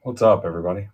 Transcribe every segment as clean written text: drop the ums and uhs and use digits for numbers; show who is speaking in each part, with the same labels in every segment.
Speaker 1: What's up, everybody?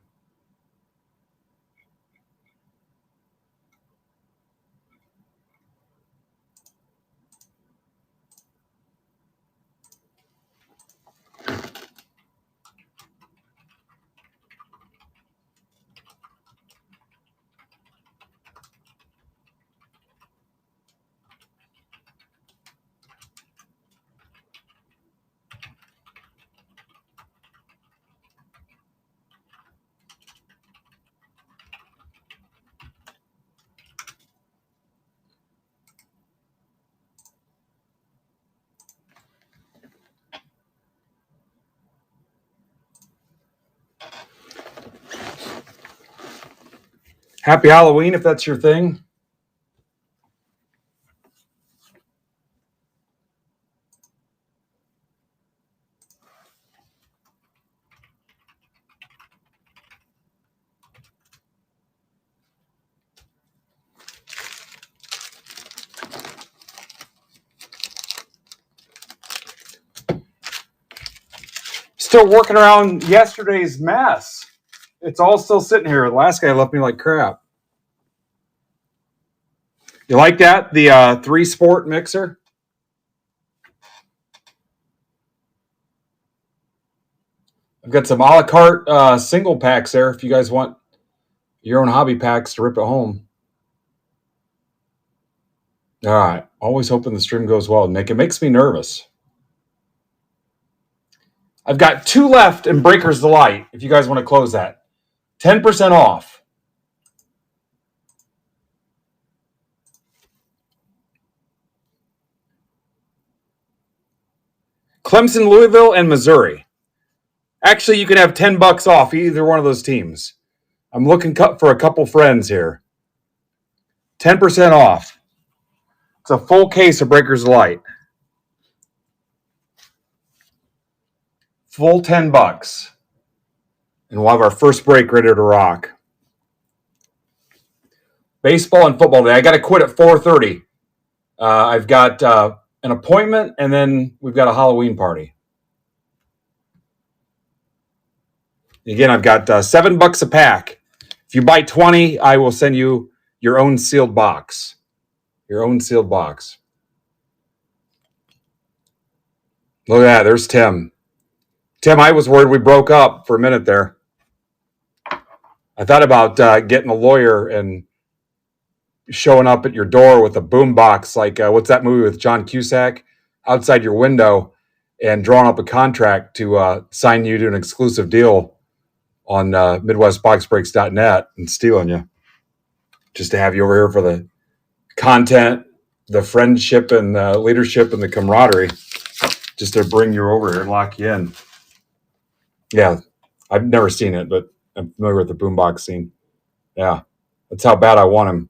Speaker 1: Happy Halloween if that's your thing. Still working around yesterday's mess. It's all still sitting here. The last guy left me like crap. You like that? The 3-sport mixer? I've got some a la carte single packs there if you guys want your own hobby packs to rip at home. All right. Always hoping the stream goes well, Nick. It makes me nervous. I've got 2 left in Breakers Delight if you guys want to close that. 10% off. Clemson, Louisville, and Missouri. Actually, you can have $10 off either one of those teams. I'm looking for a couple friends here. 10% off. It's a full case of Breakers Delight. Full $10. And we'll have our first break ready to rock. Baseball and football day. I got to quit at 4:30. I've got an appointment, and then we've got a Halloween party. Again, I've got $7 a pack. If you buy 20, I will send you your own sealed box. Your own sealed box. Look at that. There's Tim. Tim, I was worried we broke up for a minute there. I thought about getting a lawyer and showing up at your door with a boom box, like what's that movie with John Cusack, outside your window, and drawing up a contract to sign you to an exclusive deal on MidwestBoxBreaks.net and stealing you, just to have you over here for the content, the friendship, and the leadership and the camaraderie, just to bring you over here and lock you in. Yeah, I've never seen it, but I'm familiar with the boombox scene. Yeah, that's how bad I want him.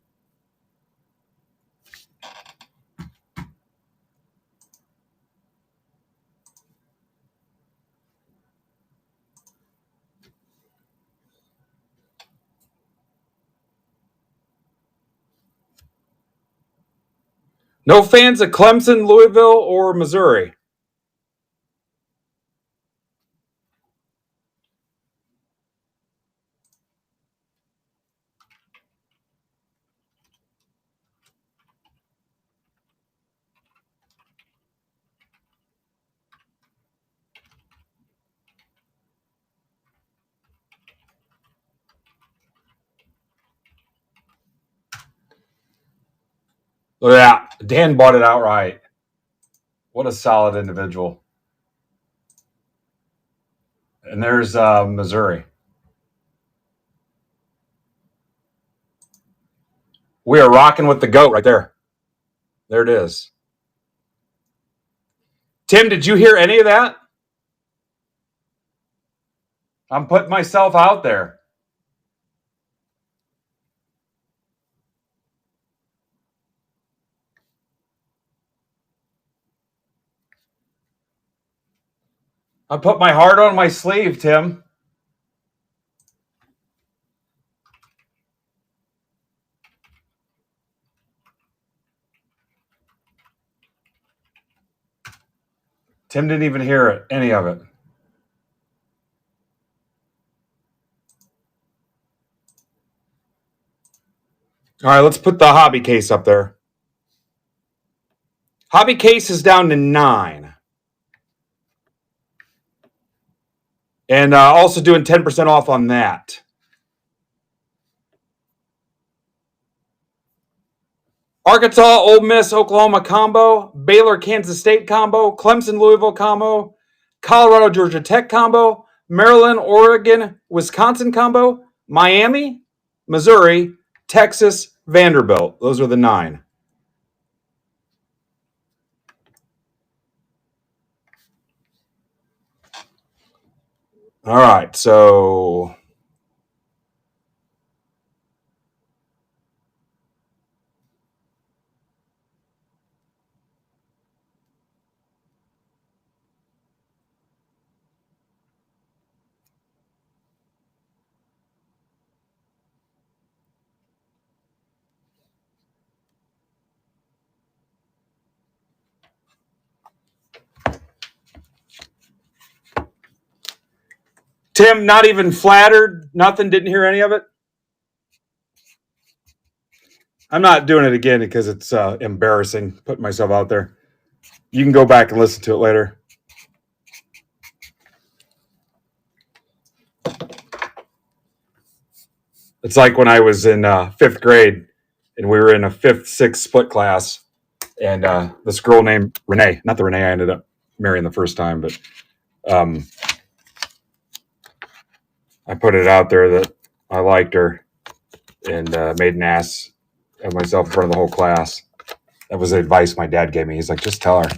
Speaker 1: No fans of Clemson, Louisville, or Missouri? Look at that. Dan bought it outright. What a solid individual. And there's Missouri. We are rocking with the GOAT right there. There it is. Tim, did you hear any of that? I'm putting myself out there. I put my heart on my sleeve, Tim. Tim didn't even hear it, any of it. All right, let's put the hobby case up there. Hobby case is down to 9. And also doing 10% off on that. Arkansas, Ole Miss, Oklahoma combo, Baylor, Kansas State combo, Clemson, Louisville combo, Colorado, Georgia Tech combo, Maryland, Oregon, Wisconsin combo, Miami, Missouri, Texas, Vanderbilt. Those are the 9. All right, so Tim, not even flattered, nothing, didn't hear any of it. I'm not doing it again because it's embarrassing putting myself out there. You can go back and listen to it later. It's like when I was in 5th grade and we were in a 5th, 6th split class. And this girl named Renee, not the Renee I ended up marrying the first time, but I put it out there that I liked her and made an ass of myself in front of the whole class. That was the advice my dad gave me. He's like, just tell her.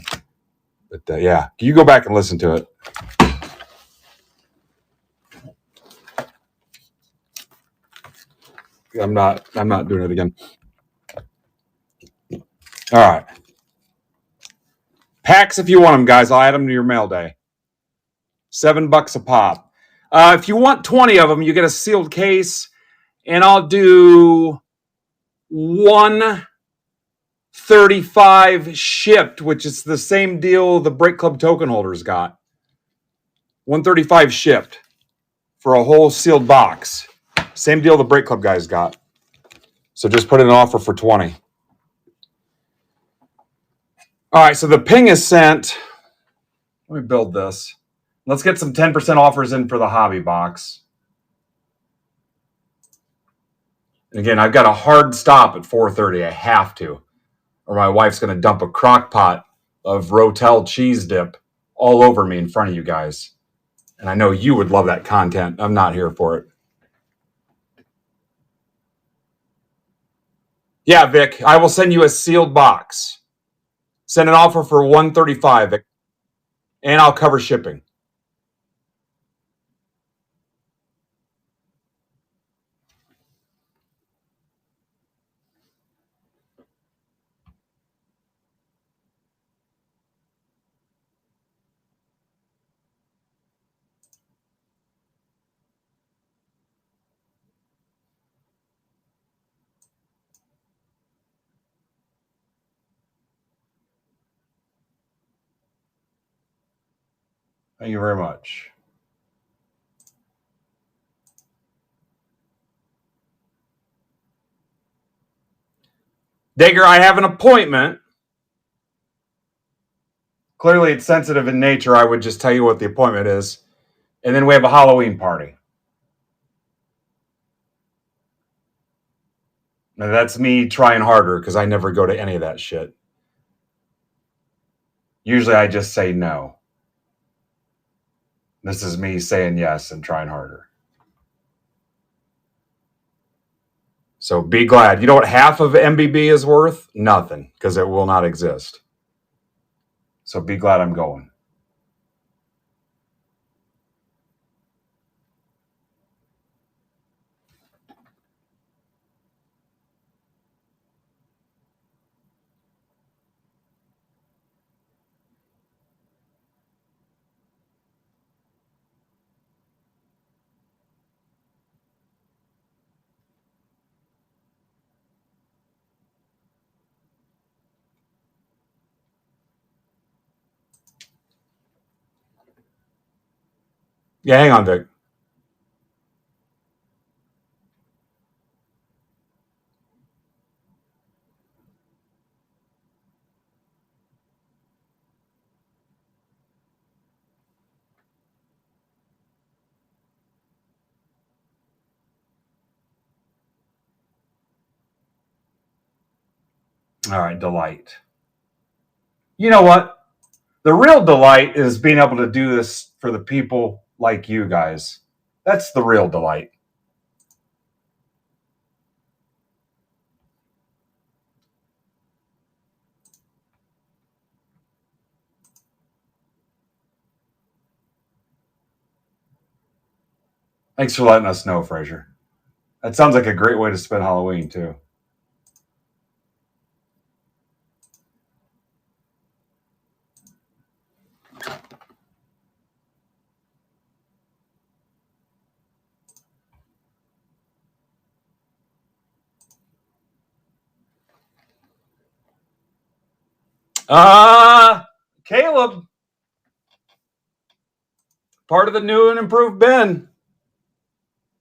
Speaker 1: But yeah, you go back and listen to it. I'm not doing it again. All right. Packs if you want them, guys. I'll add them to your mail day. $7 a pop. If you want 20 of them, you get a sealed case, and I'll do 135 shipped, which is the same deal the Break Club token holders got. 135 shipped for a whole sealed box. Same deal the Break Club guys got. So just put in an offer for 20. All right, so the ping is sent. Let me build this. Let's get some 10% offers in for the hobby box. And again, I've got a hard stop at 4:30. I have to, or my wife's going to dump a crock pot of Rotel cheese dip all over me in front of you guys. And I know you would love that content. I'm not here for it. Yeah, Vic, I will send you a sealed box. Send an offer for 135, Vic, and I'll cover shipping. Thank you very much. Digger, I have an appointment. Clearly, it's sensitive in nature. I would just tell you what the appointment is. And then we have a Halloween party. Now, that's me trying harder because I never go to any of that shit. Usually, I just say no. This is me saying yes and trying harder. So be glad. You know what half of MBB is worth? Nothing, because it will not exist. So be glad I'm going. Yeah, hang on, Vic. All right, delight. You know what? The real delight is being able to do this for the people like you guys. That's the real delight. Thanks for letting us know, Fraser. That sounds like a great way to spend Halloween, too. Caleb, part of the new and improved bin.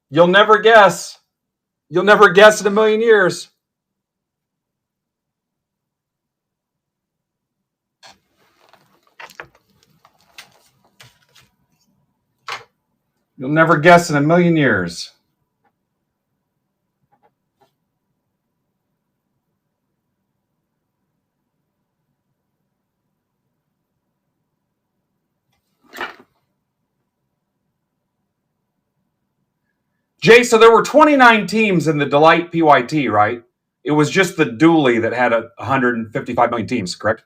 Speaker 1: You'll never guess. You'll never guess in a million years. You'll never guess in a million years. Jay, so there were 29 teams in the Delight PYT, right? It was just the Dooley that had 155 million teams, correct?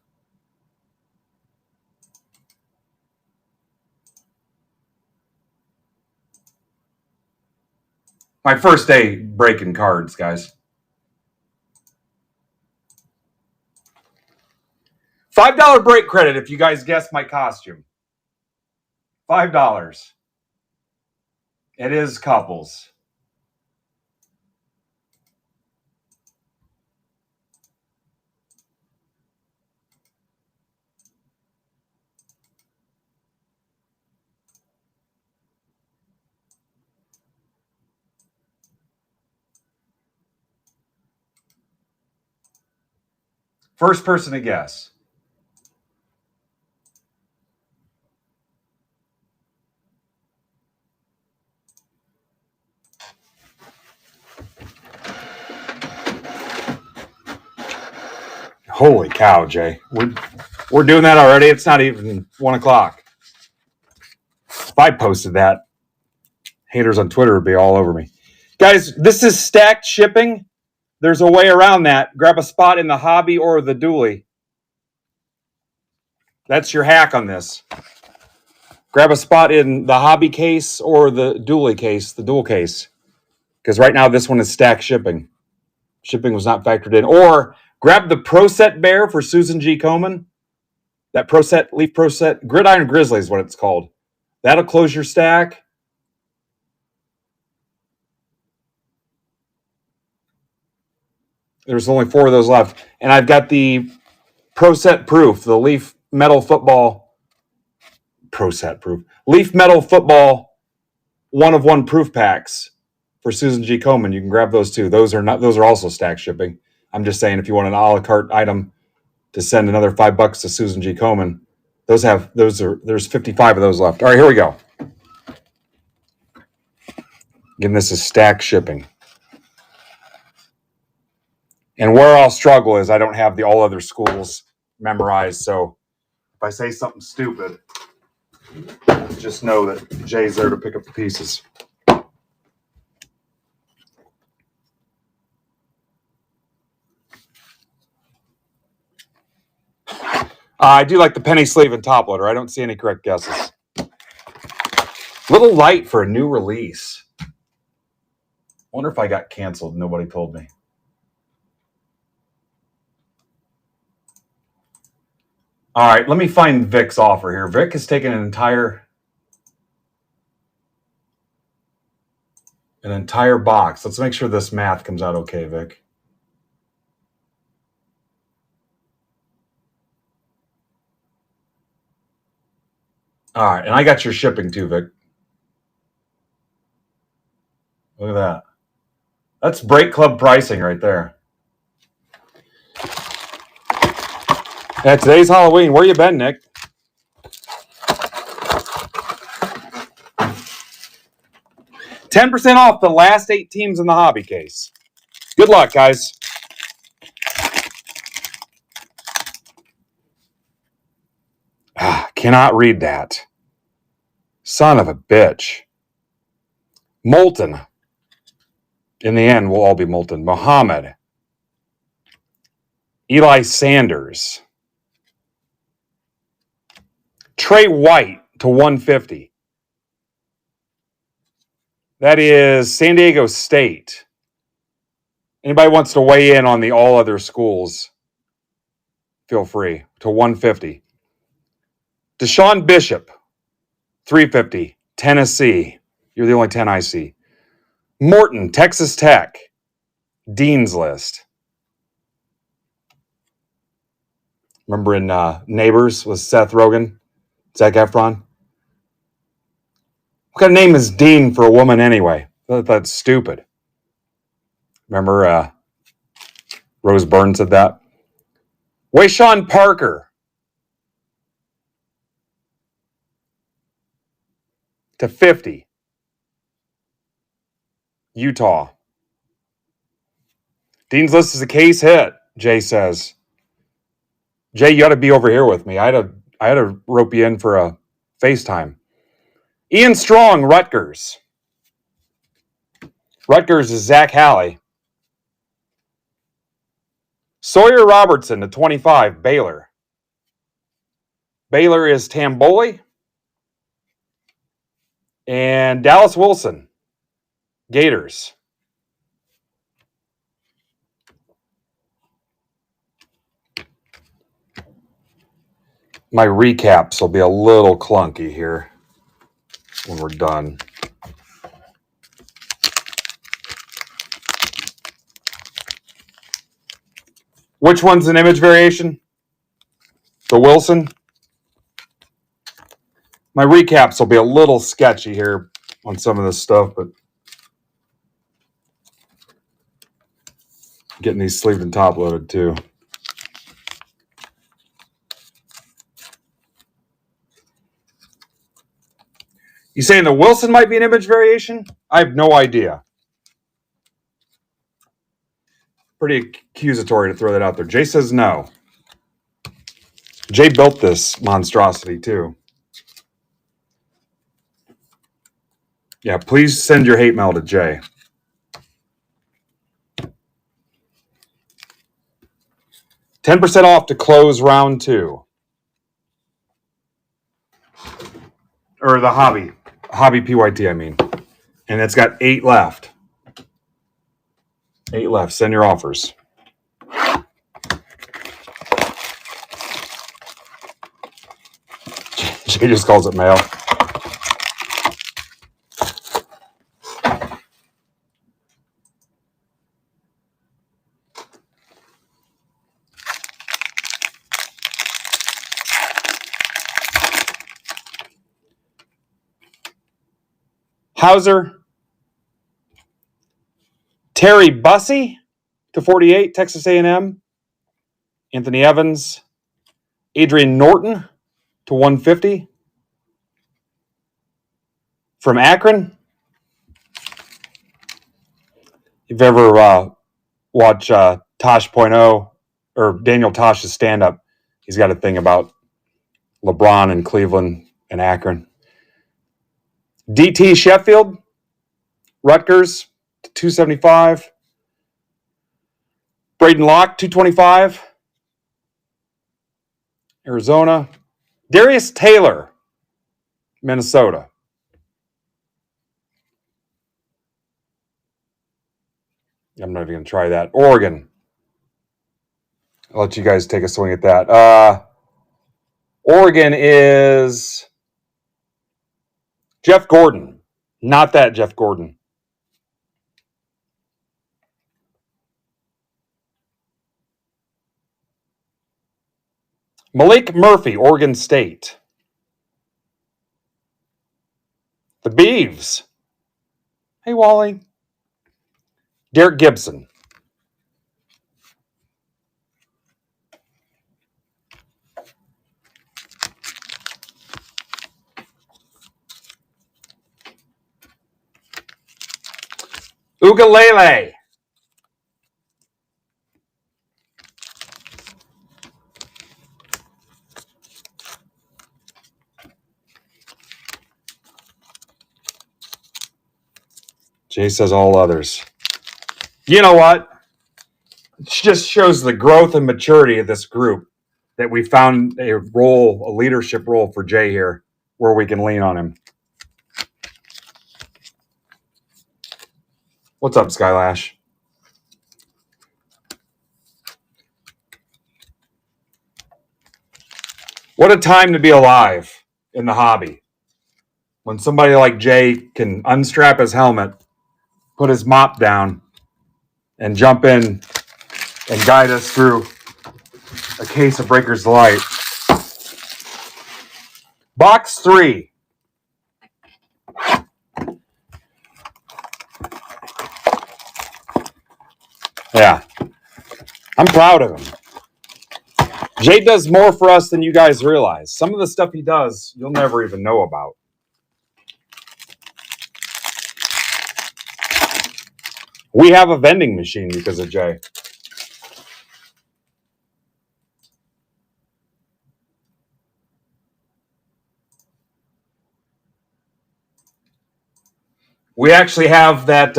Speaker 1: My first day breaking cards, guys. $5 break credit if you guys guess my costume. $5. It is couples. First person to guess. Holy cow, Jay. We're doing that already. It's not even 1 o'clock. If I posted that, haters on Twitter would be all over me. Guys, this is stacked shipping. There's a way around that. Grab a spot in the hobby or the dually. That's your hack on this. Grab a spot in the hobby case or the dually case, the dual case. Because right now this one is stacked shipping. Shipping was not factored in. Or grab the Pro Set Bear for Susan G. Komen. That Pro Set, Leaf Pro Set, Gridiron Grizzly is what it's called. That'll close your stack. There's only 4 of those left. And I've got the Pro Set Proof, the Leaf Metal Football. Pro Set Proof. Leaf Metal Football 1-of-1 proof packs for Susan G. Komen. You can grab those too. Those are also stack shipping. I'm just saying if you want an a la carte item to send another $5 to Susan G. Komen, there's 55 of those left. All right, here we go. Again, this is stack shipping. And where I'll struggle is I don't have the all other schools memorized. So if I say something stupid, just know that Jay's there to pick up the pieces. I do like the penny sleeve and top loader. I don't see any correct guesses. Little light for a new release. Wonder if I got canceled. Nobody told me. All right, let me find Vic's offer here. Vic has taken an entire box. Let's make sure this math comes out okay, Vic. All right, and I got your shipping too, Vic. Look at that. That's Break Club pricing right there. Yeah, today's Halloween. Where you been, Nick? $10% off the last 8 teams in the hobby case. Good luck, guys. cannot read that. Son of a bitch. Molten. In the end, we'll all be molten. Muhammad. Eli Sanders. Trey White to 150. That is San Diego State. Anybody wants to weigh in on the all other schools, feel free, to 150. Deshaun Bishop, 350. Tennessee. You're the only 10 I see. Morton, Texas Tech. Dean's List. Remember in Neighbors with Seth Rogen, Zac Efron? What kind of name is Dean for a woman anyway? That's stupid. Remember Rose Byrne said that? Wayshawn Parker to 50. Utah. Dean's List is a case hit, Jay says. Jay, you ought to be over here with me. I had to rope you in for a FaceTime. Ian Strong, Rutgers. Rutgers is Zach Halley. Sawyer Robertson to 25, Baylor. Baylor is Tamboli. And Dallas Wilson, Gators. My recaps will be a little clunky here when we're done. Which one's an image variation? The Wilson? My recaps will be a little sketchy here on some of this stuff, but getting these sleeved and top loaded too. You saying the Wilson might be an image variation? I have no idea. Pretty accusatory to throw that out there. Jay says no. Jay built this monstrosity too. Yeah, please send your hate mail to Jay. $10% off to close round 2. Or the hobby PYT, I mean. And it's got 8 left. 8 left. Send your offers. Jay just calls it mail. Hauser. Terry Bussey to 48, Texas A&M. Anthony Evans. Adrian Norton to 150. From Akron. If you've ever watched Tosh.0 or Daniel Tosh's stand-up, he's got a thing about LeBron and Cleveland and Akron. DT Sheffield, Rutgers, 275. Braden Locke, 225. Arizona. Darius Taylor, Minnesota. I'm not even going to try that. Oregon. I'll let you guys take a swing at that. Oregon is Jeff Gordon. Not that Jeff Gordon. Malik Murphy, Oregon State. The Beavs. Hey, Wally. Derek Gibson. Ugalele. Jay says all others. You know what? It just shows the growth and maturity of this group that we found a leadership role for Jay here, where we can lean on him. What's up, Skylash? What a time to be alive in the hobby. When somebody like Jay can unstrap his helmet, put his mop down, and jump in and guide us through a case of Breaker's Delight. Box 3. Yeah. I'm proud of him. Jay does more for us than you guys realize. Some of the stuff he does, you'll never even know about. We have a vending machine because of Jay. We actually have that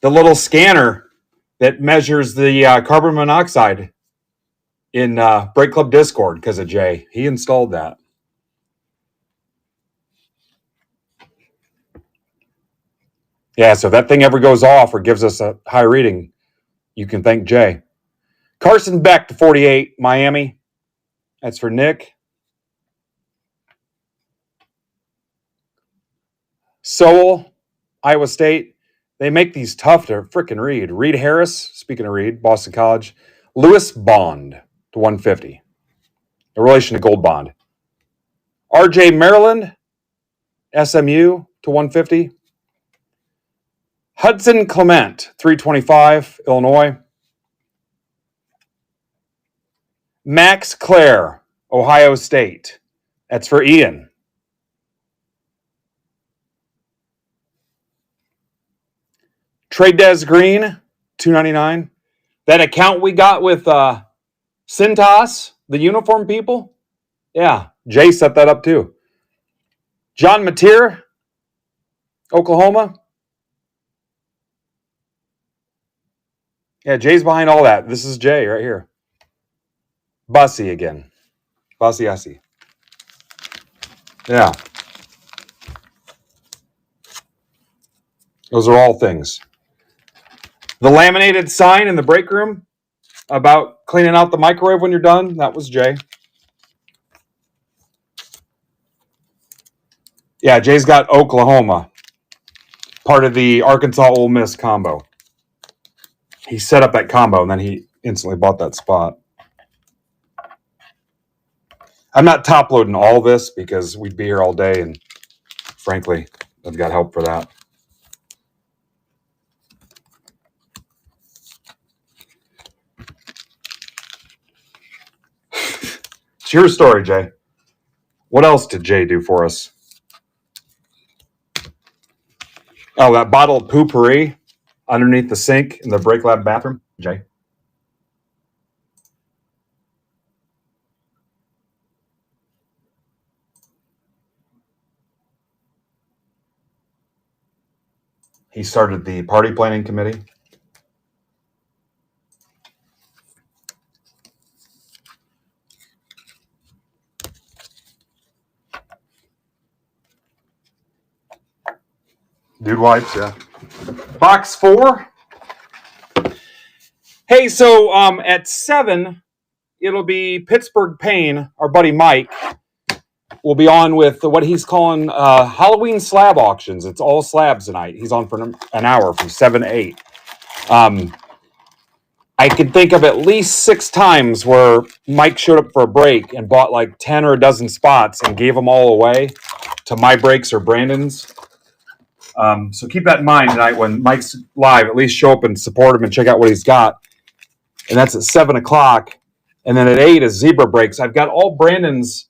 Speaker 1: the little scanner that measures the carbon monoxide in Break Club Discord because of Jay. He installed that. Yeah, so if that thing ever goes off or gives us a high reading, you can thank Jay. Carson Beck to 48, Miami. That's for Nick. Sowell, Iowa State. They make these tough to freaking read. Reed Harris, speaking of Reed, Boston College. Lewis Bond to 150. A relation to Gold Bond. RJ Maryland, SMU to 150. Hudson Clement, 325, Illinois. Max Clare, Ohio State. That's for Ian. Trades Green, 299. That account we got with Cintas, the uniform people. Yeah, Jay set that up too. John Mateer, Oklahoma. Yeah, Jay's behind all that. This is Jay right here. Bussy again. Bussy. Yeah. Those are all things. The laminated sign in the break room about cleaning out the microwave when you're done, that was Jay. Yeah, Jay's got Oklahoma, part of the Arkansas-Ole Miss combo. He set up that combo, and then he instantly bought that spot. I'm not top-loading all this because we'd be here all day, and frankly, I've got help for that. It's your story, Jay. What else did Jay do for us? Oh, that bottle of Poo-Pourri underneath the sink in the Break Lab bathroom, Jay. He started the party planning committee. Dude wipes, yeah. Box 4. Hey, so at 7, it'll be Pittsburgh Payne, our buddy Mike, will be on with what he's calling Halloween slab auctions. It's all slabs tonight. He's on for an hour from 7 to 8. I can think of at least 6 times where Mike showed up for a break and bought like 10 or a dozen spots and gave them all away to my breaks or Brandon's. So keep that in mind tonight when Mike's live. At least show up and support him and check out what he's got. And that's at 7 o'clock. And then at 8 is Zebra Breaks. I've got all Brandon's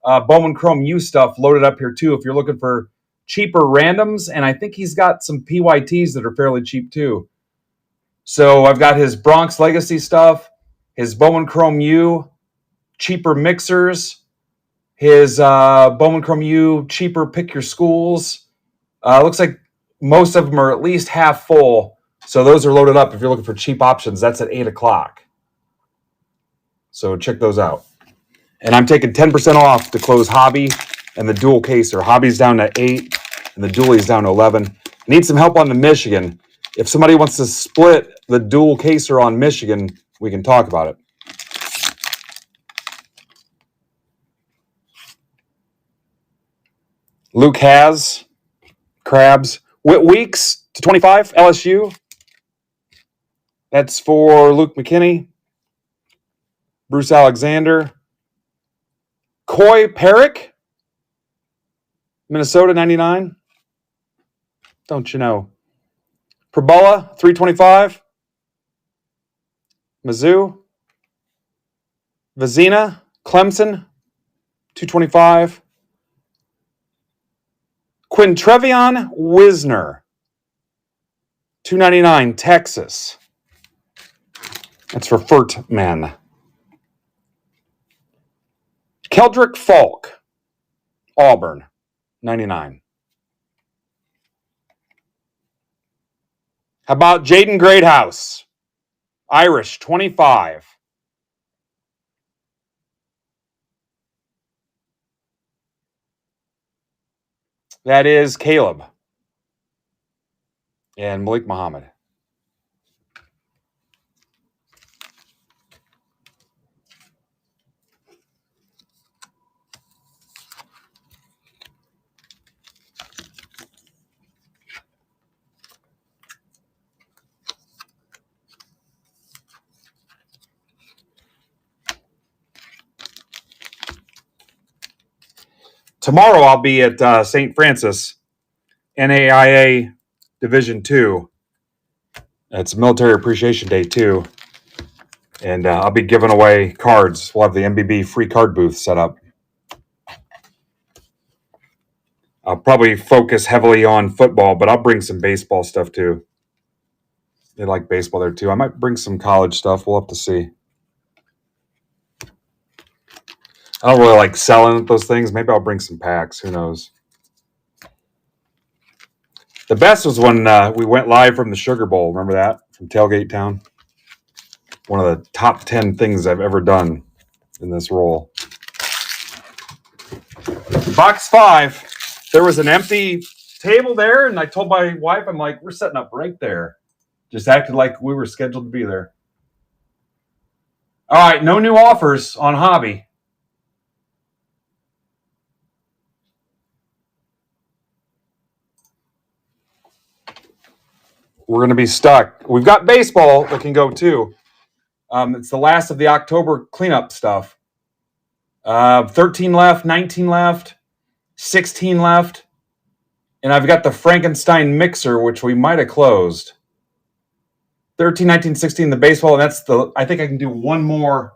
Speaker 1: Bowman Chrome U stuff loaded up here too if you're looking for cheaper randoms. And I think he's got some PYTs that are fairly cheap too. So I've got his Bronx Legacy stuff, his Bowman Chrome U, cheaper mixers, his Bowman Chrome U, cheaper pick your schools. Looks like most of them are at least half full. So those are loaded up. If you're looking for cheap options, that's at 8 o'clock. So check those out. And I'm taking 10% off to close Hobby and the dual caser. Hobby's down to 8 and the dually's down to 11. Need some help on the Michigan. If somebody wants to split the dual caser on Michigan, we can talk about it. Luke has Crabs. Weeks to 25, LSU. That's for Luke McKinney, Bruce Alexander, Coy Perrick, Minnesota 99. Don't you know? Probola 325, Mizzou, Vizina, Clemson 225, Quintrevion Wisner 299, Texas. That's for Furtman. Keldrick Falk, Auburn 99. How about Jaden Greathouse, Irish 25. That is Caleb and Malik Muhammad. Tomorrow I'll be at St. Francis, NAIA Division II. It's Military Appreciation Day too. And I'll be giving away cards. We'll have the MBB free card booth set up. I'll probably focus heavily on football, but I'll bring some baseball stuff too. They like baseball there too. I might bring some college stuff. We'll have to see. I don't really like selling those things. Maybe I'll bring some packs. Who knows? The best was when we went live from the Sugar Bowl. Remember that? From Tailgate Town? One of the top 10 things I've ever done in this role. Box 5. There was an empty table there, and I told my wife, I'm like, we're setting up right there. Just acted like we were scheduled to be there. All right, no new offers on Hobby. We're going to be stuck. We've got baseball that can go too. It's the last of the October cleanup stuff. 13 left, 19 left, 16 left. And I've got the Frankenstein mixer, which we might have closed. 13, 19, 16, the baseball. And that's I think I can do one more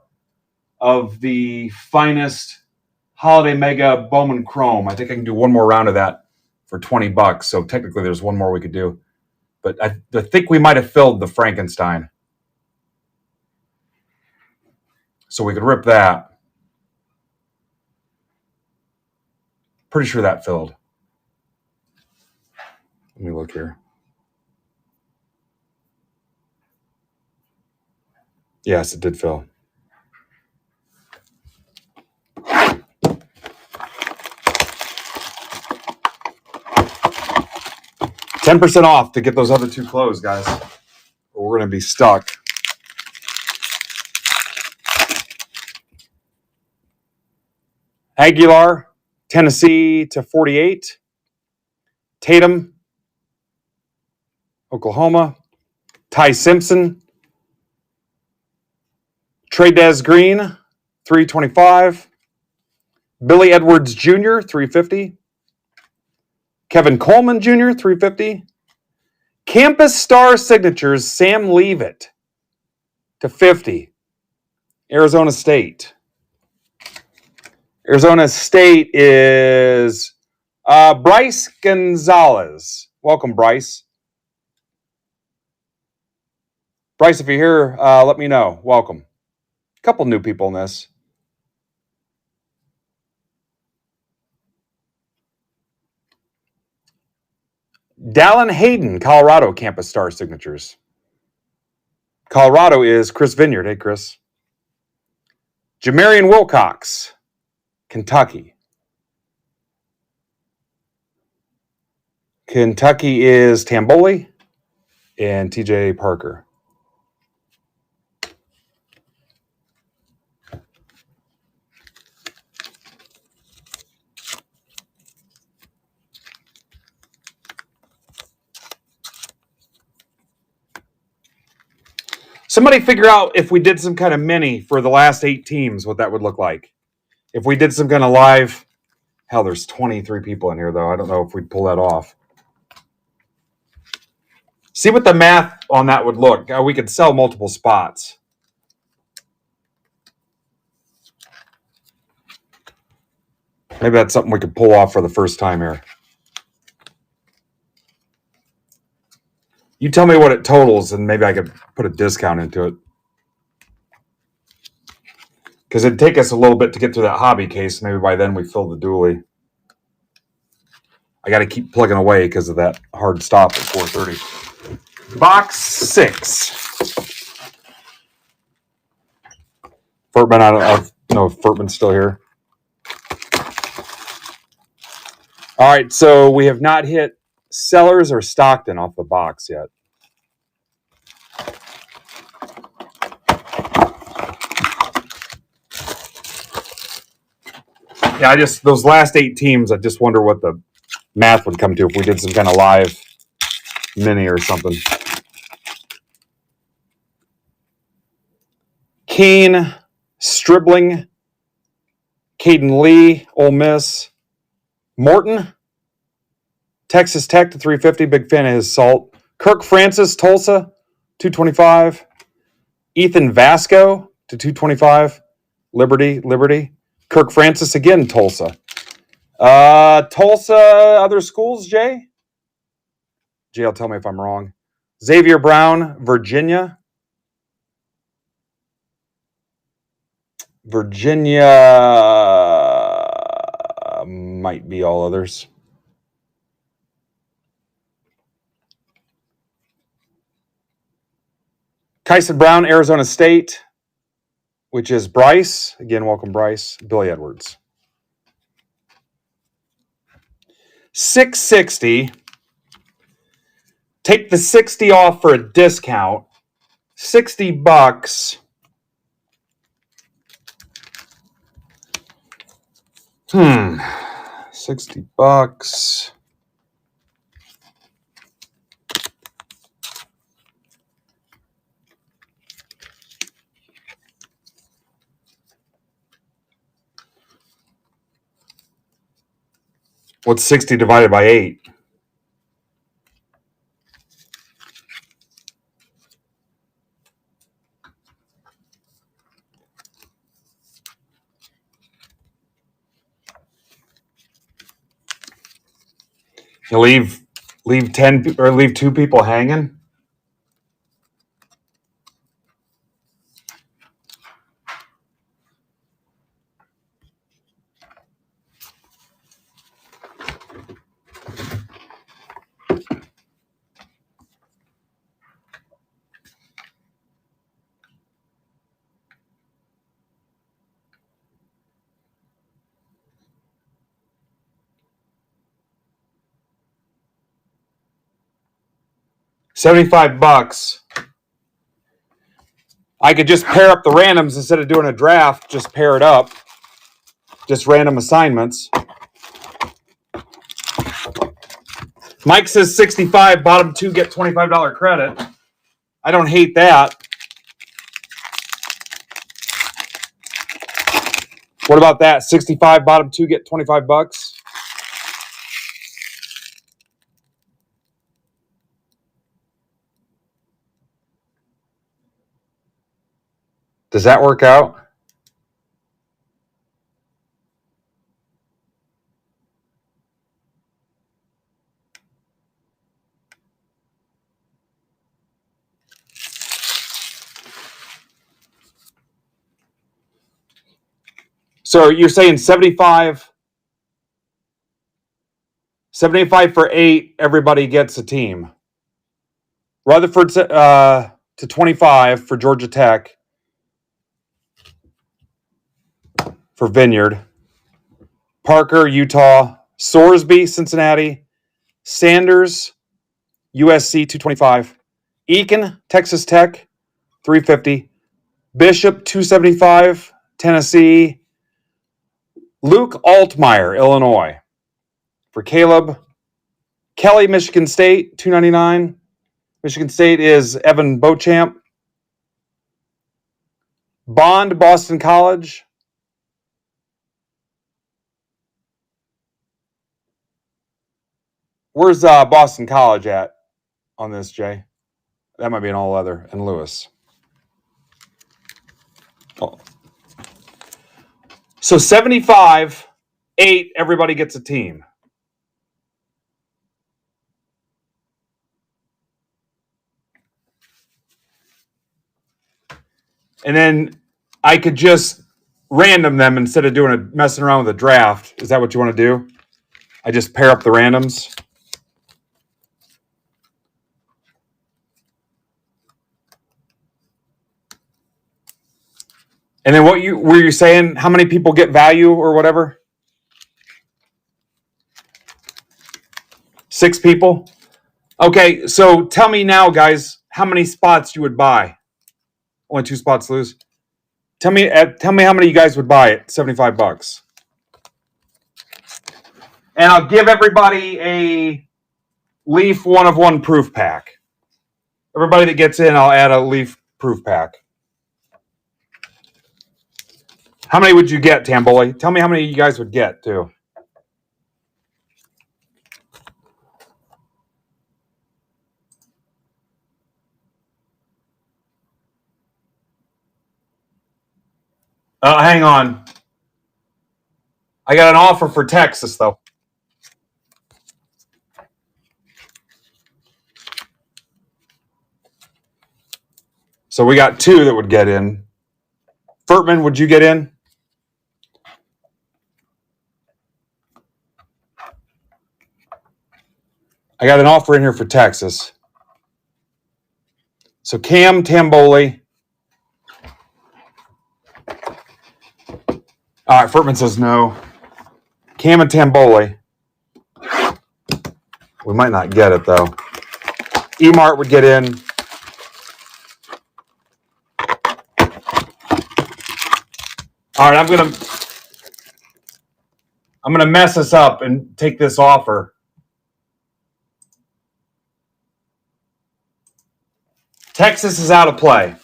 Speaker 1: of the finest Holiday Mega Bowman Chrome. I think I can do one more round of that for $20. So technically there's one more we could do. But I think we might have filled the Frankenstein. So we could rip that. Pretty sure that filled. Let me look here. Yes, it did fill. $10% off to get those other two closed, guys. Or we're going to be stuck. Aguilar, Tennessee to 48. Tatum, Oklahoma. Ty Simpson. Trey Green, 325. Billy Edwards Jr., 350. Kevin Coleman Jr., 350. Campus Star Signatures, Sam Leavitt to 50. Arizona State. Arizona State is Bryce Gonzalez. Welcome, Bryce. Bryce, if you're here, let me know. Welcome. A couple new people in this. Dallin Hayden, Colorado Campus Star signatures. Colorado is Chris Vineyard. Hey, Chris. Jamarian Wilcox, Kentucky. Kentucky is Tamboli and TJ Parker. Somebody figure out if we did some kind of mini for the last 8 teams, what that would look like. If we did some kind of live, hell, there's 23 people in here, though. I don't know if we'd pull that off. See what the math on that would look. We could sell multiple spots. Maybe that's something we could pull off for the first time here. You tell me what it totals, and maybe I could put a discount into it. Because it'd take us a little bit to get through that hobby case. Maybe by then we fill the dually. I got to keep plugging away because of that hard stop at 4:30. Box 6. Furtman, I don't know if Furtman's still here. All right, so we have not hit Sellers or Stockton off the box yet. Yeah, those last 8 teams, I just wonder what the math would come to if we did some kind of live mini or something. Keen, Stribling, Caden Lee, Ole Miss, Morton, Texas Tech to 350. Big fan of his salt. Kirk Francis, Tulsa, 225. Ethan Vasco to 225. Liberty. Kirk Francis again, Tulsa. Tulsa, other schools, Jay? Jay will tell me if I'm wrong. Xavier Brown, Virginia. Virginia might be all others. Kyson Brown, Arizona State, which is Bryce. Again, welcome, Bryce. Billy Edwards. 660. Take the 60 off for a discount. $60. 60 bucks. What's 60 divided by 8? You leave 10 or leave 2 people hanging? $75. I could just pair up the randoms instead of doing a draft. Just pair it up. Just random assignments. Mike says 65. Bottom 2 get $25 credit. I don't hate that. What about that? 65. Bottom 2 get $25. Does that work out? So you're saying 75 $75 for 8. Everybody gets a team. Rutherford to 25 for Georgia Tech. For Vineyard. Parker, Utah. Sorsby, Cincinnati. Sanders, USC, 225. Eakin, Texas Tech, 350. Bishop, 275. Tennessee. Luke Altmaier, Illinois. For Caleb. Kelly, Michigan State, 299. Michigan State is Evan Beauchamp. Bond, Boston College. Where's Boston College at on this, Jay? That might be an all other. And Lewis. Oh. So 75, 8, everybody gets a team. And then I could just random them instead of messing around with a draft. Is that what you want to do? I just pair up the randoms. And then were you saying? How many people get value or whatever? 6 people. Okay, so tell me now, guys, how many spots you would buy? Only 2 spots lose. Tell me how many you guys would buy it. $75. And I'll give everybody a Leaf 1 of 1 proof pack. Everybody that gets in, I'll add a Leaf proof pack. How many would you get, Tamboli? Tell me how many you guys would get, too. Hang on. I got an offer for Texas, though. So we got 2 that would get in. Furtman, would you get in? I got an offer in here for Texas. So Cam Tamboli. All right, Furtman says no. Cam and Tamboli. We might not get it, though. Emart would get in. All right, I'm gonna mess this up and take this offer. Texas is out of play.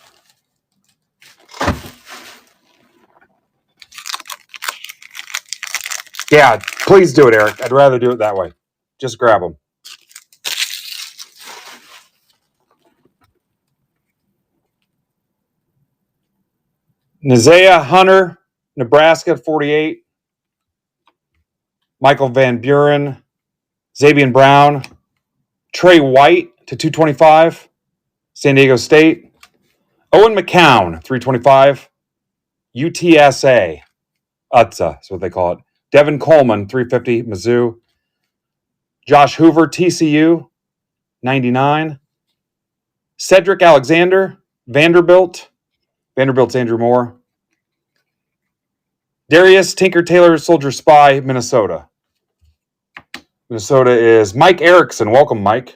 Speaker 1: Yeah, please do it, Eric. I'd rather do it that way. Just grab them. Nazea Hunter, Nebraska, 48. Michael Van Buren, Xavier Brown, Trey White to 225, San Diego State. Owen McCown, 325, UTSA, UTSA is what they call it. Devin Coleman, 350, Mizzou. Josh Hoover, TCU, 99. Cedric Alexander, Vanderbilt. Vanderbilt's Andrew Moore. Darius Tinker Taylor, Soldier Spy, Minnesota. Minnesota is Mike Erickson. Welcome, Mike.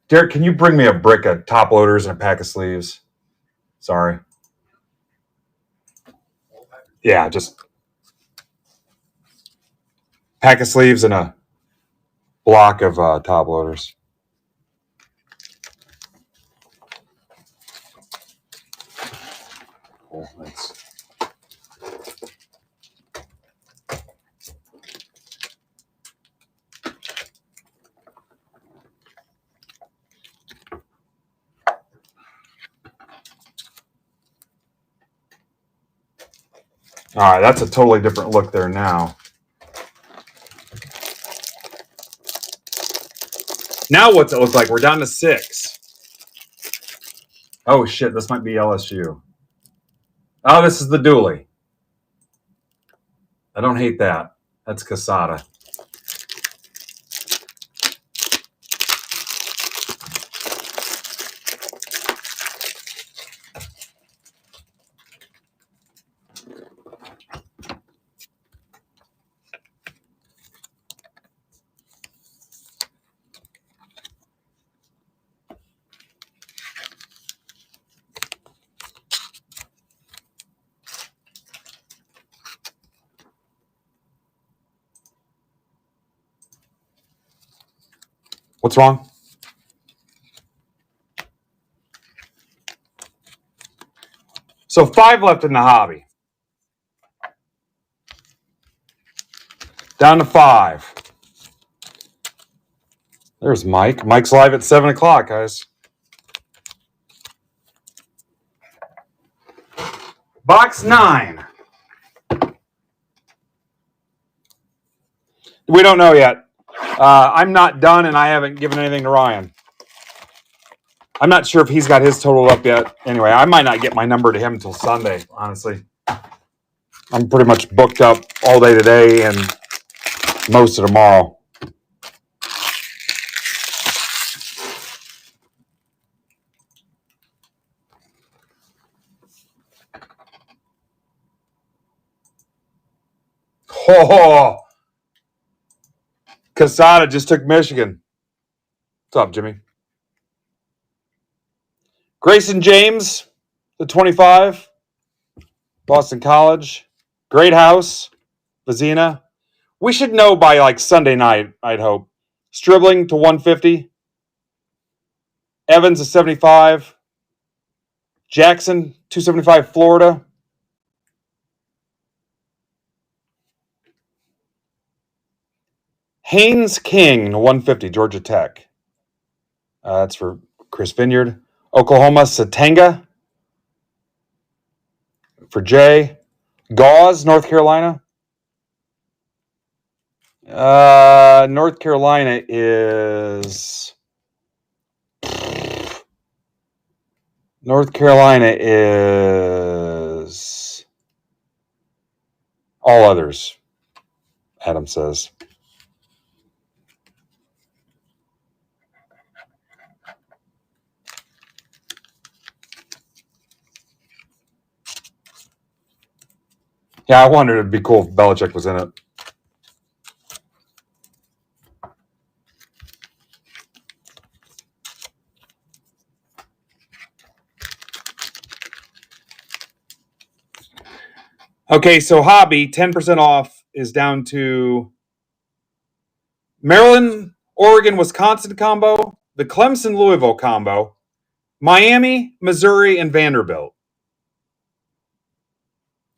Speaker 1: Derek, can you bring me a brick of top loaders and a pack of sleeves? Sorry. Yeah, just pack of sleeves and a block of top loaders. Cool, thanks. All right, that's a totally different look there now. Now what's it look like? We're down to 6. Oh, shit, this might be LSU. Oh, this is the Dooley. I don't hate that. That's Casada. What's wrong? So 5 left in the hobby. Down to 5. There's Mike. Mike's live at 7 o'clock, guys. Box 9. We don't know yet. I'm not done, and I haven't given anything to Ryan. I'm not sure if he's got his total up yet. Anyway, I might not get my number to him until Sunday, honestly. I'm pretty much booked up all day today and most of tomorrow. Oh, Casada just took Michigan. What's up, Jimmy? Grayson James, the 25, Boston College. Great house, Vizina. We should know by like Sunday night, I'd hope. Stribling to 150. Evans to 75. Jackson, 275, Florida. Haynes King, 150, Georgia Tech. That's for Chris Vineyard. Oklahoma, Satanga for Jay. Gauze, North Carolina. North Carolina is... all others, Adam says. Yeah, I wondered it'd be cool if Belichick was in it. Okay, so hobby, 10% off is down to Maryland, Oregon, Wisconsin combo, the Clemson, Louisville combo, Miami, Missouri, and Vanderbilt.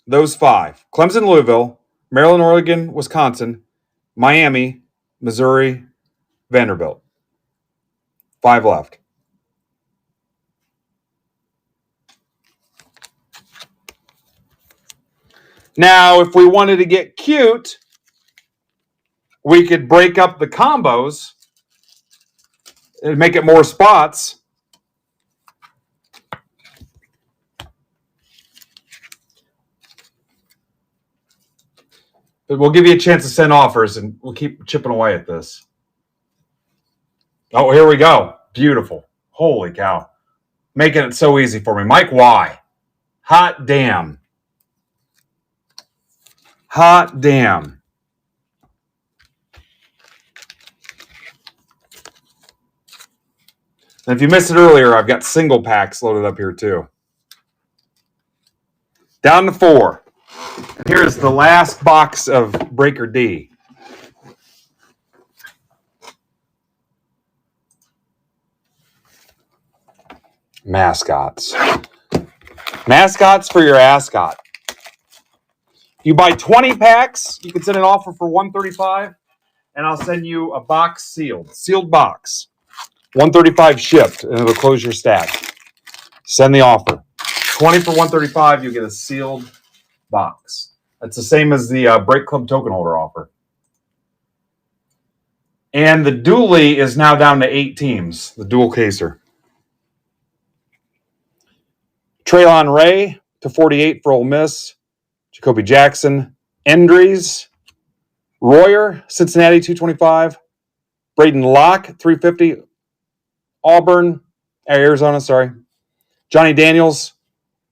Speaker 1: Those 5. Clemson, Louisville, Maryland, Oregon, Wisconsin, Miami, Missouri, Vanderbilt. 5 left. Now, if we wanted to get cute, we could break up the combos and make it more spots. But we'll give you a chance to send offers, and we'll keep chipping away at this. Oh, here we go. Beautiful. Holy cow. Making it so easy for me. Mike Y. Hot damn. Hot damn. And if you missed it earlier, I've got single packs loaded up here too. Down to 4. And here's the last box of Breaker D. Mascots. Mascots for your ascot. If you buy 20 packs, you can send an offer for $135, and I'll send you a box sealed box. $135 shipped, and it'll close your stack. Send the offer. 20 for $135, you get a sealed box. That's the same as the Break Club token holder offer. And the dually is now down to 8 teams, the dual caser. Traylon Ray to 48 for Ole Miss. Jacoby Jackson. Endries. Royer, Cincinnati, 225. Braden Locke, 350. Auburn, Arizona, sorry. Johnny Daniels,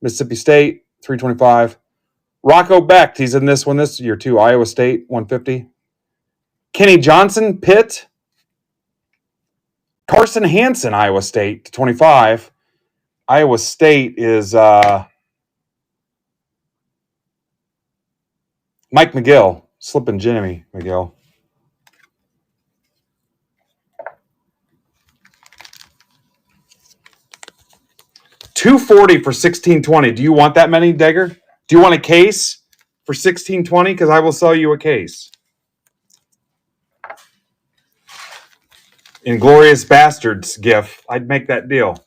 Speaker 1: Mississippi State, 325. Rocco Becht, he's in this one this year too. Iowa State, 150. Kenny Johnson, Pitt. Carson Hansen, Iowa State, 25. Iowa State is Mike McGill, slipping Jimmy McGill. $240 for 1620. Do you want that many, Degger? Do you want a case for 1620? Because I will sell you a case. Inglorious Bastards GIF. I'd make that deal.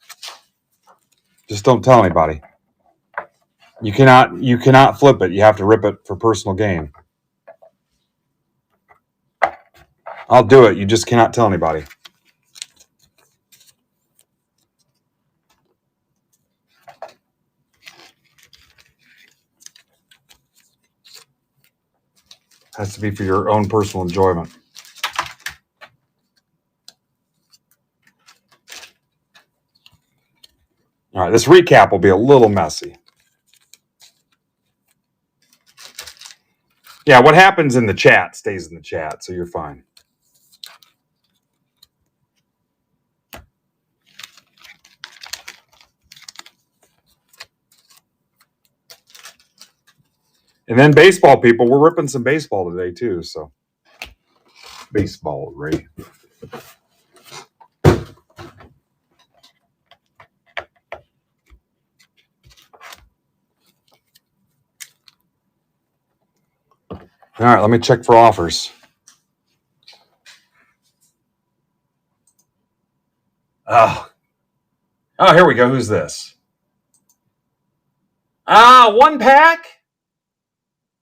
Speaker 1: Just don't tell anybody. You cannot flip it. You have to rip it for personal gain. I'll do it. You just cannot tell anybody. Has to be for your own personal enjoyment. All right, this recap will be a little messy. Yeah, what happens in the chat stays in the chat, so you're fine. And then baseball people, we're ripping some baseball today too, so baseball, Ray. All right, let me check for offers. Oh, here we go. Who's this? 1 pack?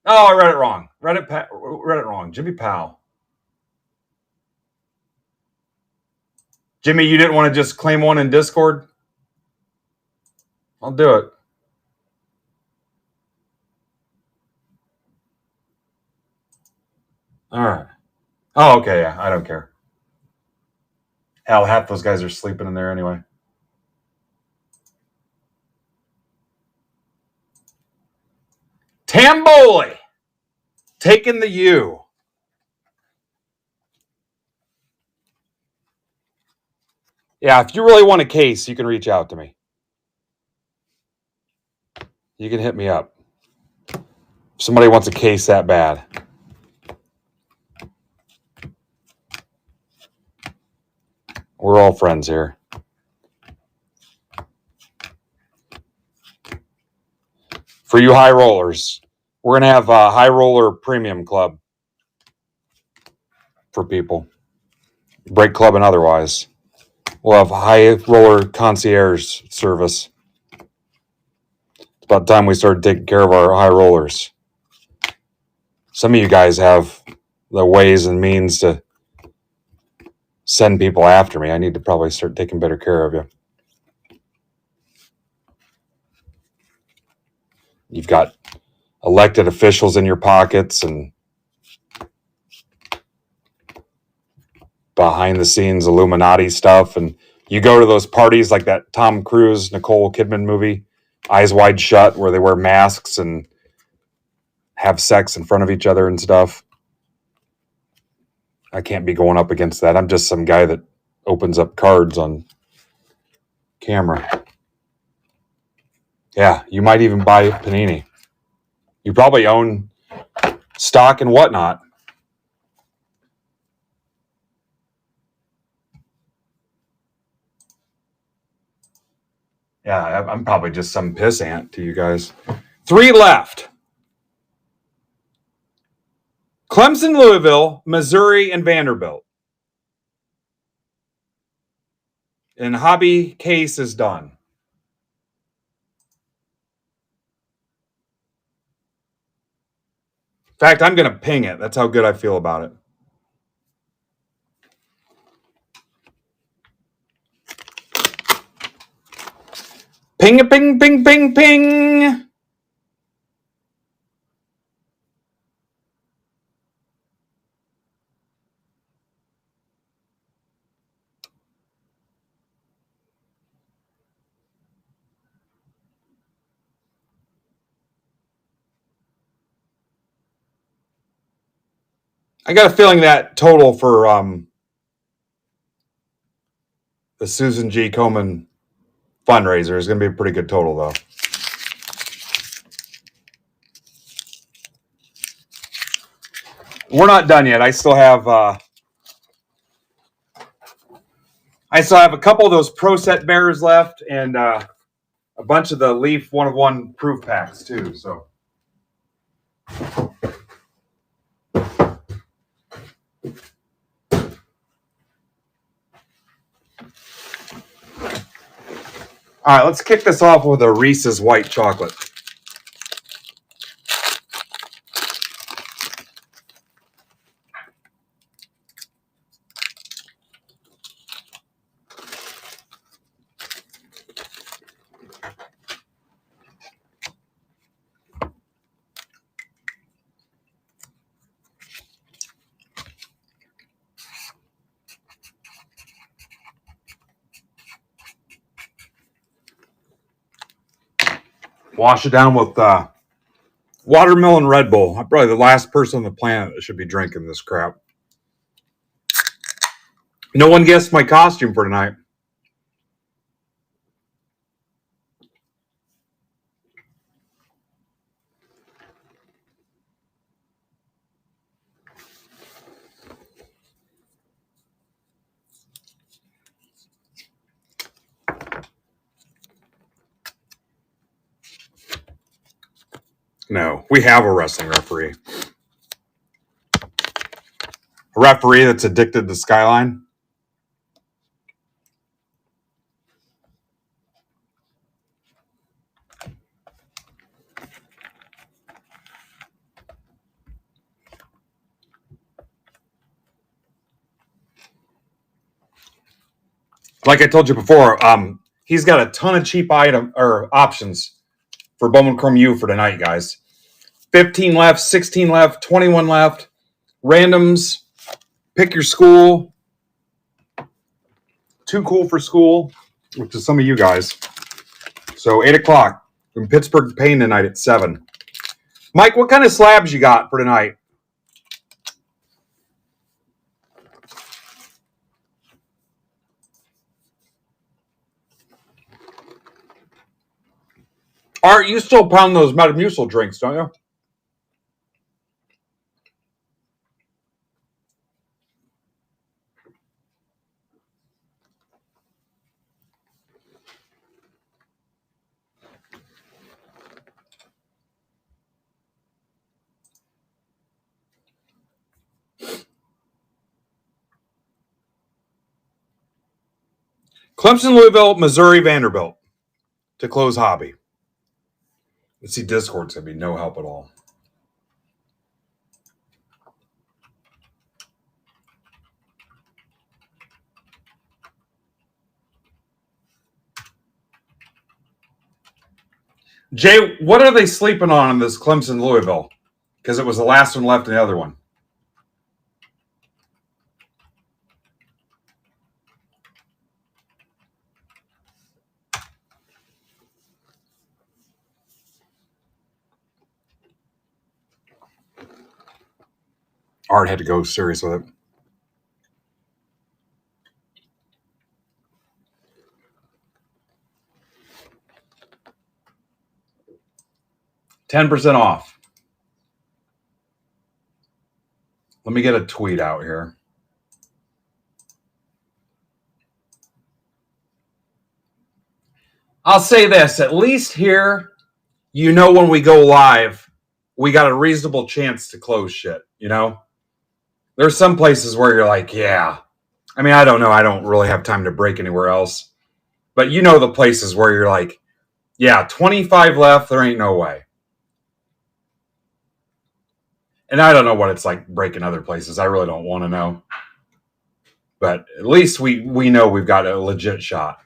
Speaker 1: Oh, I read it wrong. Read it wrong. Jimmy Powell. Jimmy, you didn't want to just claim one in Discord? I'll do it. All right. Oh, okay. Yeah, I don't care. Hell, half those guys are sleeping in there anyway. Tamboli taking the U. Yeah, if you really want a case, you can reach out to me. You can hit me up. If somebody wants a case that bad. We're all friends here. For you high rollers, we're going to have a high roller premium club for people. Break club and otherwise. We'll have high roller concierge service. It's about time we started taking care of our high rollers. Some of you guys have the ways and means to send people after me. I need to probably start taking better care of you. You've got elected officials in your pockets and behind the scenes Illuminati stuff. And you go to those parties like that Tom Cruise, Nicole Kidman movie, Eyes Wide Shut, where they wear masks and have sex in front of each other and stuff. I can't be going up against that. I'm just some guy that opens up cards on camera. Yeah, you might even buy Panini. You probably own stock and whatnot. Yeah, I'm probably just some pissant to you guys. 3 left. Clemson, Louisville, Missouri, and Vanderbilt. And hobby case is done. In fact, I'm going to ping it. That's how good I feel about it. Ping a ping, ping, ping, ping. I got a feeling that total for the Susan G. Komen fundraiser is going to be a pretty good total, though. We're not done yet. I still have a couple of those Pro Set bears left, and a bunch of the Leaf 1 of 1 proof packs too. So. All right, let's kick this off with a Reese's white chocolate. Wash it down with watermelon Red Bull. I'm probably the last person on the planet that should be drinking this crap. No one guessed my costume for tonight. No, we have a wrestling referee. A referee that's addicted to Skyline. Like I told you before, he's got a ton of cheap item or options for Bowman Chrome U for tonight, guys. 15 left, 16 left, 21 left. Randoms. Pick your school. Too cool for school, which is some of you guys. So 8 o'clock in Pittsburgh Pain tonight at 7. Mike, what kind of slabs you got for tonight? Art, you still pound those Metamucil drinks, don't you? Clemson, Louisville, Missouri, Vanderbilt to close hobby. Let's see, Discord's going to be no help at all. Jay, what are they sleeping on in this Clemson, Louisville? Because it was the last one left in the other one. Art had to go serious with it. $10% off. Let me get a tweet out here. I'll say this, at least here, you know, when we go live, we got a reasonable chance to close shit, you know? There's some places where you're like, yeah. I mean, I don't know. I don't really have time to break anywhere else. But you know the places where you're like, yeah, 25 left, there ain't no way. And I don't know what it's like breaking other places. I really don't want to know. But at least we know we've got a legit shot.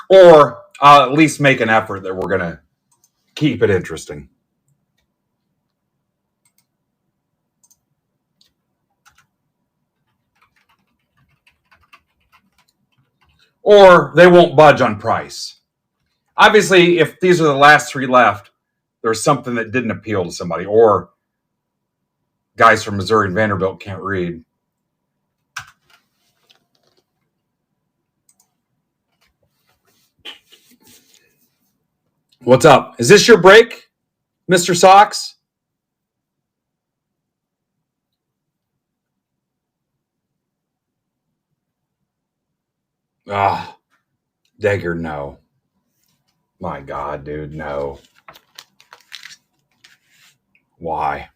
Speaker 1: Or I'll at least make an effort that we're going to keep it interesting. Or they won't budge on price. Obviously, if these are the last three left, there's something that didn't appeal to somebody, or guys from Missouri and Vanderbilt can't read. What's up? Is this your break, Mr. Sox? Ah, Dagger, no. My God, dude, no. Why?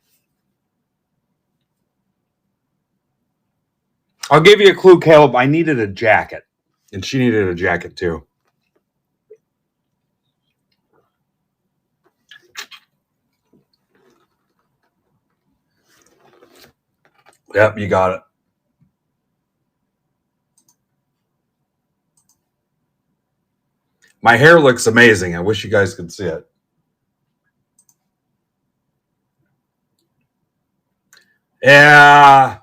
Speaker 1: I'll give you a clue, Caleb. I needed a jacket, and she needed a jacket too. Yep, you got it. My hair looks amazing. I wish you guys could see it. Yeah,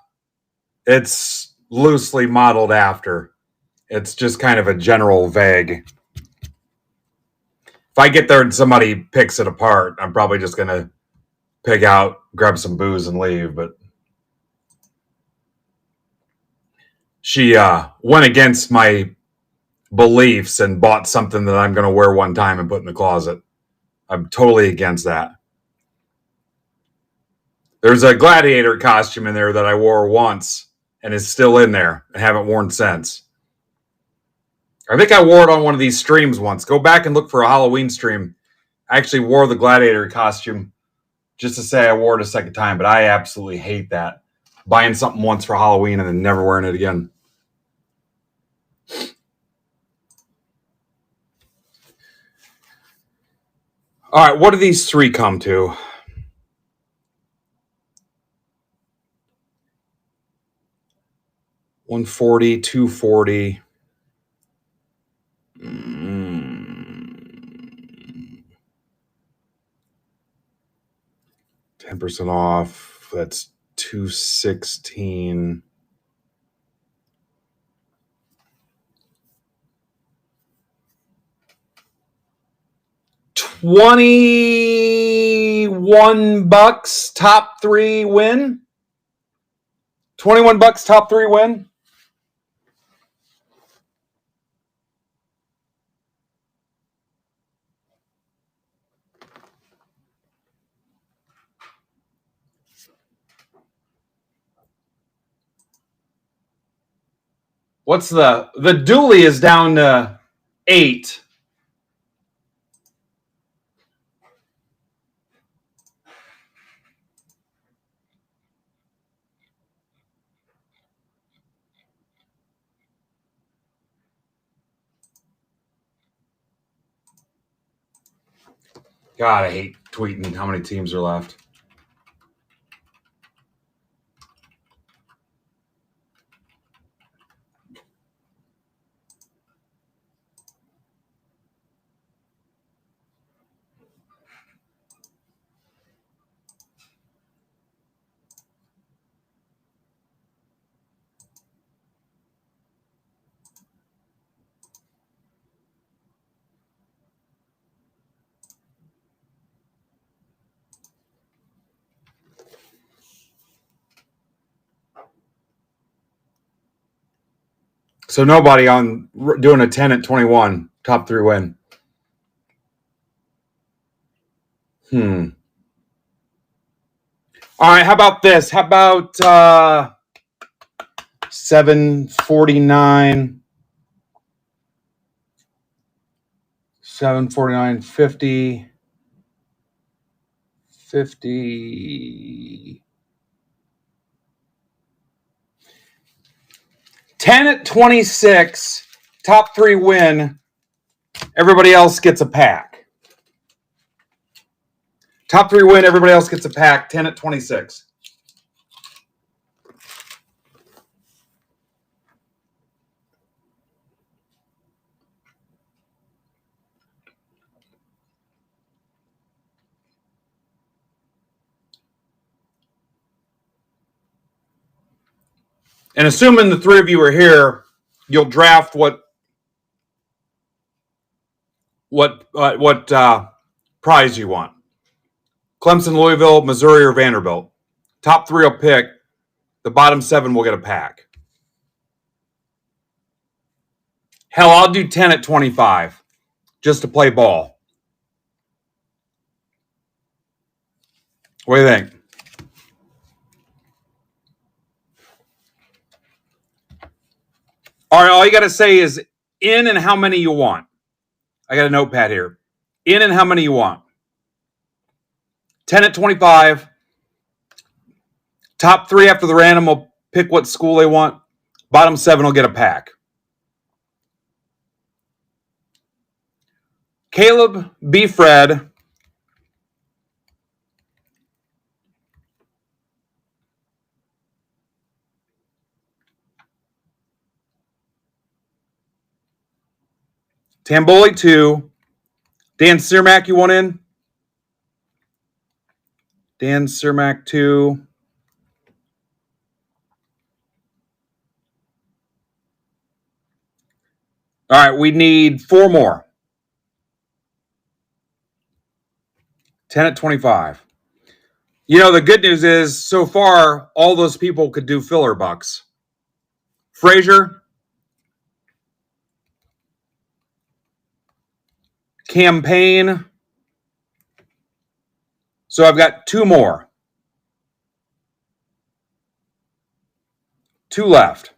Speaker 1: it's loosely modeled after. It's just kind of a general vague. If I get there and somebody picks it apart, I'm probably just going to pig out, grab some booze, and leave. But she went against my beliefs and bought something that I'm going to wear one time and put in the closet. I'm totally against that. There's a gladiator costume in there that I wore once and is still in there and haven't worn since. I think I wore it on one of these streams once. Go back and look for a Halloween stream. I actually wore the gladiator costume just to say I wore it a second time, but I absolutely hate that. Buying something once for Halloween and then never wearing it again. All right, what do these three come to? 140, 240. 10% off. That's 216. $21 top three win. $21 top three win. What's the Dooley is down to 8. God, I hate tweeting how many teams are left. So nobody on doing a 10 at 21 top three win. All right, how about this? How about 749, 749, 50, 50. 10 at 26, top three win. Everybody else gets a pack. Top 3 win. Everybody else gets a pack. 10 at 26. And assuming the 3 of you are here, you'll draft what prize you want. Clemson, Louisville, Missouri, or Vanderbilt. Top 3 will pick. The bottom 7 will get a pack. Hell, I'll do 10 at 25 just to play ball. What do you think? All right, all you got to say is in and how many you want. I got a notepad here. In and how many you want. 10 at 25. Top 3 after the random will pick what school they want. Bottom 7 will get a pack. Caleb B. Fred. Tamboli 2. Dan Cermak, you want in? Dan Cermak 2. All right, we need 4 more. 10 at 25. You know, the good news is, so far, all those people could do filler bucks. Frazier, Campaign. So I've got 2 more. 2 left.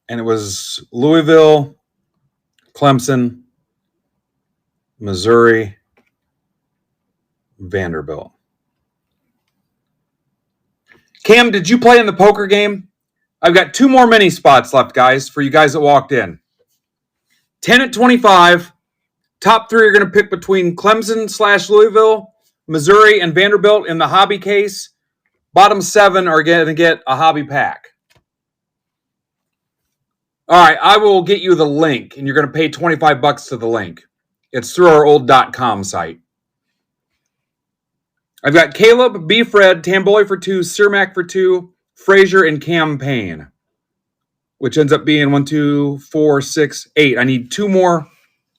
Speaker 1: And it was Louisville, Clemson, Missouri, Vanderbilt. Cam, did you play in the poker game? I've got 2 more mini spots left, guys, for you guys that walked in. 10 at 25. Top 3 are going to pick between Clemson/Louisville, Missouri, and Vanderbilt in the hobby case. Bottom 7 are going to get a hobby pack. All right, I will get you the link, and you're going to pay $25 to the link. It's through our old .com site. I've got Caleb, B. Fred, Tamboli for 2, Cermak for 2, Frazier, and Campaign, which ends up being 1, 2, 4, 6, 8. I need 2 more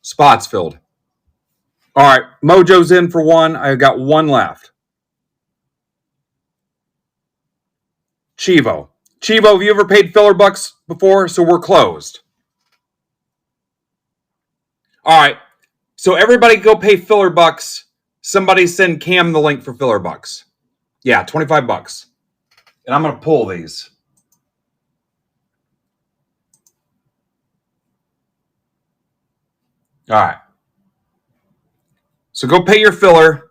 Speaker 1: spots filled. All right, Mojo's in for 1. I've got 1 left. Chivo. Chivo, have you ever paid filler bucks before? So we're closed. All right, so everybody go pay filler bucks. Somebody send Cam the link for filler bucks. Yeah, $25. And I'm going to pull these. All right. So go pay your filler.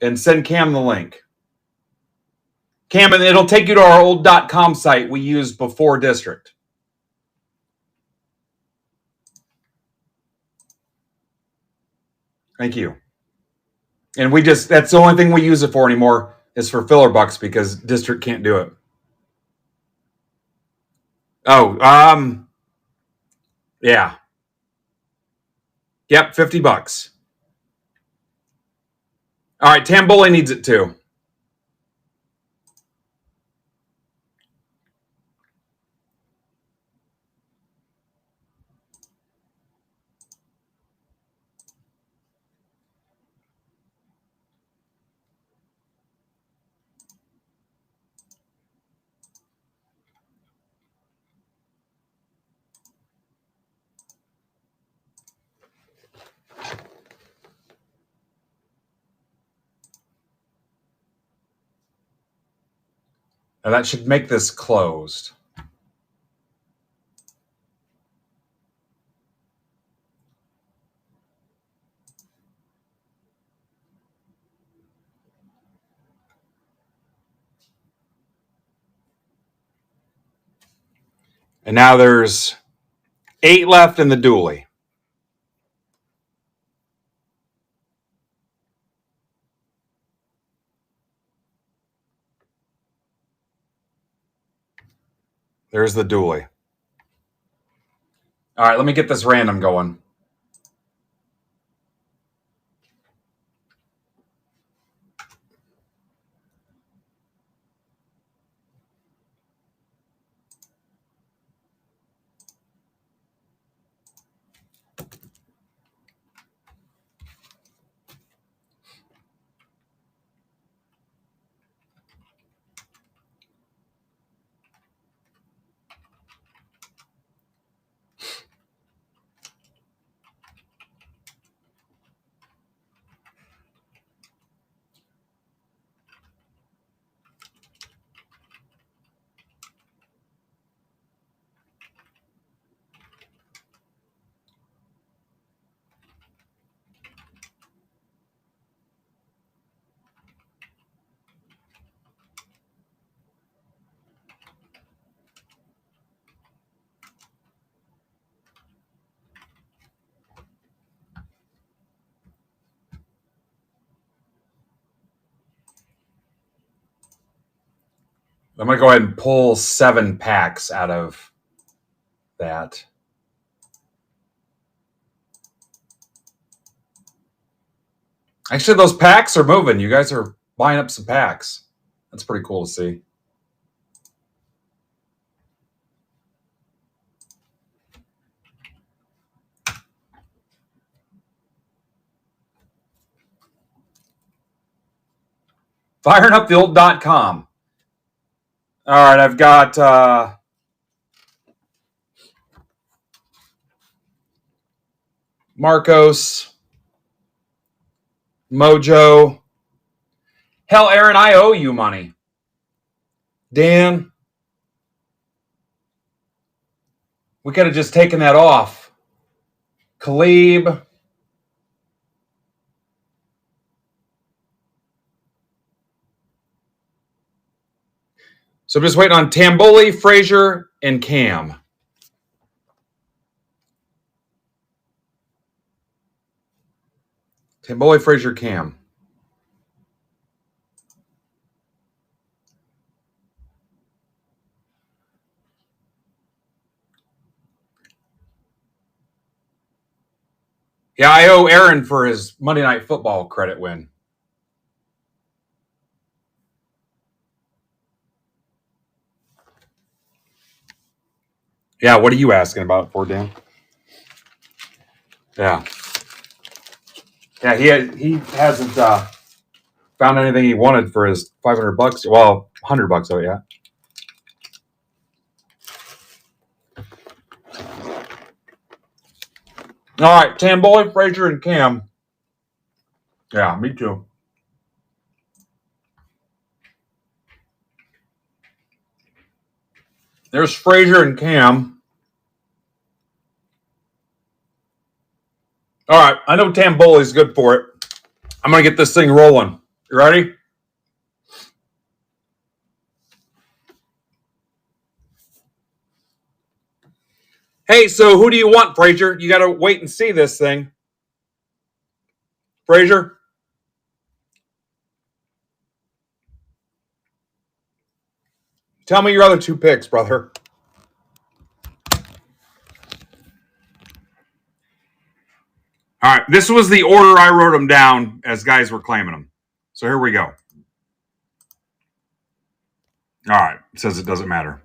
Speaker 1: And send Cam the link. Cam, and it'll take you to our old .com site we used before district. Thank you. And that's the only thing we use it for anymore is for filler bucks because district can't do it. Oh, yeah. Yep, $50. All right, Tamboli needs it too. Now that should make this closed. And now there's 8 left in the dually. There's the dually. All right, let me get this random going. I'm going to go ahead and pull 7 packs out of that. Actually, those packs are moving. You guys are buying up some packs. That's pretty cool to see. Firing up the old .com. All right, I've got Marcos, Mojo. Hell, Aaron, I owe you money. Dan, we could have just taken that off. Khalib. So I'm just waiting on Tamboli, Frazier, and Cam. Tamboli, Frazier, Cam. Yeah, I owe Aaron for his Monday Night Football credit win. Yeah, what are you asking about for, Dan? Yeah. Yeah, he hasn't found anything he wanted for his $500. Well, $100 of it, yeah. All right, Tamboli, Frazier, and Cam. Yeah, me too. There's Frazier and Cam. All right, I know Tamboli's good for it. I'm going to get this thing rolling. You ready? Hey, so who do you want, Frazier? You got to wait and see this thing. Frazier? Tell me your other 2 picks, brother. All right, this was the order I wrote them down as guys were claiming them. So here we go. All right, it says it doesn't matter.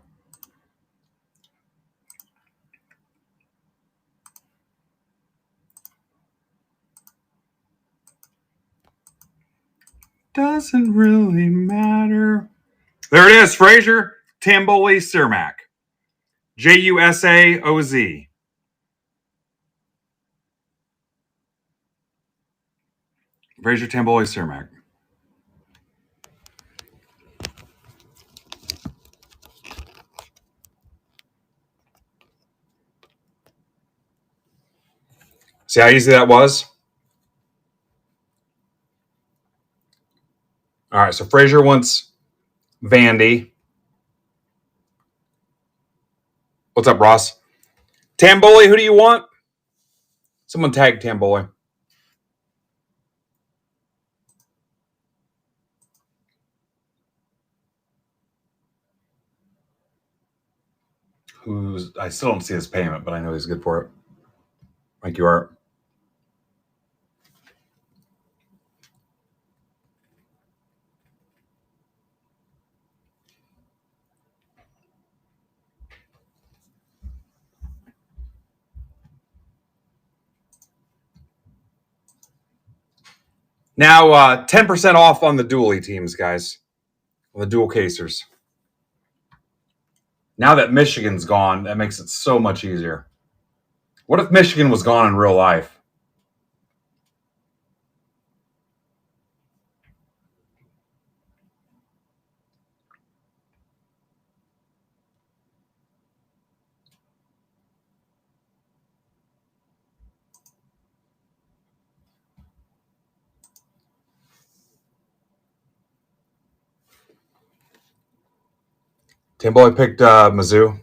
Speaker 1: Doesn't really matter. There it is, Frazier, Tamboli, Cermak. Jusaoz. Frazier, Tamboli, Cermak. See how easy that was? All right, so Frazier wants Vandy. What's up, Ross? Tamboli, who do you want? Someone tag Tamboli. I still don't see his payment, but I know he's good for it. Thank you, Art. Now, 10% off on the dually teams, guys. The dual casers. Now that Michigan's gone, that makes it so much easier. What if Michigan was gone in real life? Tamboli picked Mizzou.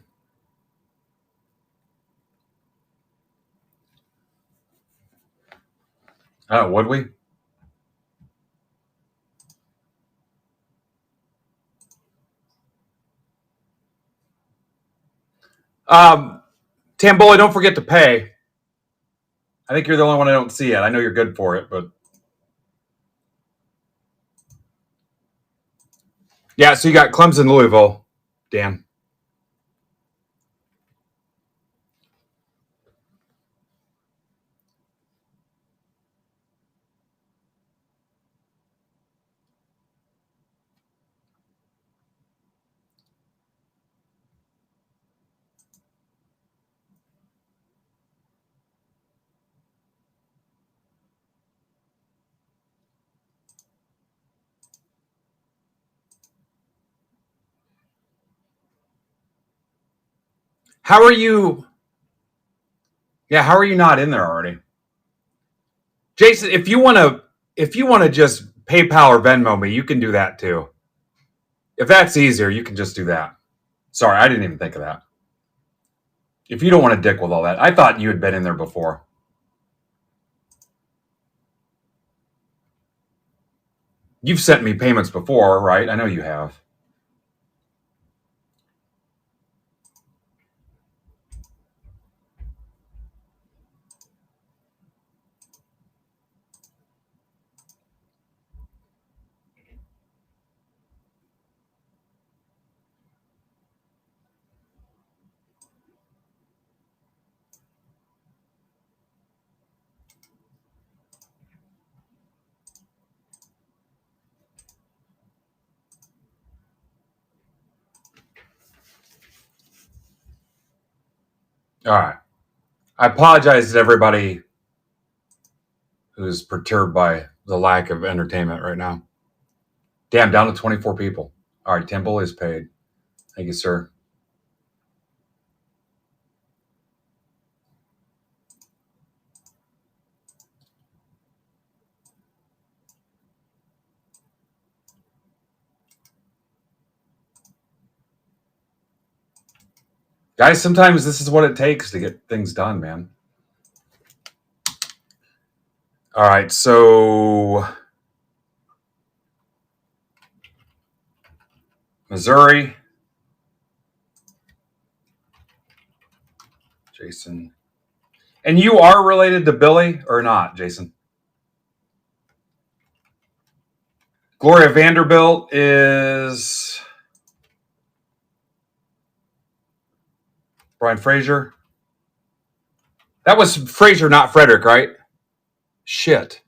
Speaker 1: Oh, would we? Tamboli, don't forget to pay. I think you're the only one I don't see yet. I know you're good for it, but yeah. So you got Clemson, Louisville, Dan. How are you? Yeah, how are you not in there already, Jason? If you want to just PayPal or Venmo me, you can do that too. If that's easier, you can just do that. Sorry, I didn't even think of that. If you don't want to dick with all that, I thought you had been in there before. You've sent me payments before, right? I know you have. All right. I apologize to everybody who's perturbed by the lack of entertainment right now. Damn, down to 24 people. All right, Temple is paid. Thank you, sir. Guys, sometimes this is what it takes to get things done, man. All right, so Missouri, Jason. And you are related to Billy or not, Jason? Gloria Vanderbilt is Brian Fraser. That was Fraser, not Frederick, right? Shit.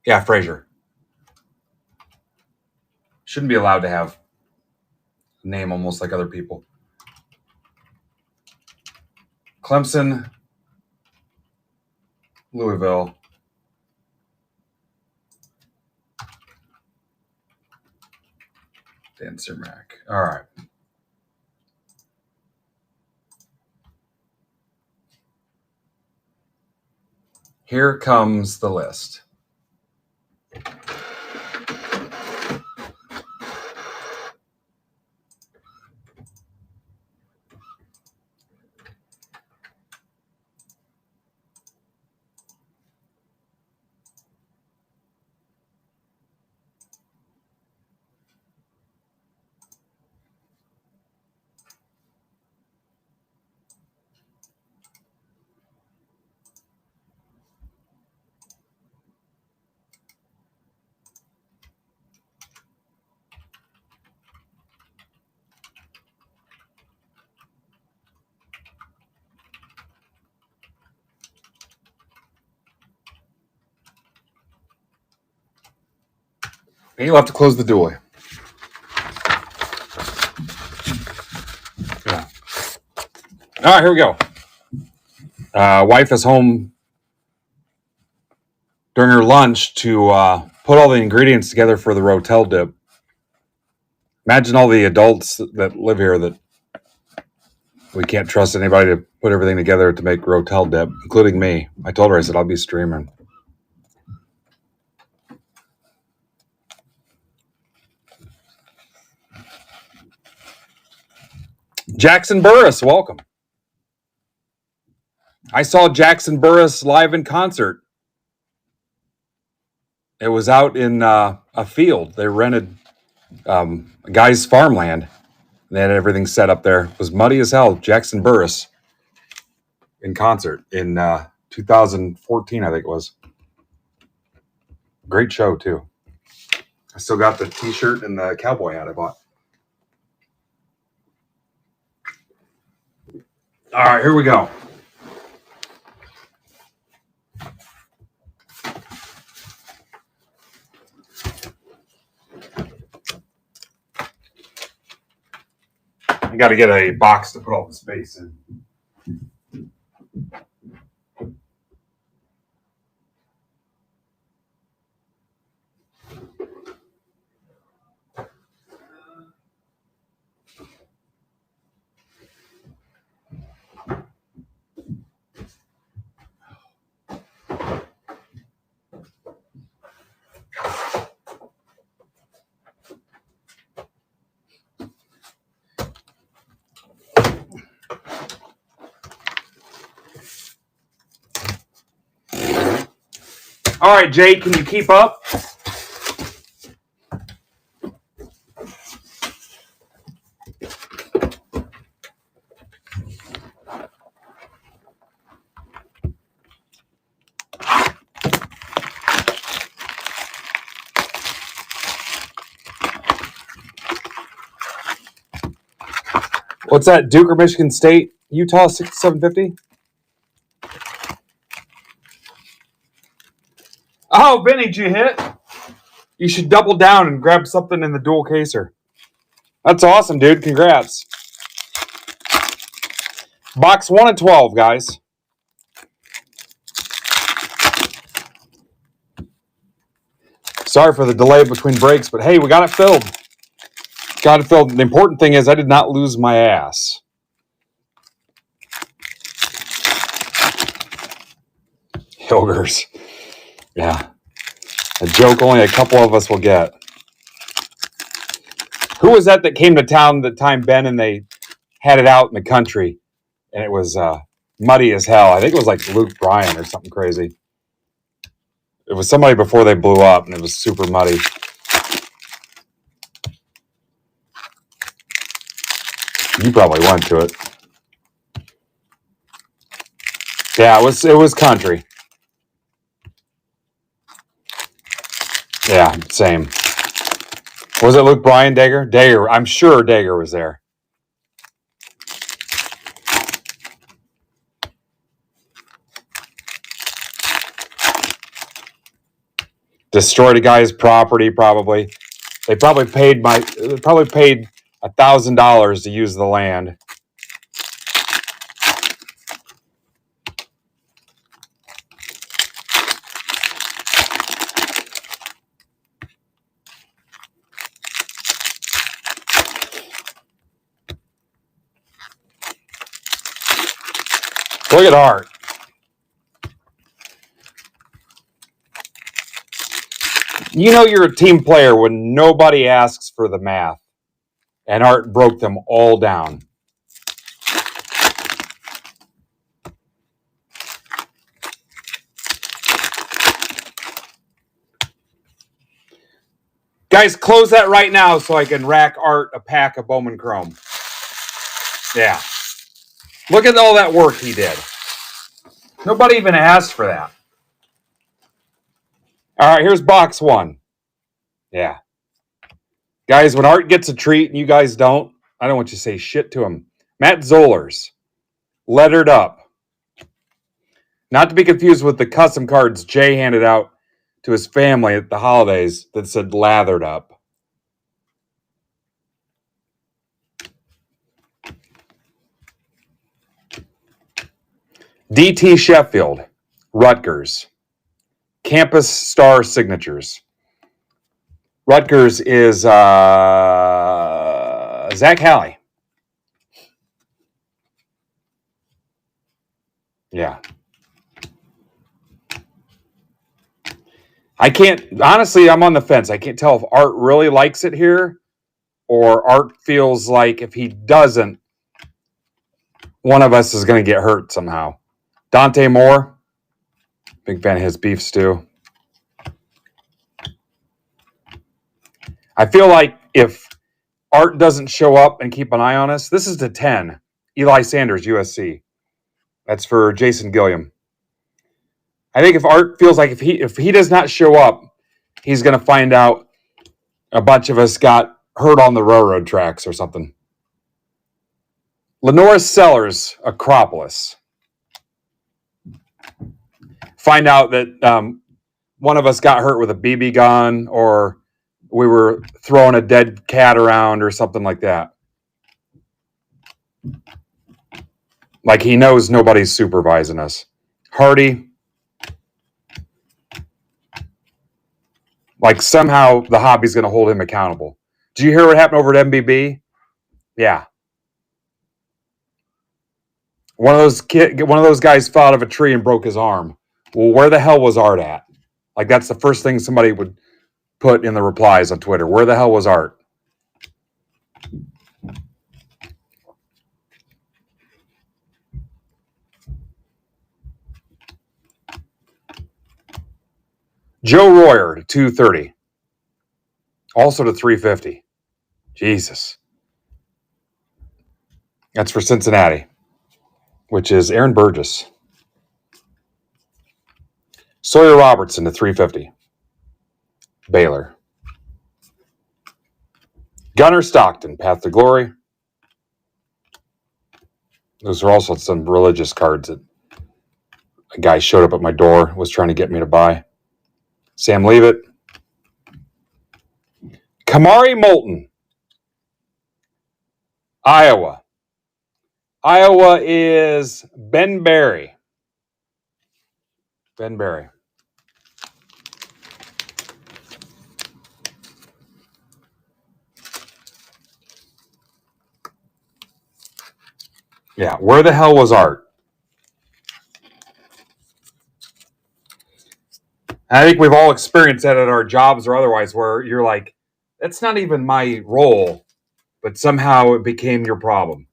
Speaker 1: Yeah, Fraser. Shouldn't be allowed to have a name almost like other people. Clemson, Louisville. Dan Cermak. All right. Here comes the list. And you'll have to close the dually. Yeah. All right, here we go. Wife is home during her lunch to put all the ingredients together for the Rotel dip. Imagine all the adults that live here that we can't trust anybody to put everything together to make Rotel dip, including me. I told her, I said, I'll be streaming. Jackson Burris, welcome. I saw Jackson Burris live in concert. It was out in a field. They rented a guy's farmland. They had everything set up there. It was muddy as hell. Jackson Burris in concert in 2014, I think it was. Great show, too. I still got the t-shirt and the cowboy hat I bought. All right, here we go. I got to get a box to put all the space in. All right, Jay, can you keep up? What's that? Duke or Michigan State? Utah 6750? Oh, Vinny, did you hit? You should double down and grab something in the dual caser. That's awesome, dude. Congrats. Box 1 and 12, guys. Sorry for the delay between breaks, but hey, we got it filled. Got it filled. The important thing is I did not lose my ass. Hilgers. Yeah. A joke only a couple of us will get. Who was that came to town the time, Ben, and they had it out in the country? And it was muddy as hell. I think it was like Luke Bryan or something crazy. It was somebody before they blew up, and it was super muddy. You probably went to it. Yeah, it was country. Yeah, same. Was it Luke Bryan, Dagger? Dagger. I'm sure Dagger was there. Destroyed a guy's property, probably. They probably paid $1,000 to use the land. Look at Art. You know you're a team player when nobody asks for the math. And Art broke them all down. Guys, close that right now so I can rack Art a pack of Bowman Chrome. Yeah. Look at all that work he did. Nobody even asked for that. All right, here's box 1. Yeah. Guys, when Art gets a treat and you guys don't, I don't want you to say shit to him. Matt Zollers, lettered up. Not to be confused with the custom cards Jay handed out to his family at the holidays that said lathered up. DT Sheffield, Rutgers, Campus Star Signatures. Rutgers is Zach Halley. Yeah. I can't, honestly, I'm on the fence. I can't tell if Art really likes it here or Art feels like if he doesn't, one of us is going to get hurt somehow. Dante Moore, big fan of his beef stew. I feel like if Art doesn't show up and keep an eye on us, this is to 10. Eli Sanders, USC. That's for Jason Gilliam. I think if Art feels like if he does not show up, he's going to find out a bunch of us got hurt on the railroad tracks or something. Lenora Sellers, Acropolis. Find out that one of us got hurt with a BB gun or we were throwing a dead cat around or something like that. Like he knows nobody's supervising us. Hardy. Like somehow the hobby's going to hold him accountable. Did you hear what happened over at MBB? Yeah. One of those guys fell out of a tree and broke his arm. Well, where the hell was Art at? Like that's the first thing somebody would put in the replies on Twitter. Where the hell was Art? Joe Royer to 230. Also to 350. Jesus. That's for Cincinnati, which is Aaron Burgess. Sawyer Robertson to 350. Baylor. Gunnar Stockton, Path to Glory. Those are also some religious cards that a guy showed up at my door, was trying to get me to buy. Sam Leavitt. Kamari Moulton. Iowa. Iowa is Ben Berry. Ben Berry. Yeah, where the hell was Art? I think we've all experienced that at our jobs or otherwise where you're like, that's not even my role, but somehow it became your problem.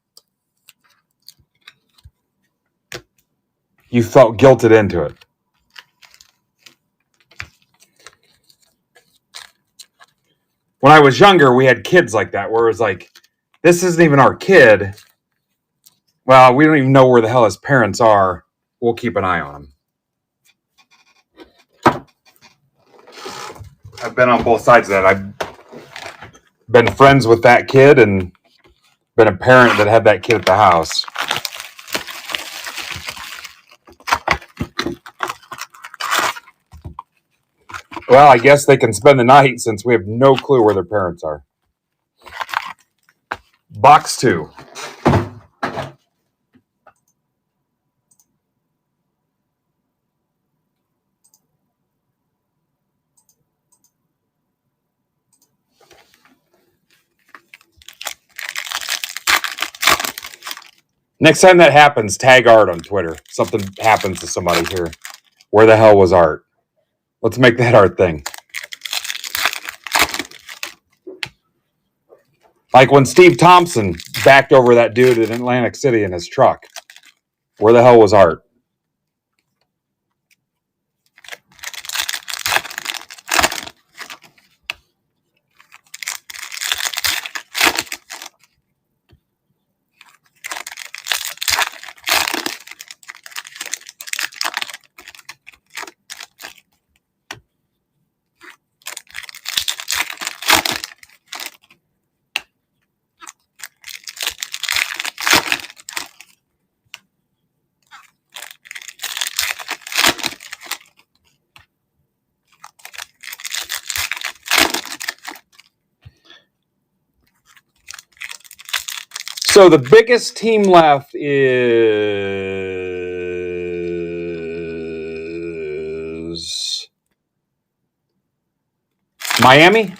Speaker 1: You felt guilted into it. When I was younger, we had kids like that where it was like, this isn't even our kid. Well, we don't even know where the hell his parents are. We'll keep an eye on him. I've been on both sides of that. I've been friends with that kid and been a parent that had that kid at the house. Well, I guess they can spend the night since we have no clue where their parents are. Box 2. Next time that happens, tag Art on Twitter. Something happens to somebody here. Where the hell was Art? Let's make that our thing. Like when Steve Thompson backed over that dude in Atlantic City in his truck. Where the hell was Art? So the biggest team left is Miami.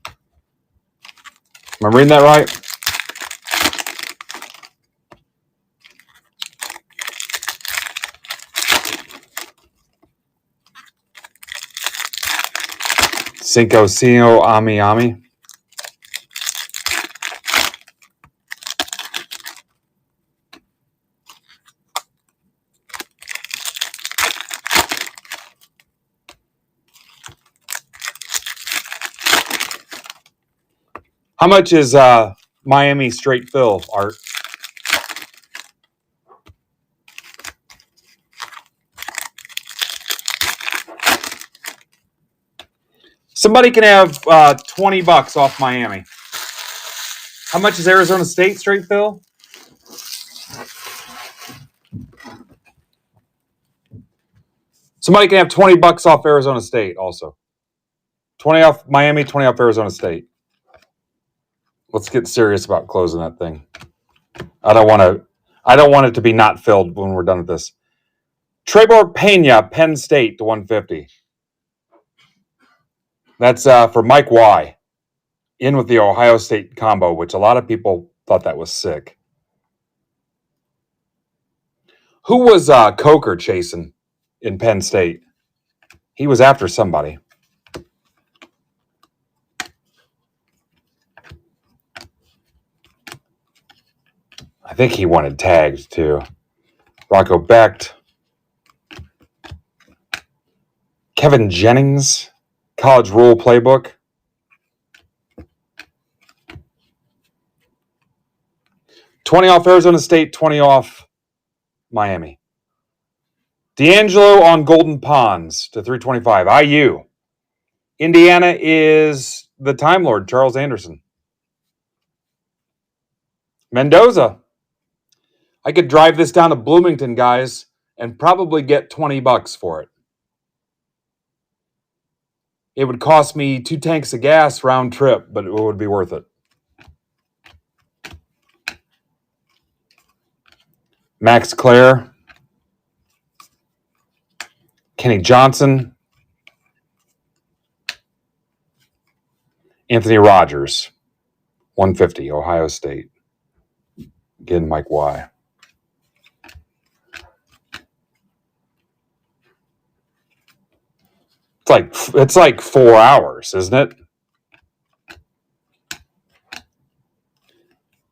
Speaker 1: Am I reading that right? Cinco Sino Ami Ami. How much is Miami straight fill, Art? Somebody can have $20 off Miami. How much is Arizona State straight fill? Somebody can have $20 off Arizona State also. 20 off Miami, 20 off Arizona State. Let's get serious about closing that thing. I don't want it to be not filled when we're done with this. Trebor Pena, Penn State to 150. That's for Mike Y. In with the Ohio State combo, which a lot of people thought that was sick. Who was Coker chasing in Penn State? He was after somebody. I think he wanted tagged too. Rocco Becht. Kevin Jennings, College Rule Playbook. $20 off Arizona State, 20 off Miami. D'Angelo on Golden Ponds to 325. IU. Indiana is the Time Lord, Charles Anderson. Mendoza. I could drive this down to Bloomington, guys, and probably get $20 for it. It would cost me 2 tanks of gas round trip, but it would be worth it. Max Clare. Kenny Johnson. Anthony Rogers. 150, Ohio State. Again, Mike Y. It's like 4 hours, isn't it?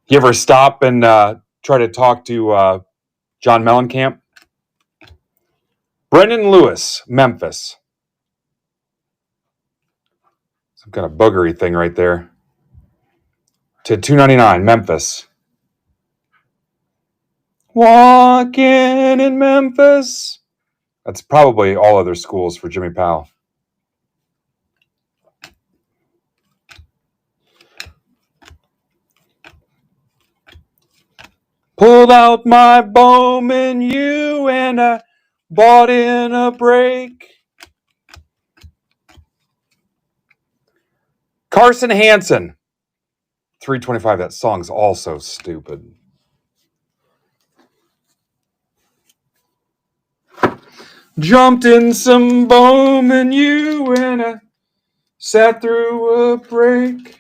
Speaker 1: You ever stop and try to talk to John Mellencamp? Brendan Lewis, Memphis. Some kind of boogery thing right there. To 299, Memphis. Walking in Memphis. That's probably all other schools for Jimmy Powell. Pulled out my Bowman U and I bought in a break. Carson Hansen. 325. That song's also stupid. Jumped in some Bowman U and I sat through a break.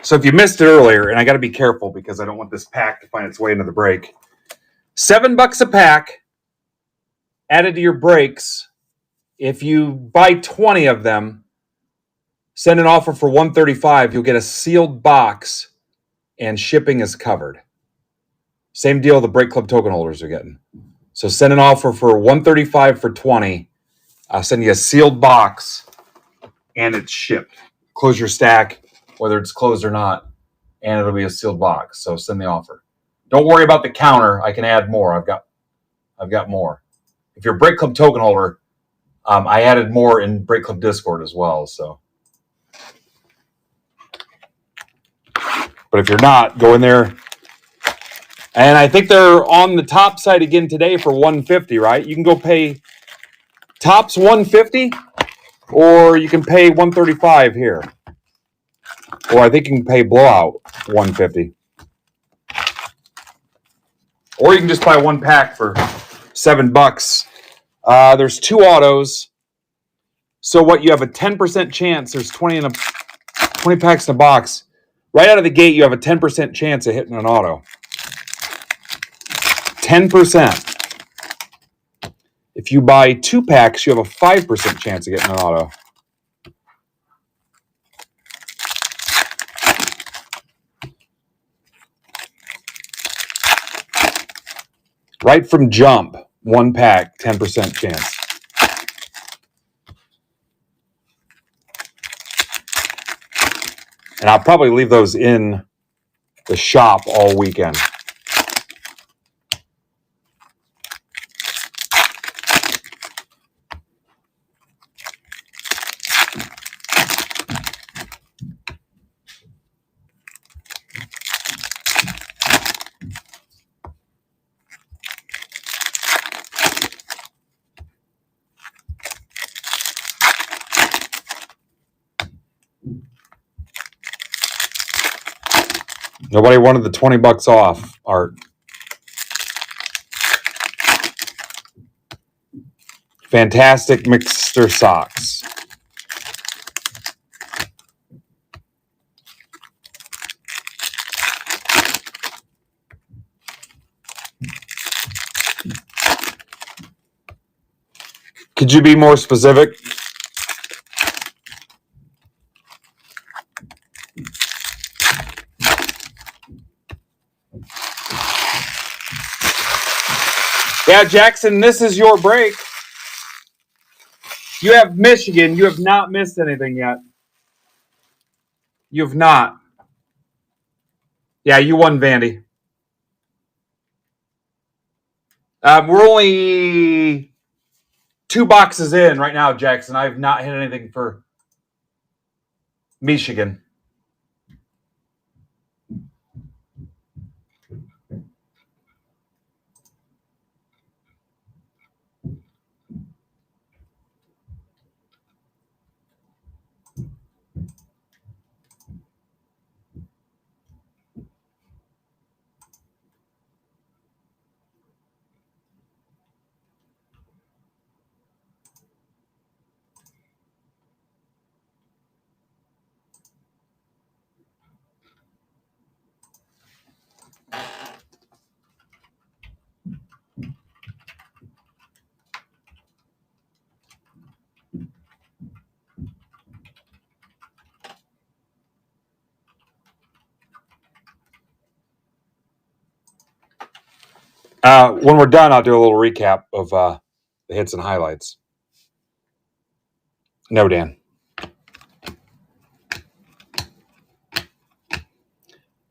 Speaker 1: So if you missed it earlier, and I got to be careful because I don't want this pack to find its way into the break. $7 a pack added to your breaks. If you buy 20 of them, send an offer for $135. You'll get a sealed box, and shipping is covered. Same deal the Break Club token holders are getting. So send an offer for $135 for 20. I'll send you a sealed box, and it's shipped. close your stack, whether it's closed or not, and it'll be a sealed box. So send the offer. Don't worry about the counter. I can add more. I've got more. If you're a Break Club token holder, I added more in Break Club Discord as well. So, but if you're not, go in there. And I think they're on the top side again today for $150, right? You can go pay tops $150, or you can pay $135 here. Or I think you can pay blowout $150. Or you can just buy one pack for $7. There's 2 autos. So what, you have a 10% chance. There's 20 packs in a box. Right out of the gate, you have a 10% chance of hitting an auto. 10%. If you buy 2 packs, you have a 5% chance of getting an auto. Right from jump, 1 pack, 10% chance. And I'll probably leave those in the shop all weekend. Nobody wanted the $20 off, Art. Fantastic mixer socks. Could you be more specific? Yeah, Jackson, this is your break. You have Michigan. You have not missed anything yet. You have not. Yeah, you won, Vandy. We're only 2 boxes in right now, Jackson. I have not hit anything for Michigan. When we're done, I'll do a little recap of the hits and highlights. No, Dan.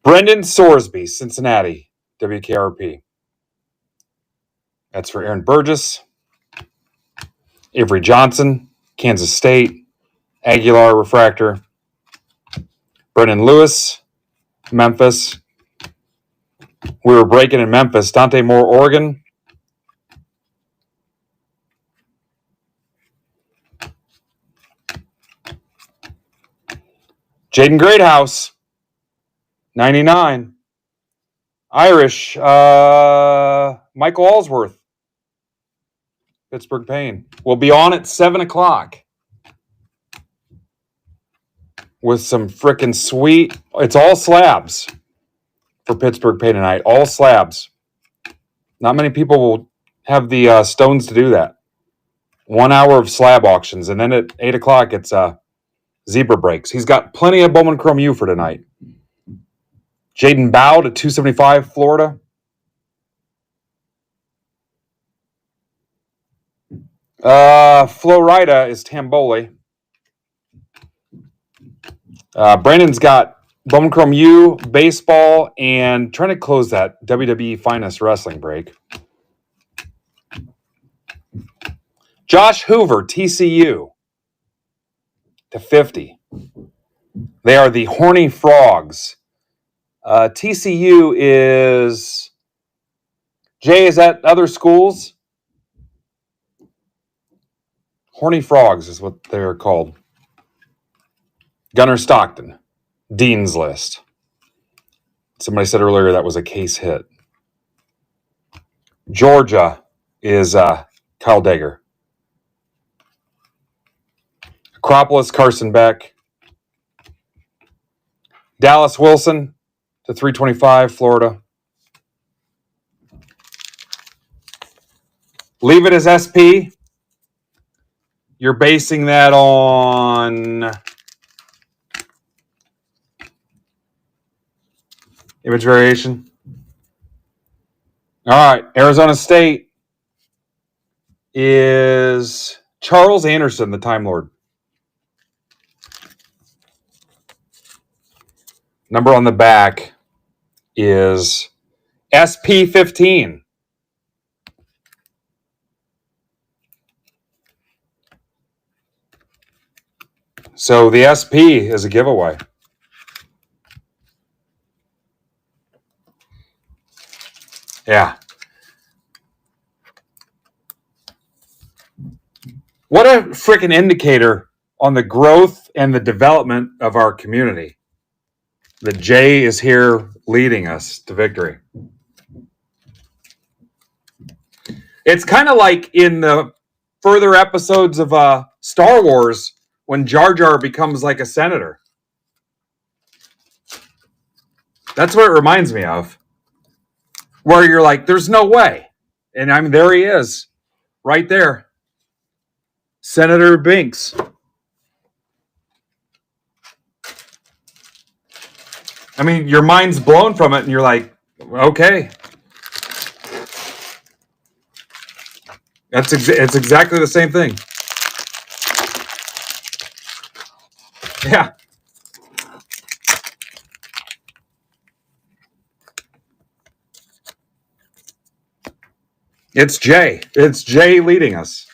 Speaker 1: Brendan Sorsby, Cincinnati, WKRP. That's for Aaron Burgess. Avery Johnson, Kansas State. Aguilar, Refractor. Brendan Lewis, Memphis. We were breaking in Memphis. Dante Moore, Oregon. Jaden Greathouse, 99. Irish, Michael Allsworth, Pittsburgh Pain. We'll be on at 7 o'clock with some freaking sweet. It's all slabs for Pittsburgh Pain tonight. All slabs. Not many people will have the stones to do that. 1 hour of slab auctions, and then at 8 o'clock it's zebra breaks. He's got plenty of Bowman Chrome U for tonight. Jaden Bow to 275, Florida. Florida is Tamboli. Brandon's got Bowman Chrome U, baseball, and trying to close that WWE Finest Wrestling break. Josh Hoover, TCU, to 50. They are the Horny Frogs. TCU is... Jay, is that other schools? Horny Frogs is what they're called. Gunnar Stockton, Dean's List. Somebody said earlier that was a case hit. Georgia is Kyle Dagger. Acropolis, Carson Beck. Dallas Wilson to 325, Florida. Leave it as SP. You're basing that on image variation. All right, Arizona State is Charles Anderson, the Time Lord. Number on the back is SP15. So the SP is a giveaway. Yeah. What a freaking indicator on the growth and the development of our community. The J is here leading us to victory. It's kind of like in the further episodes of Star Wars when Jar Jar becomes like a senator. That's what it reminds me of. Where you're like, there's no way. And I mean, there he is. Right there. Senator Binks. I mean, your mind's blown from it and you're like, okay. It's exactly the same thing. Yeah. It's Jay. It's Jay leading us.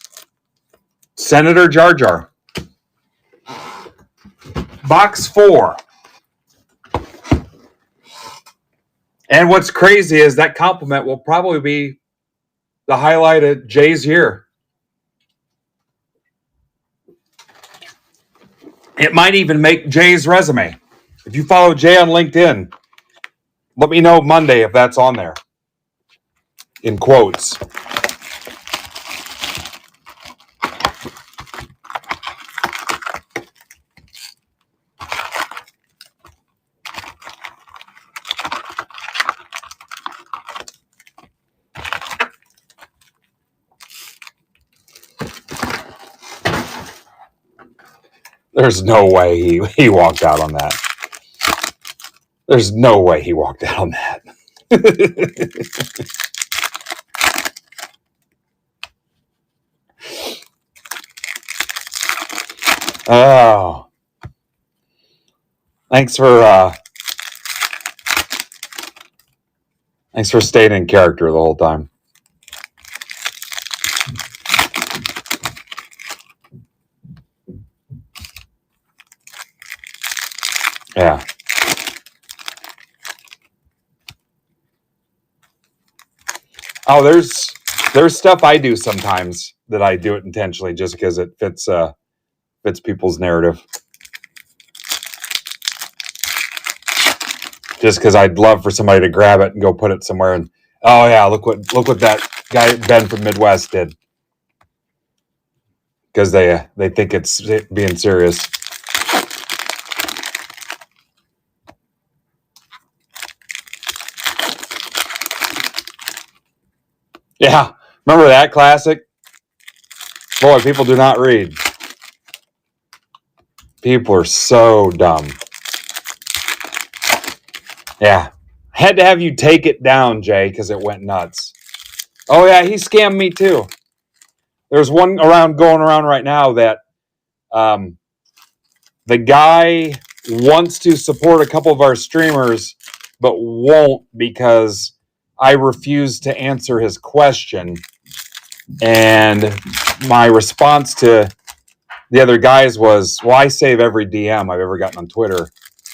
Speaker 1: Senator Jar Jar. Box 4. And what's crazy is that compliment will probably be the highlight of Jay's year. It might even make Jay's resume. If you follow Jay on LinkedIn, let me know Monday if that's on there. In quotes. There's no way he walked out on that. There's no way he walked out on that. Oh. Thanks for staying in character the whole time. Yeah. Oh, there's stuff I do sometimes that I do it intentionally just because it fits people's narrative. Just because I'd love for somebody to grab it and go put it somewhere and, oh yeah, look what that guy Ben from Midwest did. Because they think it's being serious. Yeah, remember that classic? Boy, people do not read. People are so dumb. Yeah. Had to have you take it down, Jay, because it went nuts. Oh, yeah, he scammed me too. There's one going around right now that the guy wants to support a couple of our streamers, but won't because I refuse to answer his question. And my response to the other guys was, well, I save every DM I've ever gotten on Twitter.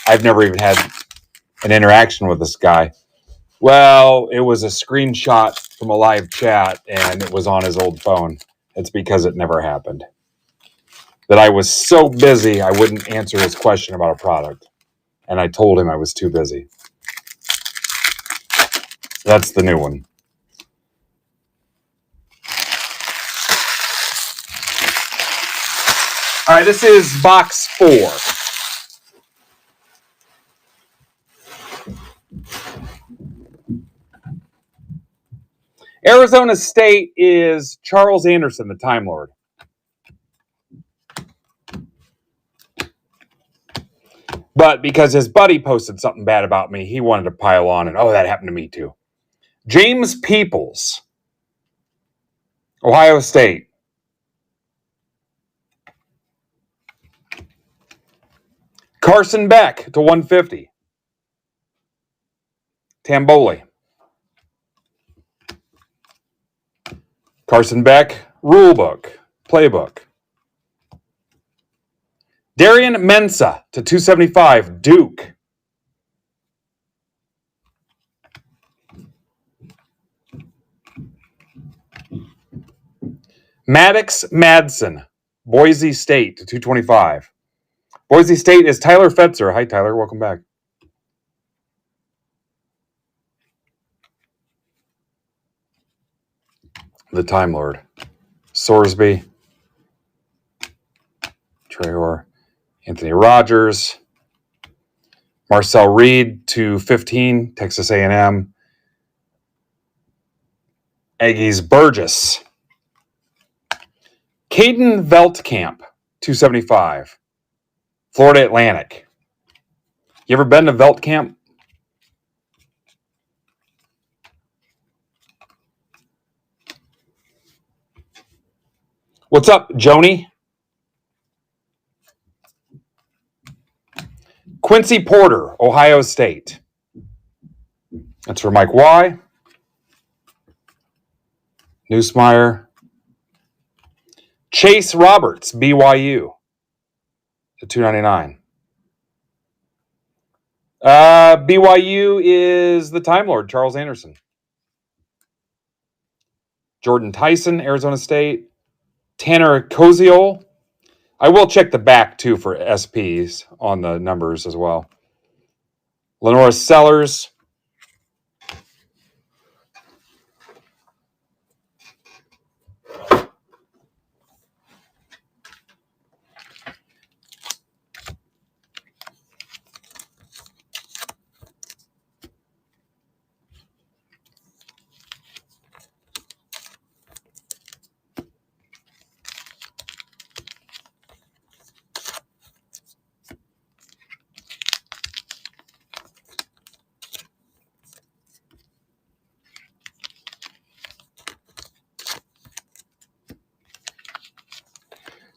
Speaker 1: I've never even had an interaction with this guy. Well, it was a screenshot from a live chat and it was on his old phone. It's because it never happened. That I was so busy, I wouldn't answer his question about a product. And I told him I was too busy. That's the new one. All right, this is box 4. Arizona State is Charles Anderson, the Time Lord. But because his buddy posted something bad about me, he wanted to pile on and, oh, that happened to me too. James Peoples, Ohio State. Carson Beck to 150. Tamboli. Carson Beck, rulebook, playbook. Darian Mensah to 275, Duke. Maddox Madsen, Boise State to 225. Boise State is Tyler Fetzer. Hi, Tyler. Welcome back. The Time Lord. Sorsby. Traor. Anthony Rogers. Marcel Reed to 15, Texas A&M. Aggies Burgess. Caden Veltkamp, 275. Florida Atlantic. You ever been to Veltkamp? What's up, Joni? Quincy Porter, Ohio State. That's for Mike Y. Neusmeyer. Chase Roberts, BYU. To 299. BYU is the Time Lord, Charles Anderson. Jordan Tyson, Arizona State. Tanner Koziol. I will check the back, too, for SPs on the numbers as well. Lenora Sellers.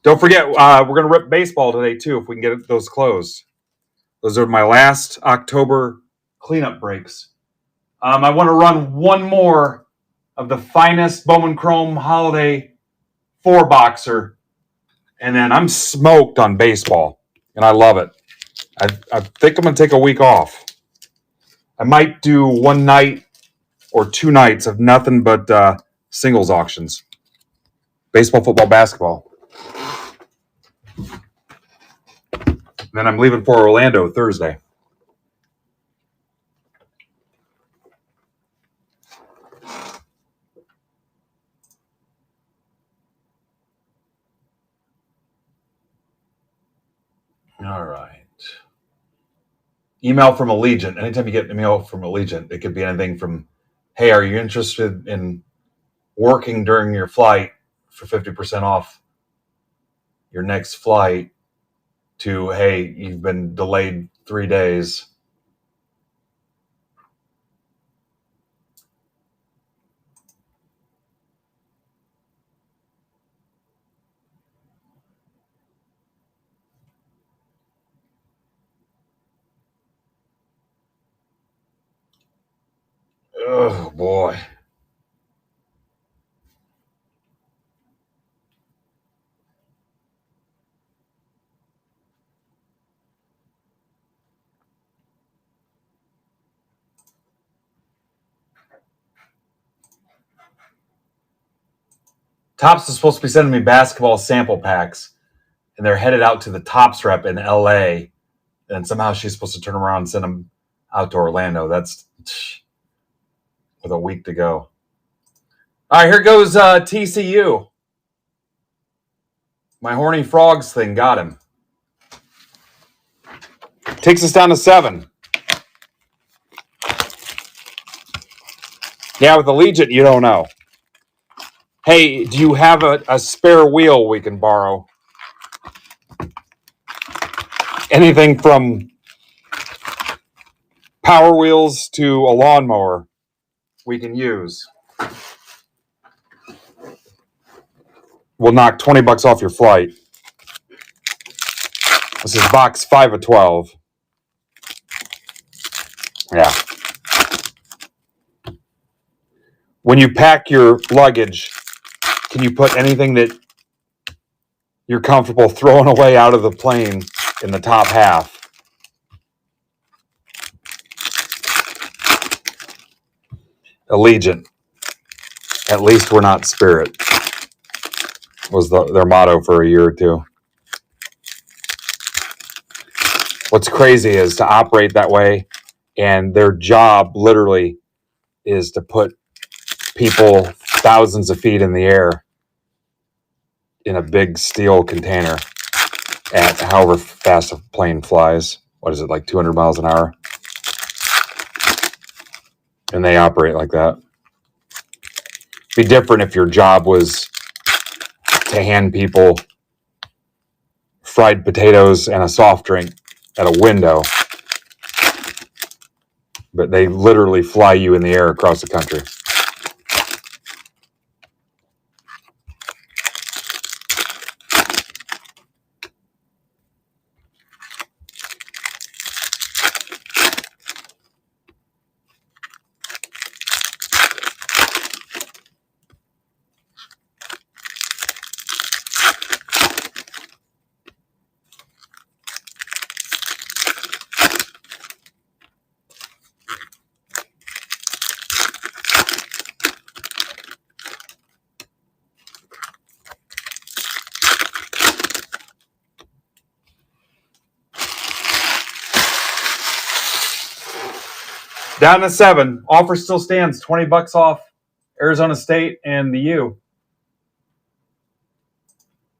Speaker 1: Don't forget, we're going to rip baseball today, too, if we can get those closed. Those are my last October cleanup breaks. I want to run one more of the finest Bowman Chrome Holiday 4-boxer, and then I'm smoked on baseball, and I love it. I think I'm going to take a week off. I might do one night or 2 nights of nothing but singles auctions. Baseball, football, basketball. And then I'm leaving for Orlando Thursday. All right. Email from Allegiant. Anytime you get an email from Allegiant, it could be anything from, hey, are you interested in working during your flight for 50% off your next flight, to, hey, you've been delayed 3 days. Oh, boy. Tops is supposed to be sending me basketball sample packs, and they're headed out to the Tops rep in LA. And somehow she's supposed to turn around and send them out to Orlando. That's with a week to go. All right, here goes TCU. My horny frogs thing got him. Takes us down to 7. Yeah, with Allegiant, you don't know. Hey, do you have a spare wheel we can borrow? Anything from Power Wheels to a lawnmower we can use. We'll knock $20 off your flight. This is box 5 of 12. Yeah. When you pack your luggage, can you put anything that you're comfortable throwing away out of the plane in the top half? Allegiant. At least we're not Spirit. Was their motto for a year or two. What's crazy is to operate that way, and their job literally is to put people thousands of feet in the air in a big steel container at however fast a plane flies. What is it, like 200 miles an hour? And they operate like that. It'd be different if your job was to hand people fried potatoes and a soft drink at a window. But they literally fly you in the air across the country. Down to 7. Offer still stands. $20 off Arizona State and the U.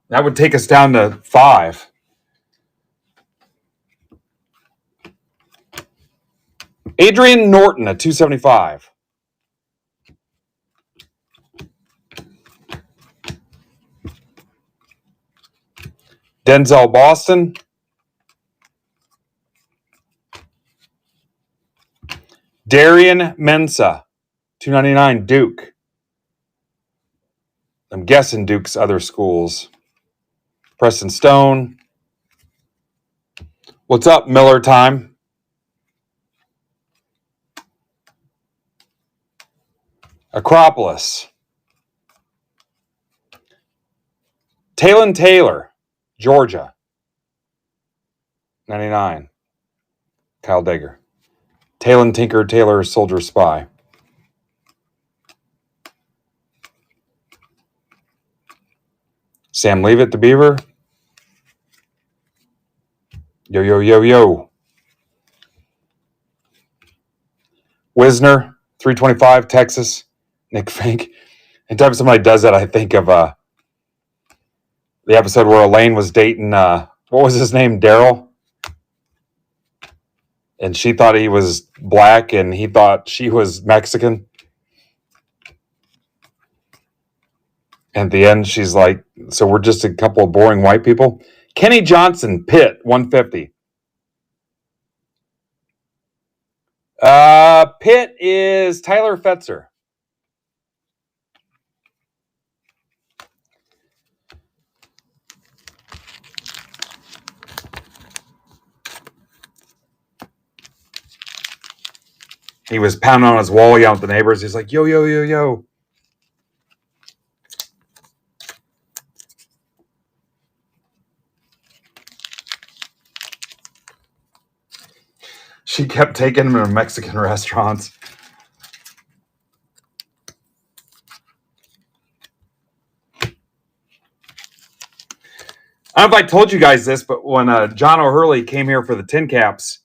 Speaker 1: That would take us down to 5. Adrian Norton at 275. Denzel Boston. Darian Mensah, 299. Duke. I'm guessing Duke's other schools. Preston Stone. What's up, Miller time? Acropolis. Talon Taylor, Georgia. 99. Kyle Dagger. Talon Tinker Taylor, Soldier Spy. Sam Leavitt, the Beaver. Yo, yo, yo, yo. Wisner, 325, Texas. Nick Fink. Anytime somebody does that, I think of the episode where Elaine was dating, what was his name, Daryl? And she thought he was black and he thought she was Mexican. And at the end, she's like, so we're just a couple of boring white people? Kenny Johnson, Pitt, 150. Pitt is Tyler Fetzer. He was pounding on his wall, yelling at the neighbors. He's like, yo, yo, yo, yo. She kept taking him to Mexican restaurants. I don't know if I told you guys this, but when John O'Hurley came here for the tin caps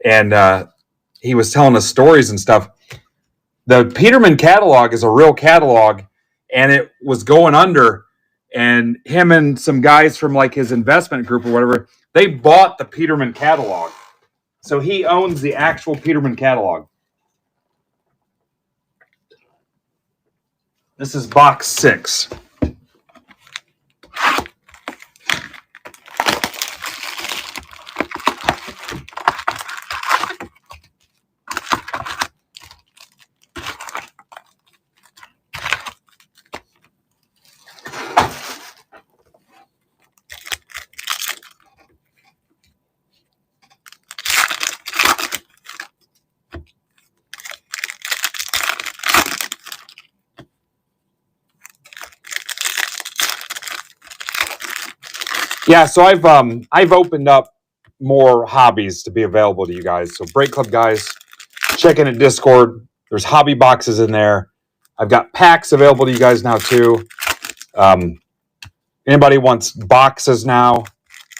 Speaker 1: and he was telling us stories and stuff, the Peterman catalog is a real catalog, and it was going under, and him and some guys from like his investment group or whatever, they bought the Peterman catalog. So he owns the actual Peterman catalog. This is box 6. Yeah, so I've opened up more hobbies to be available to you guys. So Break Club guys, check in at Discord. There's hobby boxes in there. I've got packs available to you guys now too. Anybody wants boxes now,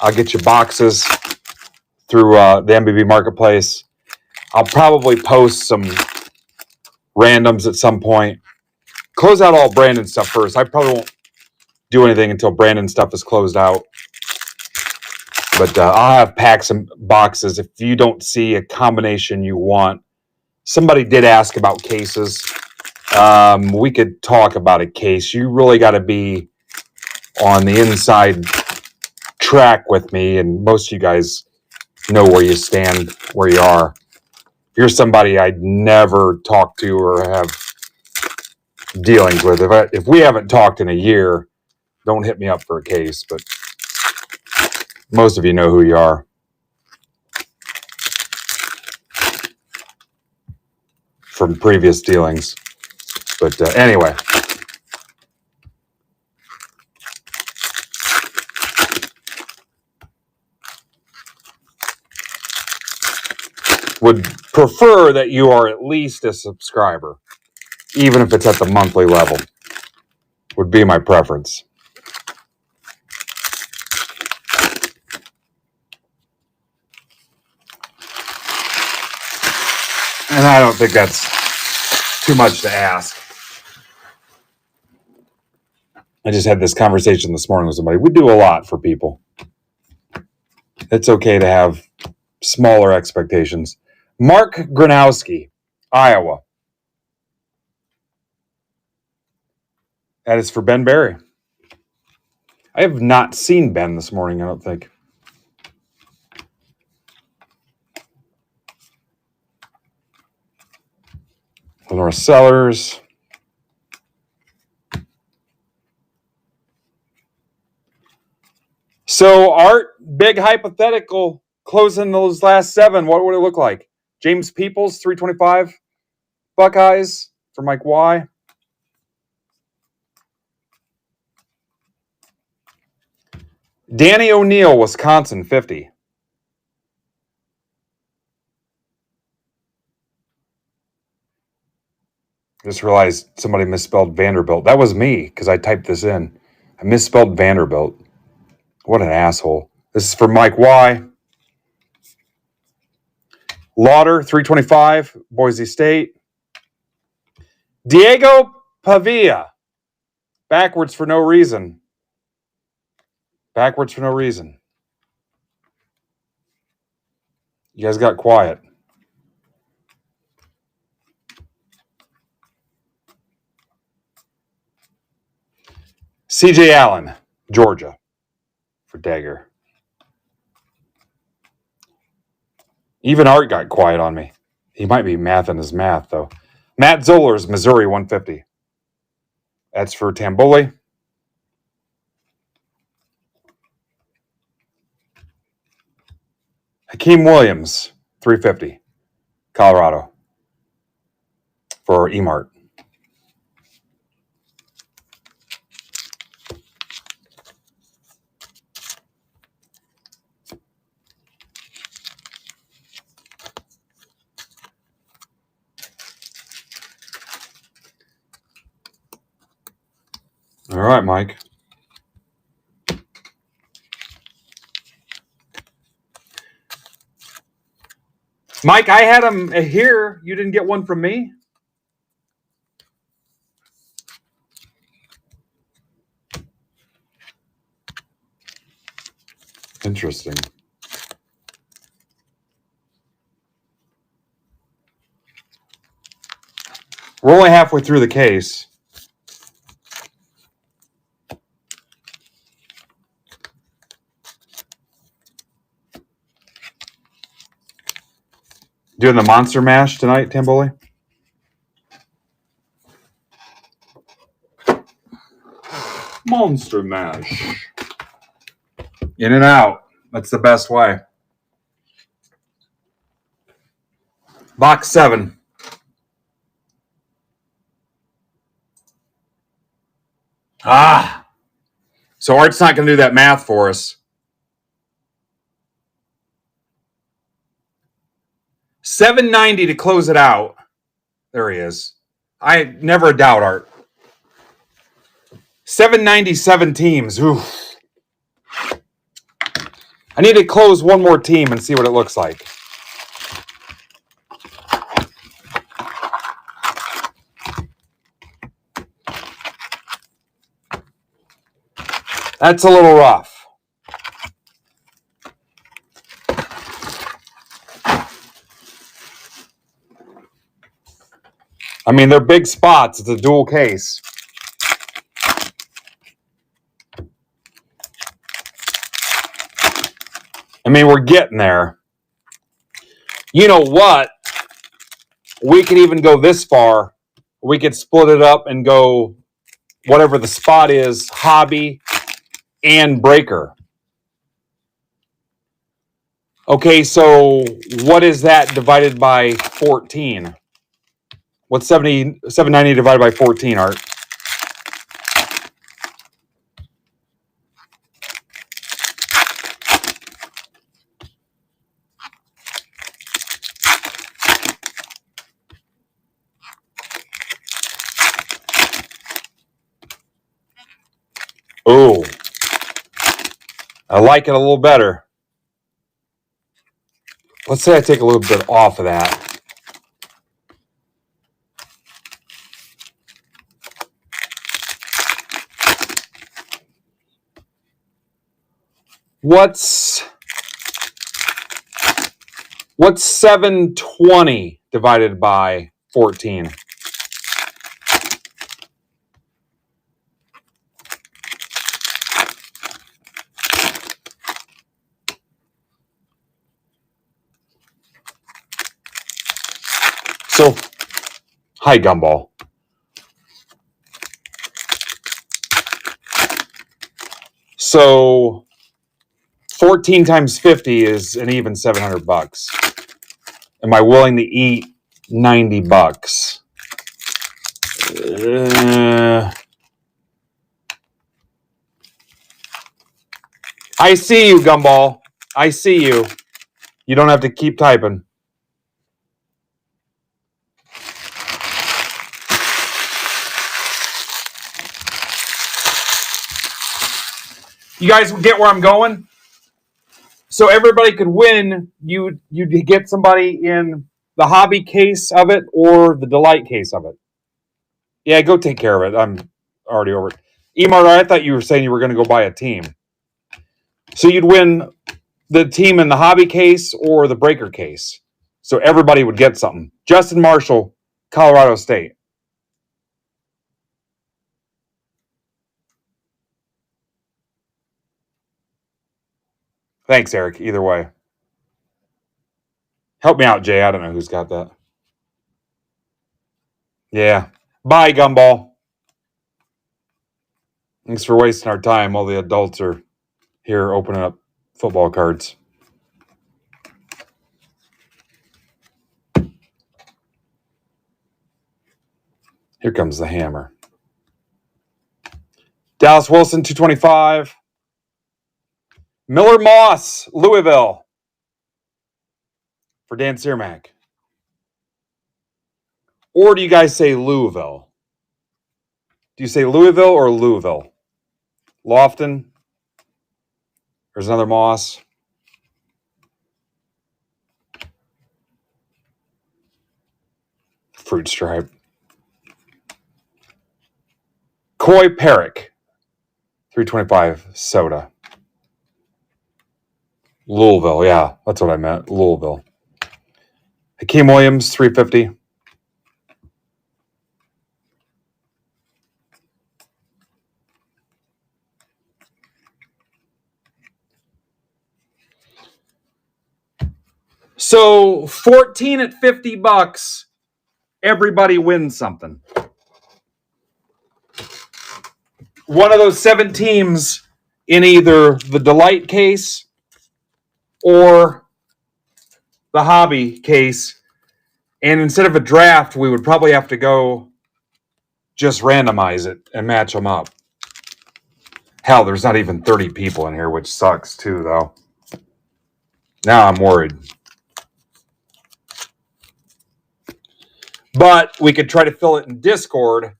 Speaker 1: I'll get you boxes through the MBB Marketplace. I'll probably post some randoms at some point. Close out all Brandon stuff first. I probably won't do anything until Brandon stuff is closed out. But I'll have packs and boxes. If you don't see a combination you want, somebody did ask about cases. We could talk about a case. You really got to be on the inside track with me, and most of you guys know where you stand, where you are. If you're somebody I'd never talk to or have dealings with, if we haven't talked in a year, don't hit me up for a case. But most of you know who you are from previous dealings. But anyway. Would prefer that you are at least a subscriber, even if it's at the monthly level, would be my preference. And I don't think that's too much to ask. I just had this conversation this morning with somebody. We do a lot for people. It's okay to have smaller expectations. Mark Gronowski, Iowa. That is for Ben Berry. I have not seen Ben this morning, I don't think. Lenore Sellers. So, Art, big hypothetical, closing those last 7. What would it look like? James Peoples, 325. Buckeyes for Mike Y. Danny O'Neill, Wisconsin, 50. Just realized somebody misspelled Vanderbilt. That was me because I typed this in. I misspelled Vanderbilt. What an asshole. This is for Mike Y. Lauder, 325, Boise State. Diego Pavia, backwards for no reason. Backwards for no reason. You guys got quiet. CJ Allen, Georgia, for Dagger. Even Art got quiet on me. He might be mathing his math, though. Matt Zollers, Missouri, 150. That's for Tamboli. Hakeem Williams, 350, Colorado. for eMart. All right, Mike. Mike, I had them here. You didn't get one from me? Interesting. We're only halfway through the case. Doing the Monster Mash tonight, Tamboli? Monster Mash. In and out. That's the best way. Box 7. So Art's not going to do that math for us. $7.90 to close it out. There he is. I never doubt Art. 797 teams. Oof. I need to close one more team and see what it looks like. That's a little rough. I mean, they're big spots. It's a dual case. I mean, we're getting there. You know what? We could even go this far. We could split it up and go whatever the spot is, hobby and breaker. Okay, so what is that divided by 14? What's 790 divided by 14, Art? Oh, I like it a little better. Let's say I take a little bit off of that. What's 720 divided by 14? So, hi, Gumball. So, 14 times 50 is an even $700. Am I willing to eat $90? I see you, Gumball. I see you. You don't have to keep typing. You guys get where I'm going? So everybody could win. You'd get somebody in the hobby case of it or the delight case of it. Yeah, go take care of it. I'm already over it. Emar, I thought you were saying you were going to go buy a team. So you'd win the team in the hobby case or the breaker case. So everybody would get something. Justin Marshall, Colorado State. Thanks, Eric. Either way. Help me out, Jay. I don't know who's got that. Yeah. Bye, Gumball. Thanks for wasting our time. All the adults are here opening up football cards. Here comes the hammer. Dallas Wilson, 225. Miller Moss, Louisville, for Dan Cermak. Or do you guys say Louisville? Do you say Louisville or Louisville? Lofton. There's another Moss. Fruit stripe. Coy Perrick, 325 soda. Louisville, yeah, that's what I meant. Louisville. Hakeem Williams, 350. So 14 at $50, everybody wins something. One of those 7 teams in either the Delight case or the Hobby case. And instead of a draft, we would probably have to go just randomize it and match them up. Hell, there's not even 30 people in here, which sucks too, though. Now I'm worried. But we could try to fill it in Discord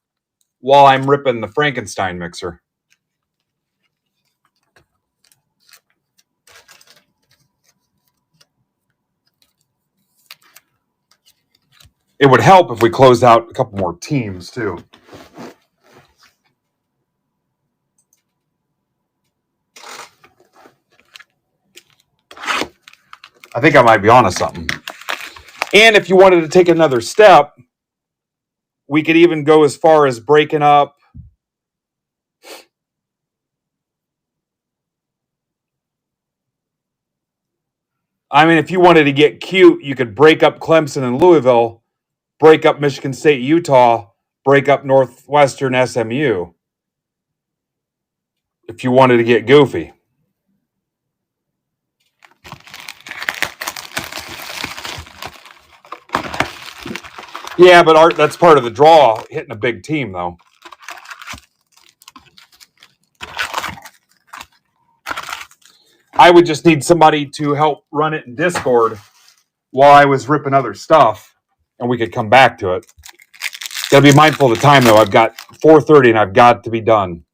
Speaker 1: while I'm ripping the Frankenstein mixer. It would help if we closed out a couple more teams, too. I think I might be onto something. And if you wanted to take another step, we could even go as far as breaking up if you wanted to get cute, you could break up Clemson and Louisville, break up Michigan State, Utah, break up Northwestern, SMU. If you wanted to get goofy. Yeah, but Art, that's part of the draw, hitting a big team, though. I would just need somebody to help run it in Discord while I was ripping other stuff, and we could come back to it. Got to be mindful of the time, though. I've got 4:30, and I've got to be done.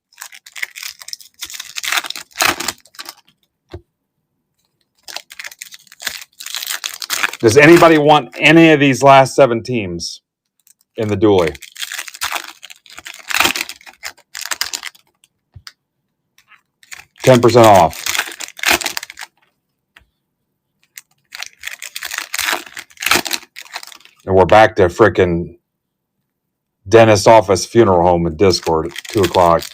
Speaker 1: Does anybody want any of these last 7 teams in the dually? $10 off. And we're back to frickin' dentist office funeral home in Discord at 2 o'clock.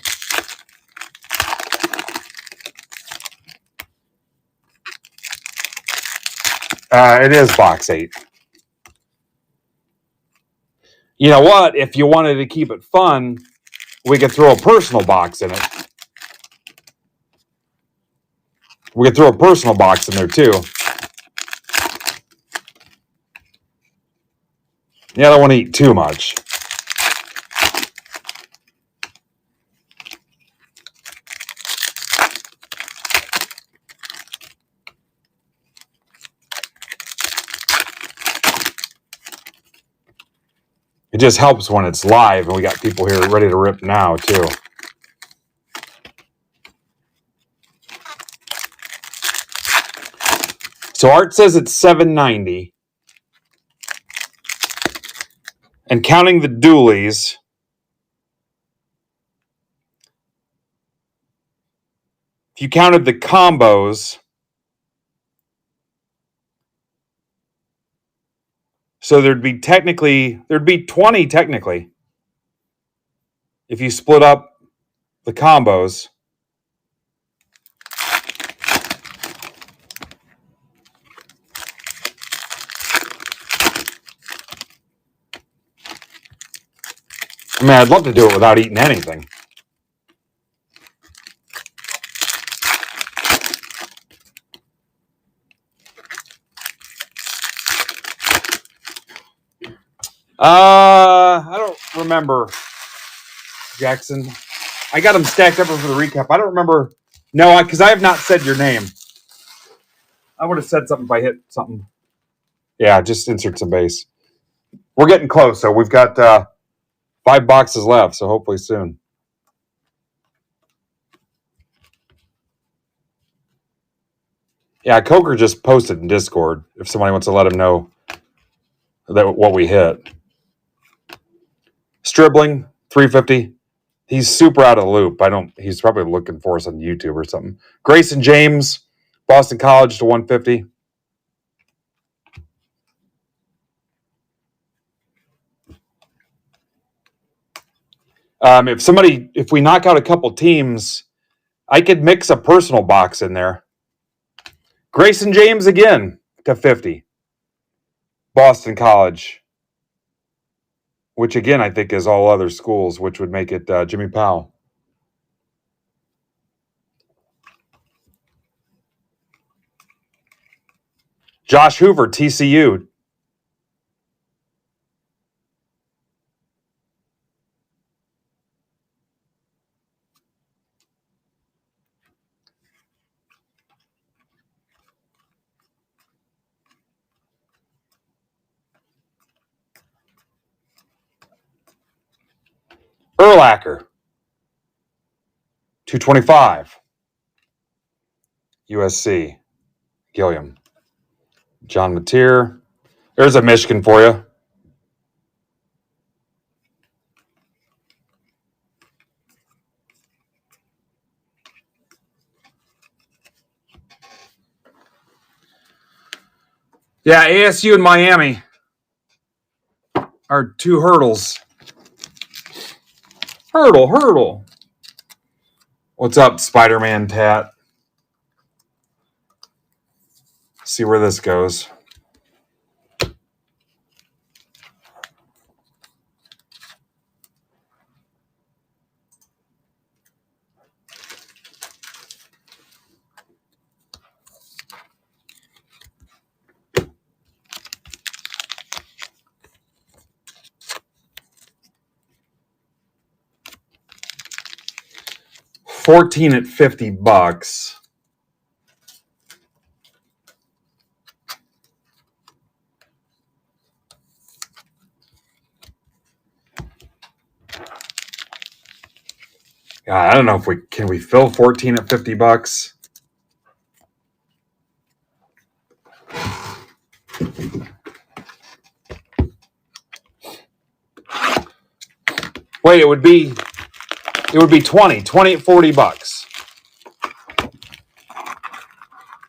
Speaker 1: It is box 8. You know what? If you wanted to keep it fun, we could throw a personal box in it. We could throw a personal box in there, too. Yeah, I don't want to eat too much. It just helps when it's live and we got people here ready to rip now, too. So Art says it's $7.90. And counting the dualies, if you counted the combos, so there'd be 20 technically. If you split up the combos. I mean, I'd love to do it without eating anything. I don't remember, Jackson. I got them stacked up for the recap. I don't remember. No, because I have not said your name. I would have said something if I hit something. Yeah, just insert some base. We're getting close, so we've got 5 boxes left, so hopefully soon. Yeah, Coker just posted in Discord if somebody wants to let him know that what we hit. Stribling, 350. He's super out of the loop. He's probably looking for us on YouTube or something. Grayson James, Boston College to 150. If we knock out a couple teams, I could mix a personal box in there. Grayson James again to 50. Boston College, which again I think is all other schools, which would make it Jimmy Powell. Josh Hoover, TCU. Urlacher, 225. USC, Gilliam. John Mateer. There's a Michigan for you. Yeah, ASU and Miami are 2 hurdles. Hurdle. What's up, Spider-Man Tat? See where this goes. $14 at $50. God, I don't know if we fill 14 at $50. Wait, it would be 20 at $40.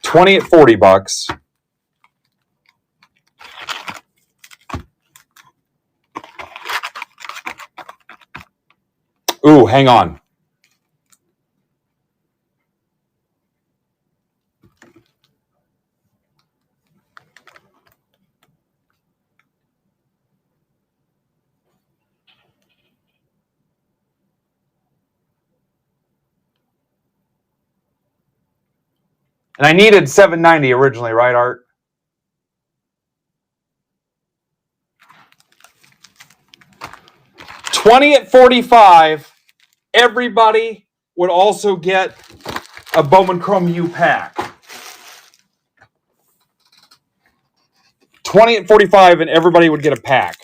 Speaker 1: 20 at $40. Ooh, hang on. And I needed 790 originally, right, Art? $20 at $45. Everybody would also get a Bowman Chrome U pack. $20 at $45, and everybody would get a pack.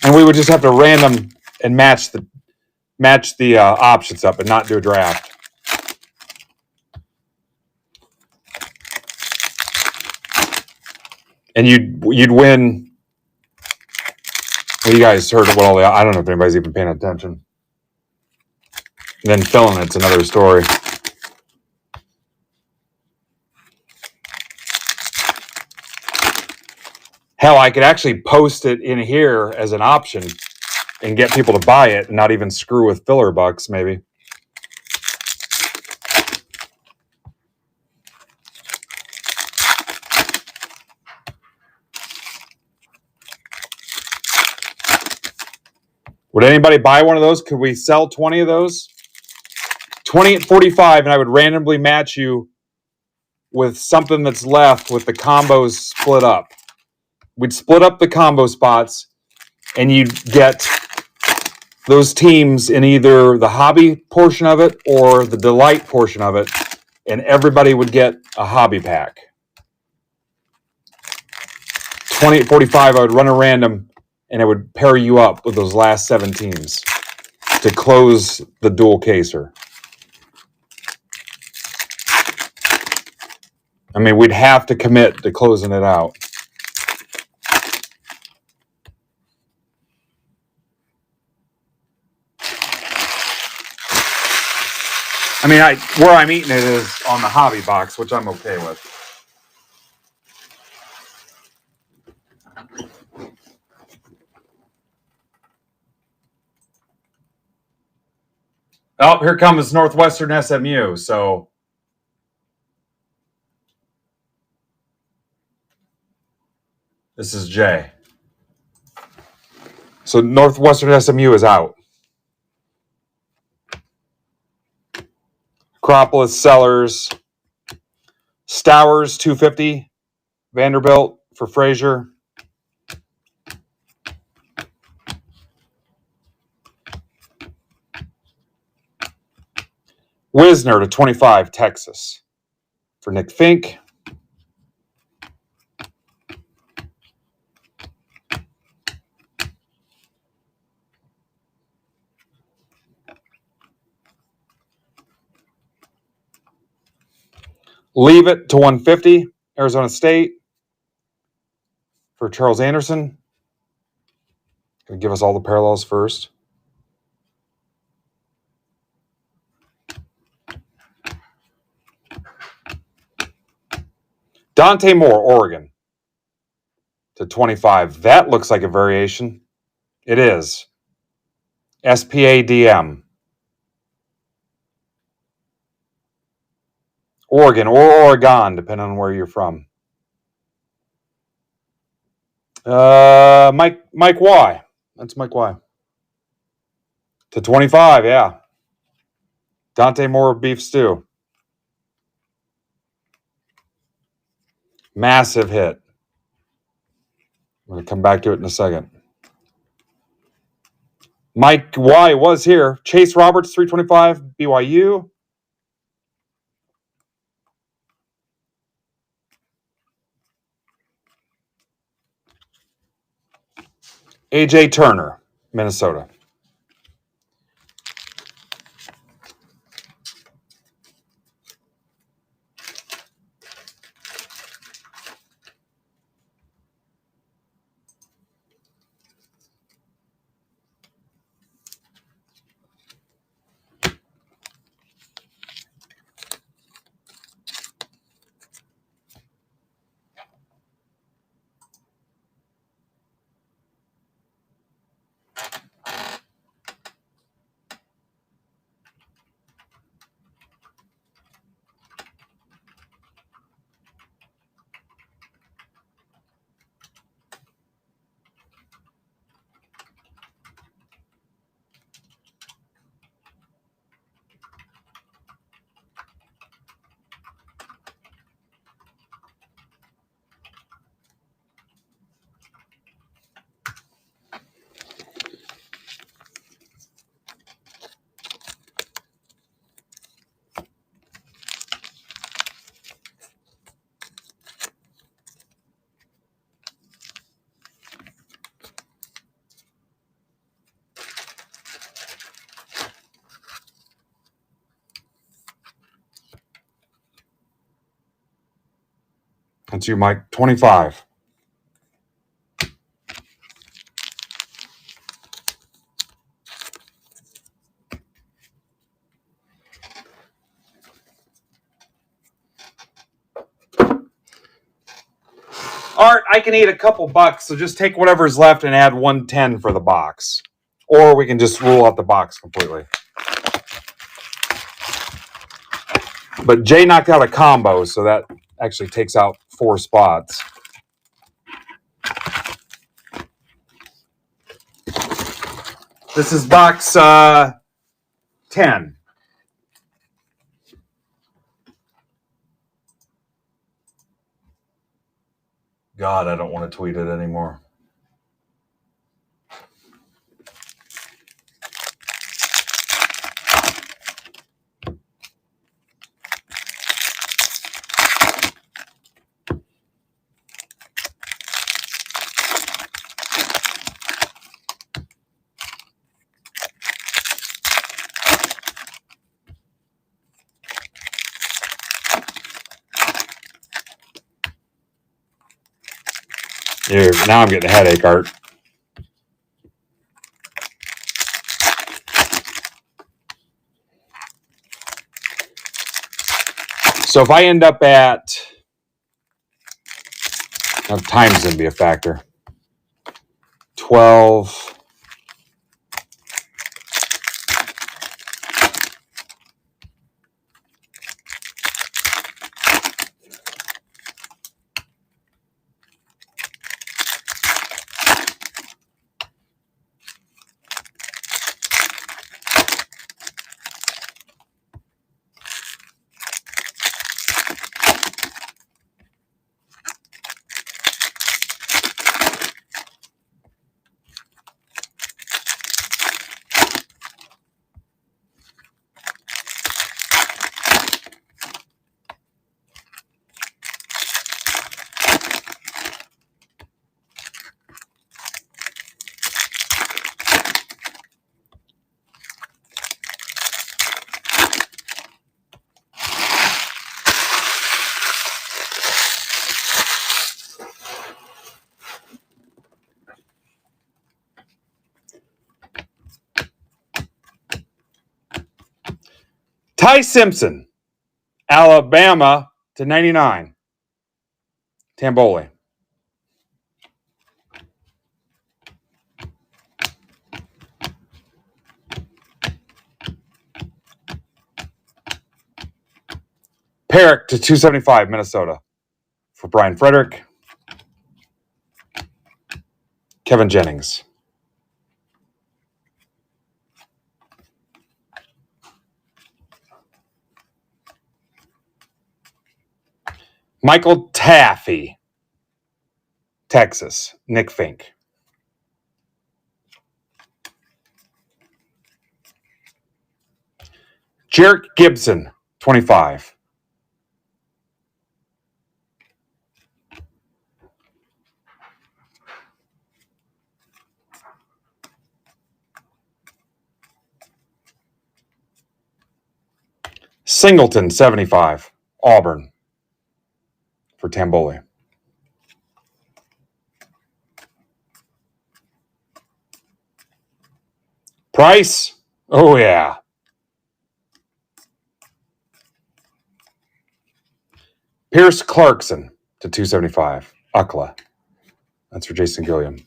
Speaker 1: And we would just have to random and match the options up and not do a draft. And you'd win. Well, you guys heard what all the. I don't know if anybody's even paying attention. And then filling it's another story. Hell, I could actually post it in here as an option and get people to buy it and not even screw with filler bucks, maybe. Would anybody buy one of those? Could we sell 20 of those? 28.45, and I would randomly match you with something that's left with the combos split up. We'd split up the combo spots, and you'd get those teams in either the hobby portion of it or the delight portion of it, and everybody would get a hobby pack. 28.45, I would run a random, and it would pair you up with those last 7 teams to close the dual caser. I mean, we'd have to commit to closing it out. I mean, where I'm eating it is on the hobby box, which I'm okay with. Oh, here comes Northwestern SMU. So this is Jay. So Northwestern SMU is out. Acropolis, Sellers, Stowers, 250. Vanderbilt for Frazier. Wisner to 25, Texas for Nick Fink. Leave it to 150, Arizona State for Charles Anderson. Going to give us all the parallels first. Dante Moore, Oregon to 25. That looks like a variation. It is. SPADM. Oregon or Oregon, depending on where you're from. Mike Y. That's Mike Y. To 25, yeah. Dante Moore beef stew. Massive hit. I'm going to come back to it in a second. Mike Y was here. Chase Roberts, 325, BYU. AJ Turner, Minnesota. That's you, Mike. 25. Art, I can eat a couple bucks, so just take whatever's left and add 110 for the box. Or we can just rule out the box completely. But Jay knocked out a combo, so that actually takes out 4 spots. This is box 10. God, I don't want to tweet it anymore. Now I'm getting a headache, Art. So if I end up at, time's going to be a factor. 12. Ty Simpson, Alabama to 99. Tamboli. Perrick to 275, Minnesota. For Brian Frederick. Kevin Jennings. Michael Taffy, Texas. Nick Fink. Jarrett Gibson, 25. Singleton, 75. Auburn. For Tamboli. Price? Oh, yeah. Pierce Clarkson to 275. UCLA. That's for Jason Gilliam.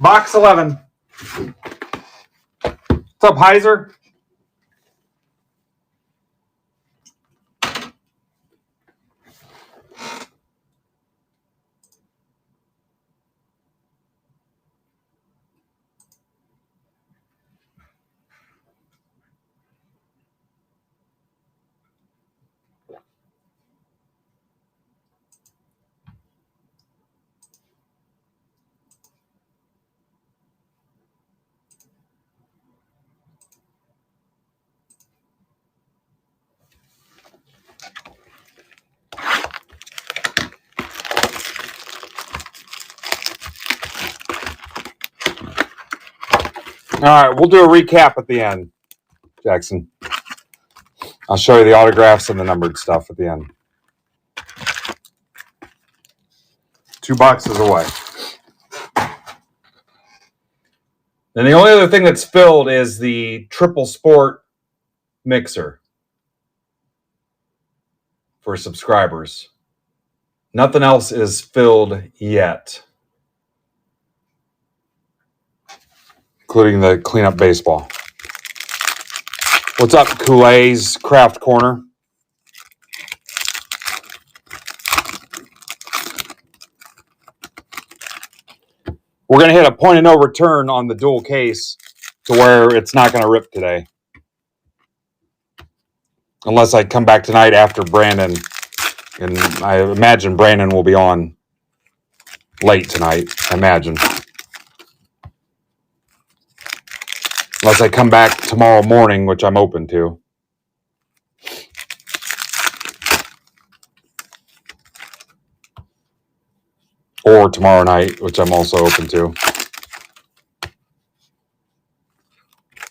Speaker 1: Box 11. What's up, Heiser? All right, we'll do a recap at the end. Jackson. I'll show you the autographs and the numbered stuff at the end. 2 boxes away. And the only other thing that's filled is the Triple Sport mixer for subscribers. Nothing else is filled yet, including the cleanup baseball. What's up, Kool-Aid's Craft Corner? We're going to hit a point of no return on the dual case to where it's not going to rip today. Unless I come back tonight after Brandon. And I imagine Brandon will be on late tonight. I imagine. Unless I come back tomorrow morning, which I'm open to. Or tomorrow night, which I'm also open to.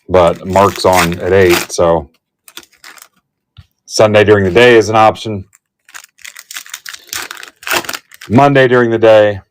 Speaker 1: But Mark's on at 8, so Sunday during the day is an option. Monday during the day.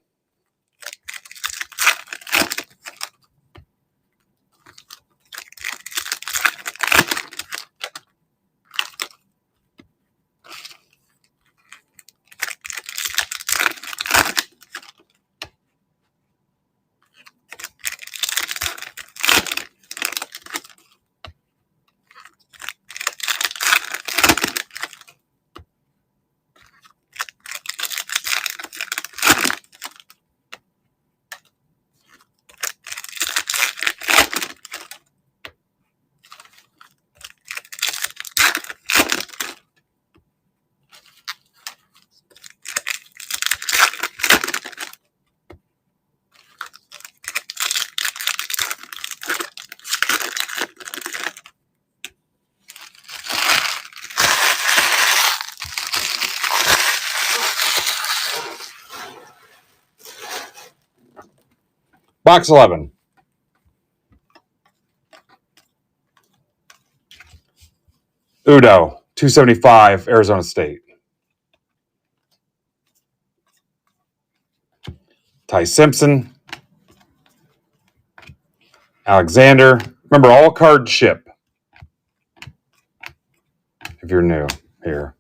Speaker 1: Box 11. Udo, 275, Arizona State. Ty Simpson. Alexander. Remember, all cards ship. If you're new here.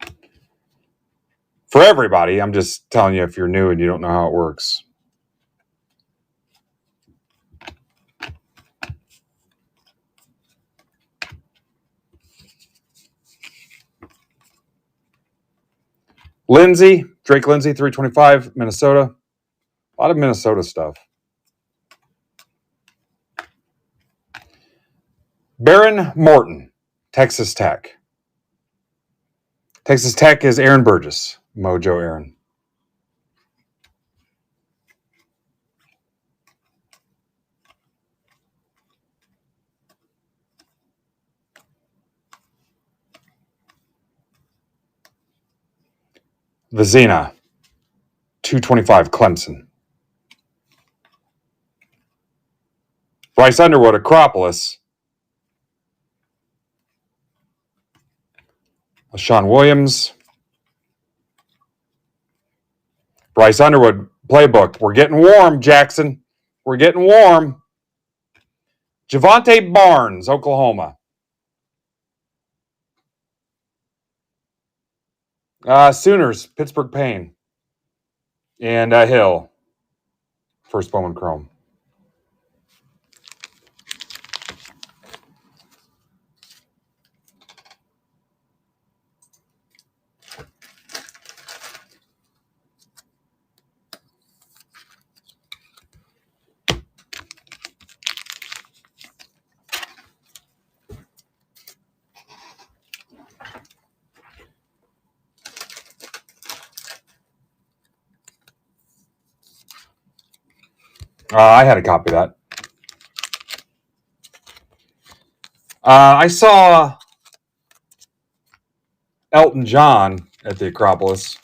Speaker 1: For everybody, I'm just telling you if you're new and you don't know how it works. Lindsay, Drake Lindsay, 325, Minnesota. A lot of Minnesota stuff. Baron Morton, Texas Tech. Texas Tech is Aaron Burgess, Mojo Aaron. Vizina, 225, Clemson. Bryce Underwood, Acropolis. Sean Williams. Bryce Underwood, playbook. We're getting warm, Jackson. We're getting warm. Javante Barnes, Oklahoma. Sooners, Pittsburgh Payne. And Hill, first Bowman Chrome. I had a copy of that. I saw Elton John at the Acropolis.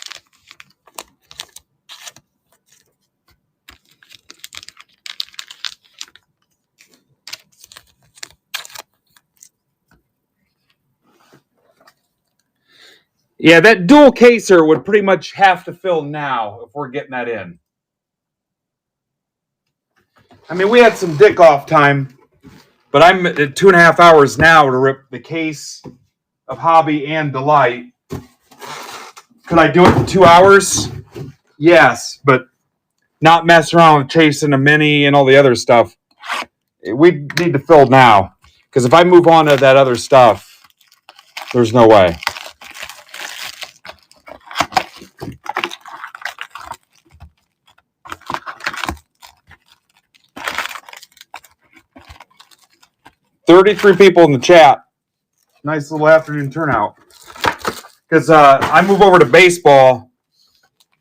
Speaker 1: Yeah, that dual caser would pretty much have to fill now if we're getting that in. I mean, we had some dick off time, but I'm at 2.5 hours now to rip the case of Hobby and Delight. Could I do it in 2 hours? Yes, but not mess around with chasing a mini and all the other stuff. We need to fill now, because if I move on to that other stuff, there's no way. $33 people in the chat. Nice little afternoon turnout. Because I move over to baseball.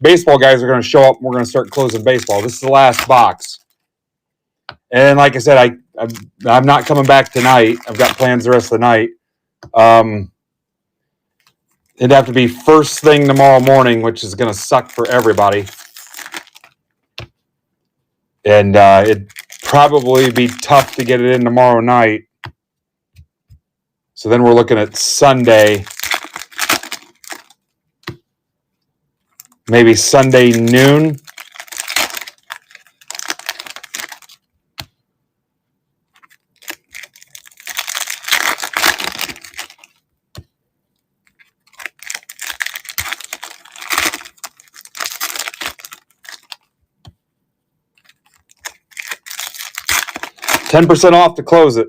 Speaker 1: Baseball guys are going to show up. And we're going to start closing baseball. This is the last box. And like I said, I'm not coming back tonight. I've got plans the rest of the night. It'd have to be first thing tomorrow morning, which is going to suck for everybody. And it'd probably be tough to get it in tomorrow night. So then we're looking at Sunday. Maybe Sunday noon. $10 off to close it.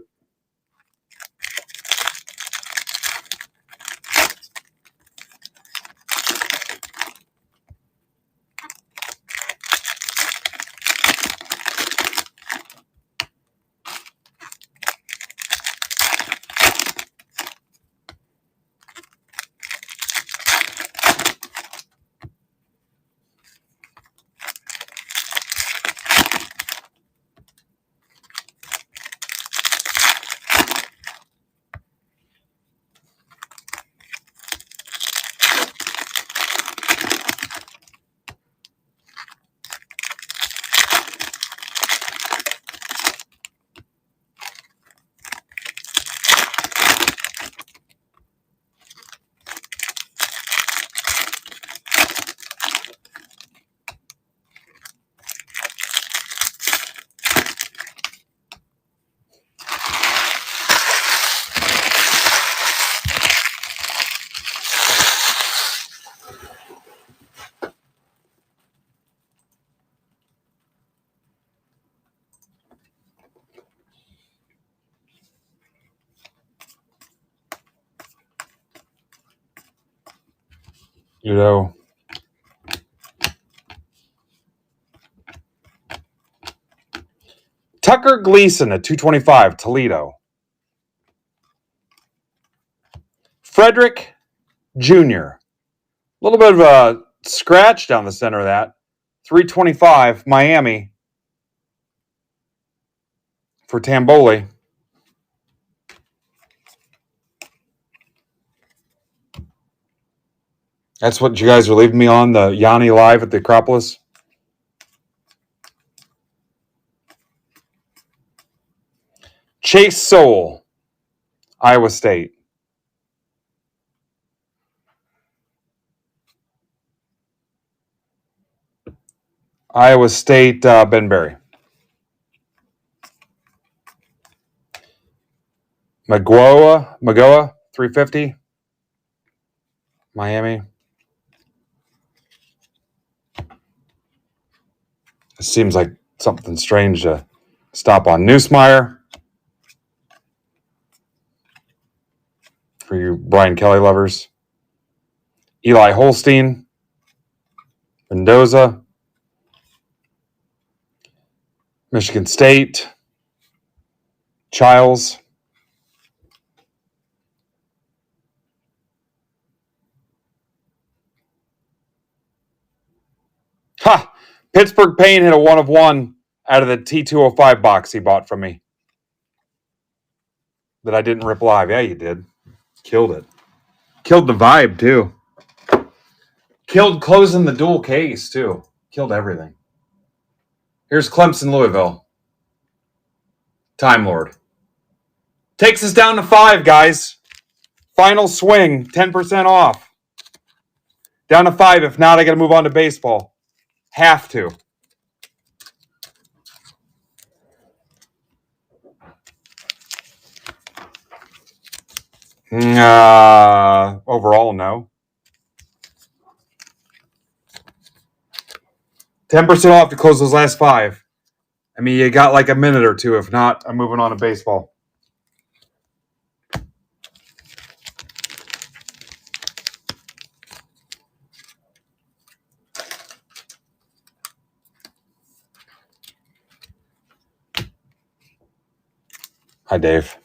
Speaker 1: You know, Tucker Gleason at 225, Toledo. Frederick Jr. A little bit of a scratch down the center of that. 325, Miami for Tamboli. That's what you guys are leaving me on, the Yanni live at the Acropolis. Chase Soul, Iowa State. Iowa State, Ben Berry. Magoa, 350. Miami. It seems like something strange to stop on. Neusmeyer. For you Brian Kelly lovers. Eli Holstein. Mendoza. Michigan State. Childs. Ha! Pittsburgh Payne hit a 1 of 1 out of the T205 box he bought from me. That I didn't rip live. Yeah, you did. Killed it. Killed the vibe, too. Killed closing the dual case, too. Killed everything. Here's Clemson, Louisville. Time Lord. Takes us down to 5, guys. Final swing, 10% off. Down to 5. If not, I got to move on to baseball. Have to. Overall, no. 10% off to close those last 5. I mean, you got like a minute or two. If not, I'm moving on to baseball. Hi, Dave.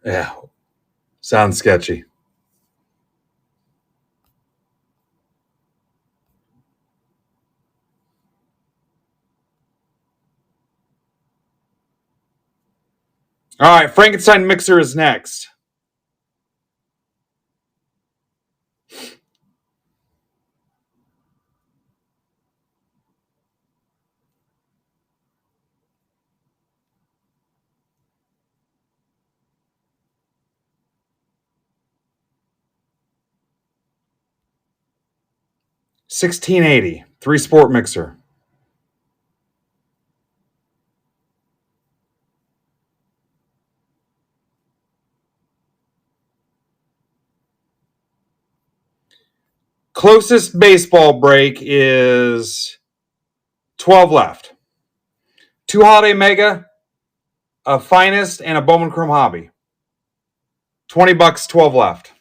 Speaker 1: Yeah, sounds sketchy. All right, Frankenstein Mixer is next. $16.80, 3-sport mixer. Closest baseball break is 12 left. 2 Holiday Mega, a Finest, and a Bowman Chrome Hobby. $20, 12 left.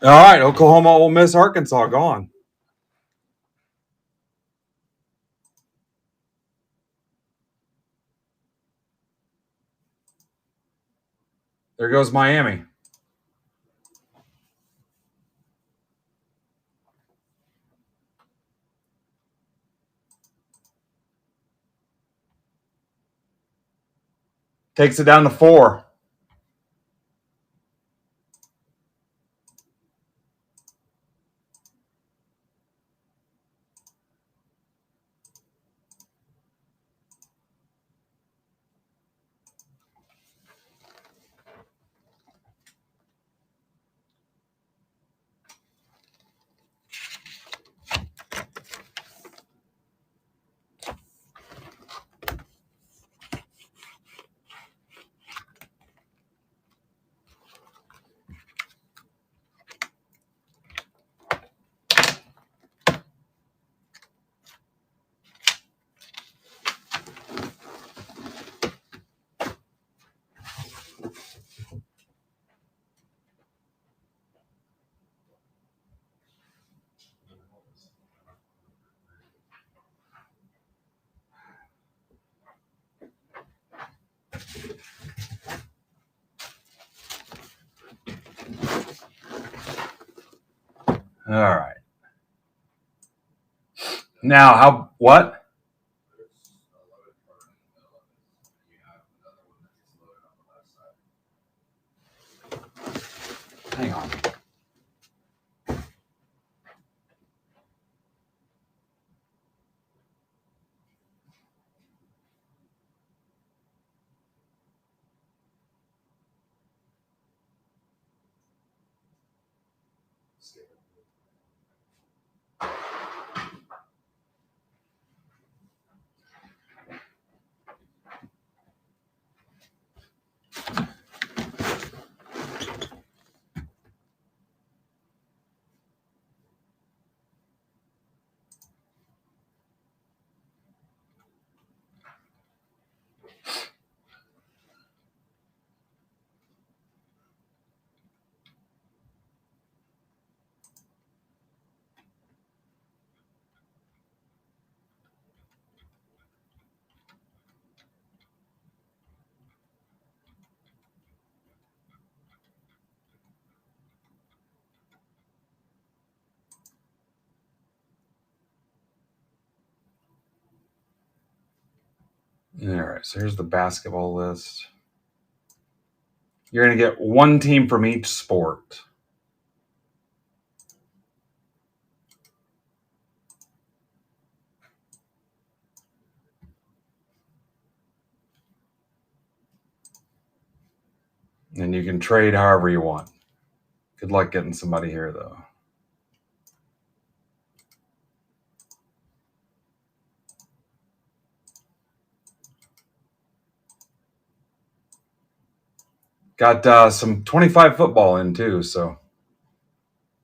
Speaker 1: All right, Oklahoma, Ole Miss, Arkansas, gone. There goes Miami. Takes it down to 4. All right. Now, what? Hang on. All right, so here's the basketball list. You're going to get one team from each sport. And you can trade however you want. Good luck getting somebody here, though. Got some 25 football in, too, so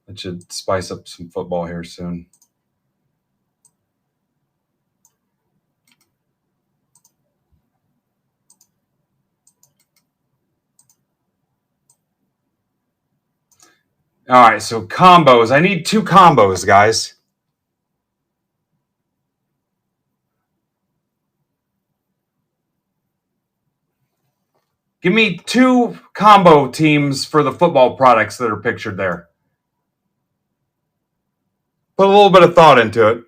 Speaker 1: that should spice up some football here soon. All right, so combos. I need 2 combos, guys. Give me 2 combo teams for the football products that are pictured there. Put a little bit of thought into it.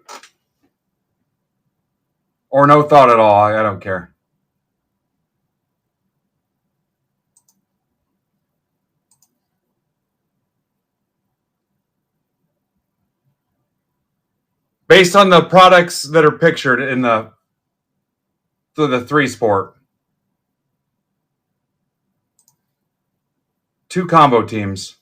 Speaker 1: Or no thought at all. I don't care. Based on the products that are pictured in the 3 sport. 2 combo teams.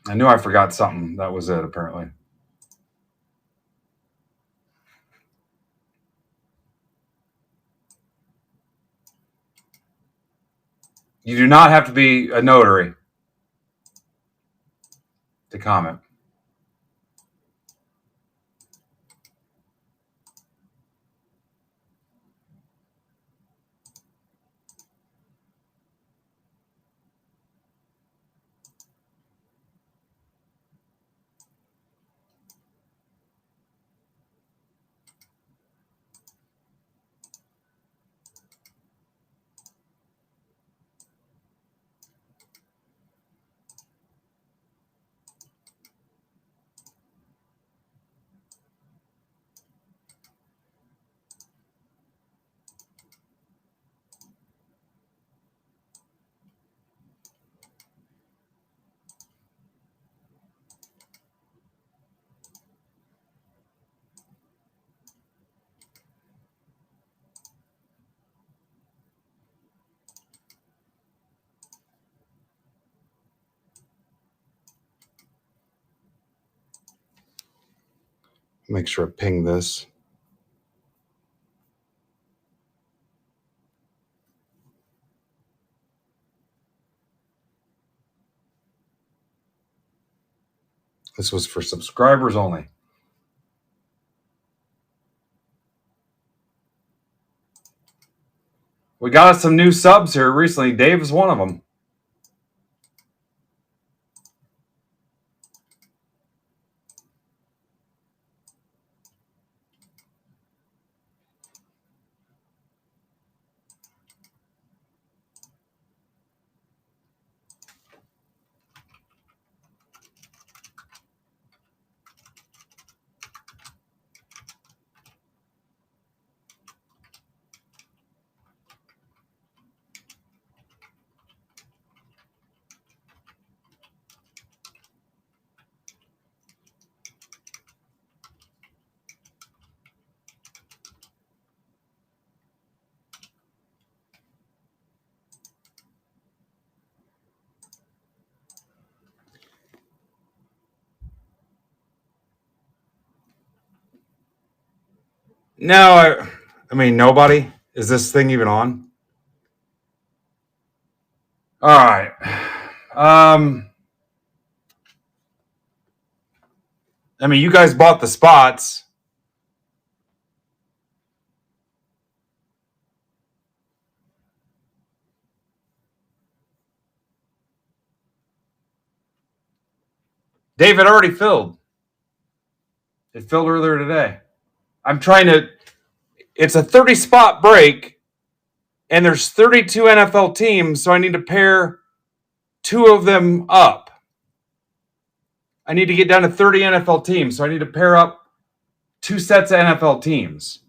Speaker 1: I knew I forgot something. That was it, apparently. You do not have to be a notary to comment. Make sure I ping this. This was for subscribers only. We got some new subs here recently. Dave's one of them. No, I mean, nobody. Is this thing even on? All right. I mean, you guys bought the spots. David already filled. It filled earlier today. I'm trying to. It's a 30 spot break, and there's 32 NFL teams, so I need to pair two of them up. I need to get down to 30 NFL teams, so I need to pair up two sets of NFL teams.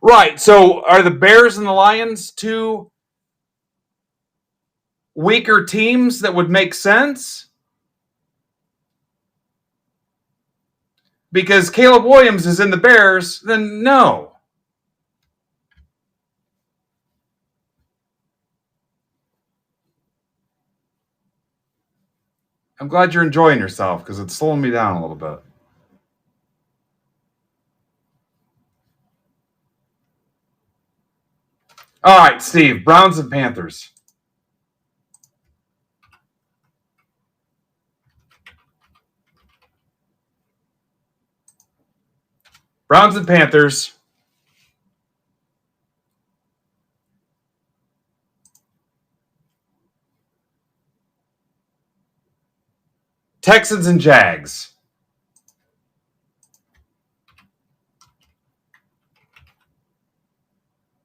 Speaker 1: Right. So are the Bears and the Lions two weaker teams that would make sense? Because Caleb Williams is in the Bears, then no. I'm glad you're enjoying yourself because it's slowing me down a little bit. All right, Steve, Browns and Panthers. Browns and Panthers. Texans and Jags.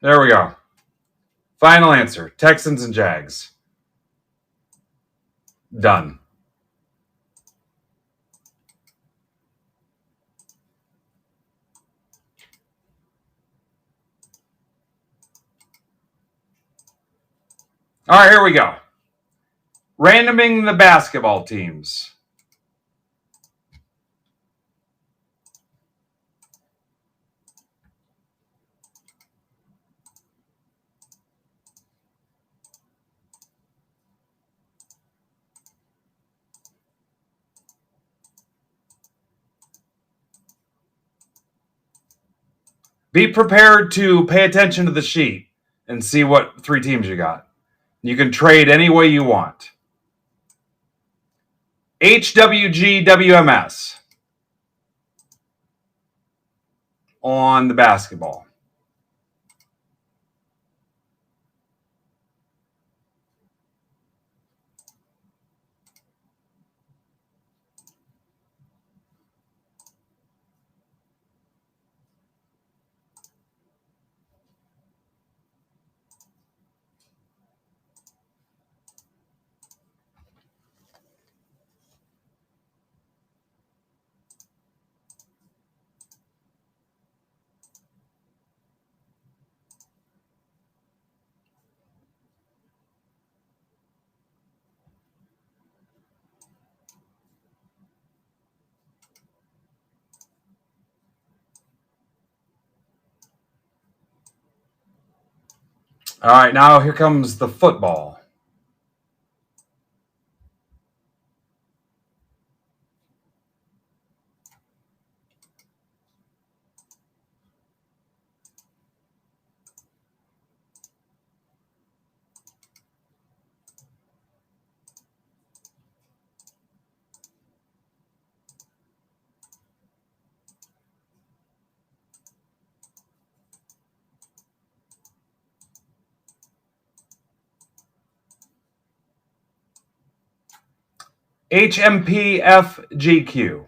Speaker 1: There we go. Final answer. Texans and Jags. Done. All right, here we go. Randoming the basketball teams. Be prepared to pay attention to the sheet and see what three teams you got. You can trade any way you want. HWGWMS on the basketball. All right, now here comes the football. HMPFGQ.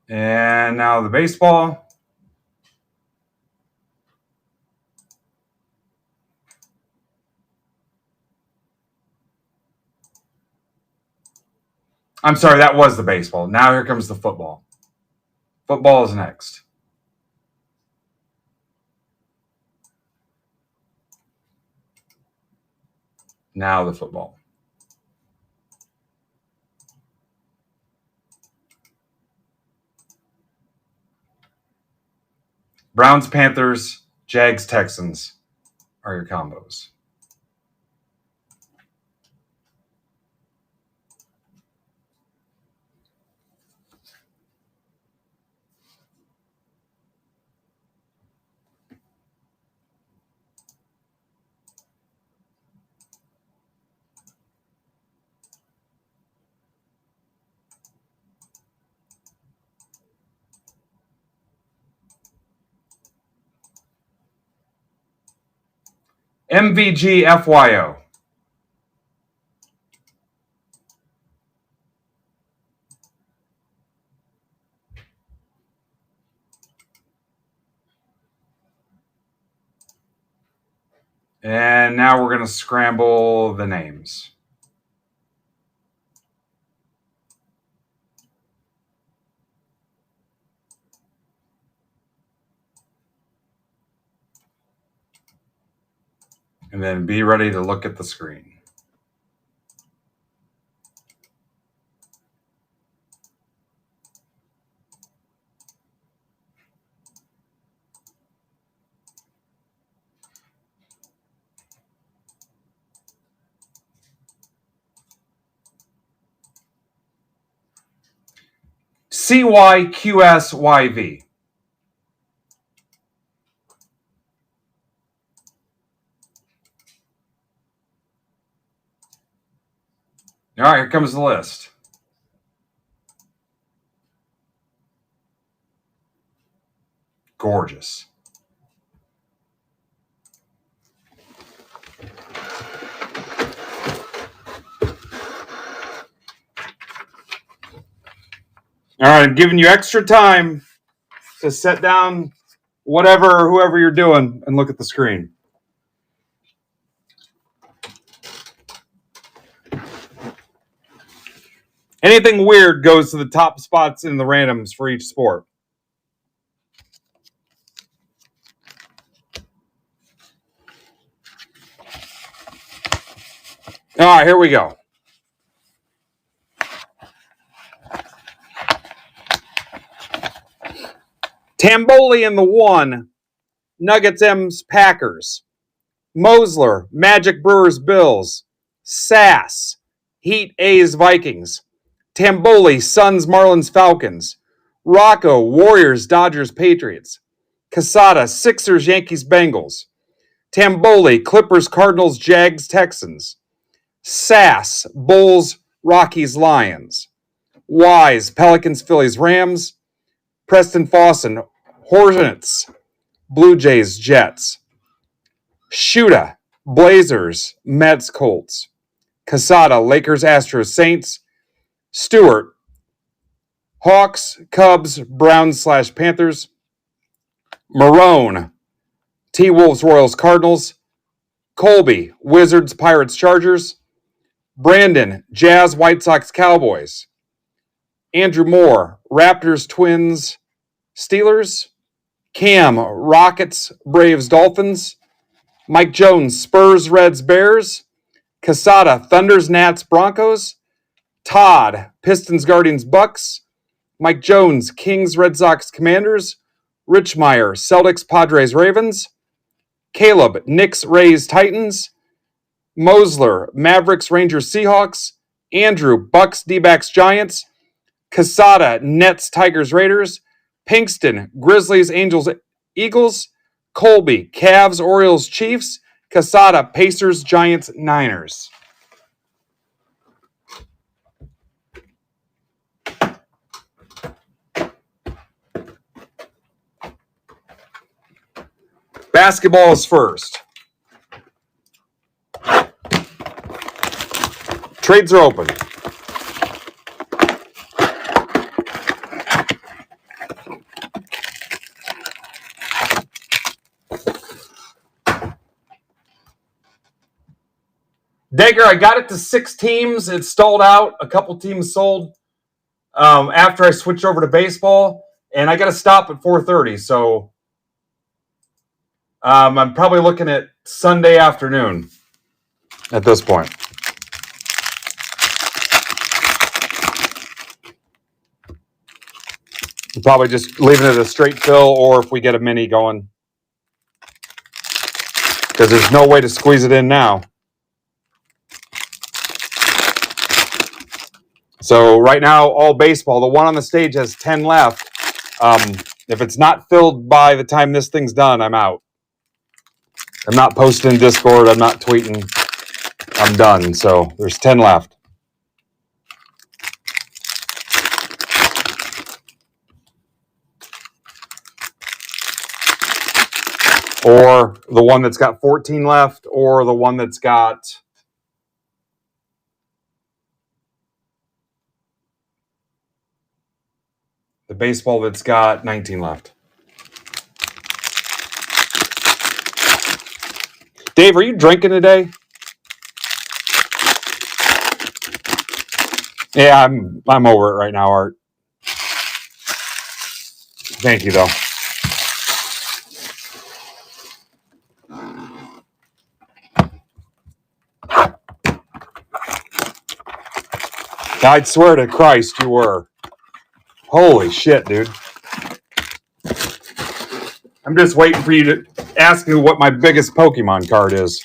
Speaker 1: And now the baseball. I'm sorry, that was the baseball. Now here comes the football. Football is next. Now the football. Browns, Panthers, Jags, Texans are your combos. MVG FYO. And now we're going to scramble the names. And then be ready to look at the screen. CYQSYV. All right, here comes the list. Gorgeous. All right, I'm giving you extra time to set down whoever you're doing, and look at the screen. Anything weird goes to the top spots in the randoms for each sport. All right, here we go. Tamboli in the 1, Nuggets M's Packers. Mosler, Magic Brewers Bills. Sass, Heat A's Vikings. Tamboli, Suns Marlins Falcons. Rocco, Warriors Dodgers Patriots. Casada, Sixers Yankees Bengals. Tamboli, Clippers Cardinals Jags Texans. Sass, Bulls Rockies Lions. Wise, Pelicans Phillies Rams. Preston Fawson, Hornets Blue Jays Jets. Shuta, Blazers Mets Colts. Casada, Lakers Astros Saints. Stewart, Hawks Cubs Browns / Panthers. Marone, T-Wolves Royals Cardinals. Colby, Wizards Pirates Chargers. Brandon, Jazz White Sox Cowboys. Andrew Moore, Raptors Twins Steelers. Cam, Rockets Braves Dolphins. Mike Jones, Spurs Reds Bears. Casada, Thunders Nats Broncos. Todd, Pistons Guardians Bucks. Mike Jones, Kings Red Sox Commanders. Richmeyer, Celtics Padres Ravens. Caleb, Knicks Rays Titans. Mosler, Mavericks Rangers Seahawks. Andrew, Bucks D-backs Giants. Casada, Nets Tigers Raiders. Pinkston, Grizzlies Angels Eagles. Colby, Cavs Orioles Chiefs. Casada, Pacers Giants Niners. Basketball is first. Trades are open. Dagger, I got it to 6 teams. It stalled out. A couple teams sold after I switched over to baseball, and I got to stop at 4:30. So I'm probably looking at Sunday afternoon at this point. Probably just leaving it a straight fill, or if we get a mini going, because there's no way to squeeze it in now. So right now, all baseball. The one on the stage has 10 left. If it's not filled by the time this thing's done, I'm out. I'm not posting in Discord. I'm not tweeting. I'm done. So there's 10 left. Or the one that's got 14 left, or the one that's got the baseball that's got 19 left. Dave, are you drinking today? Yeah, I'm over it right now, Art. Thank you, though. I'd swear to Christ you were. Holy shit, dude. I'm just waiting for you to ask me what my biggest Pokemon card is.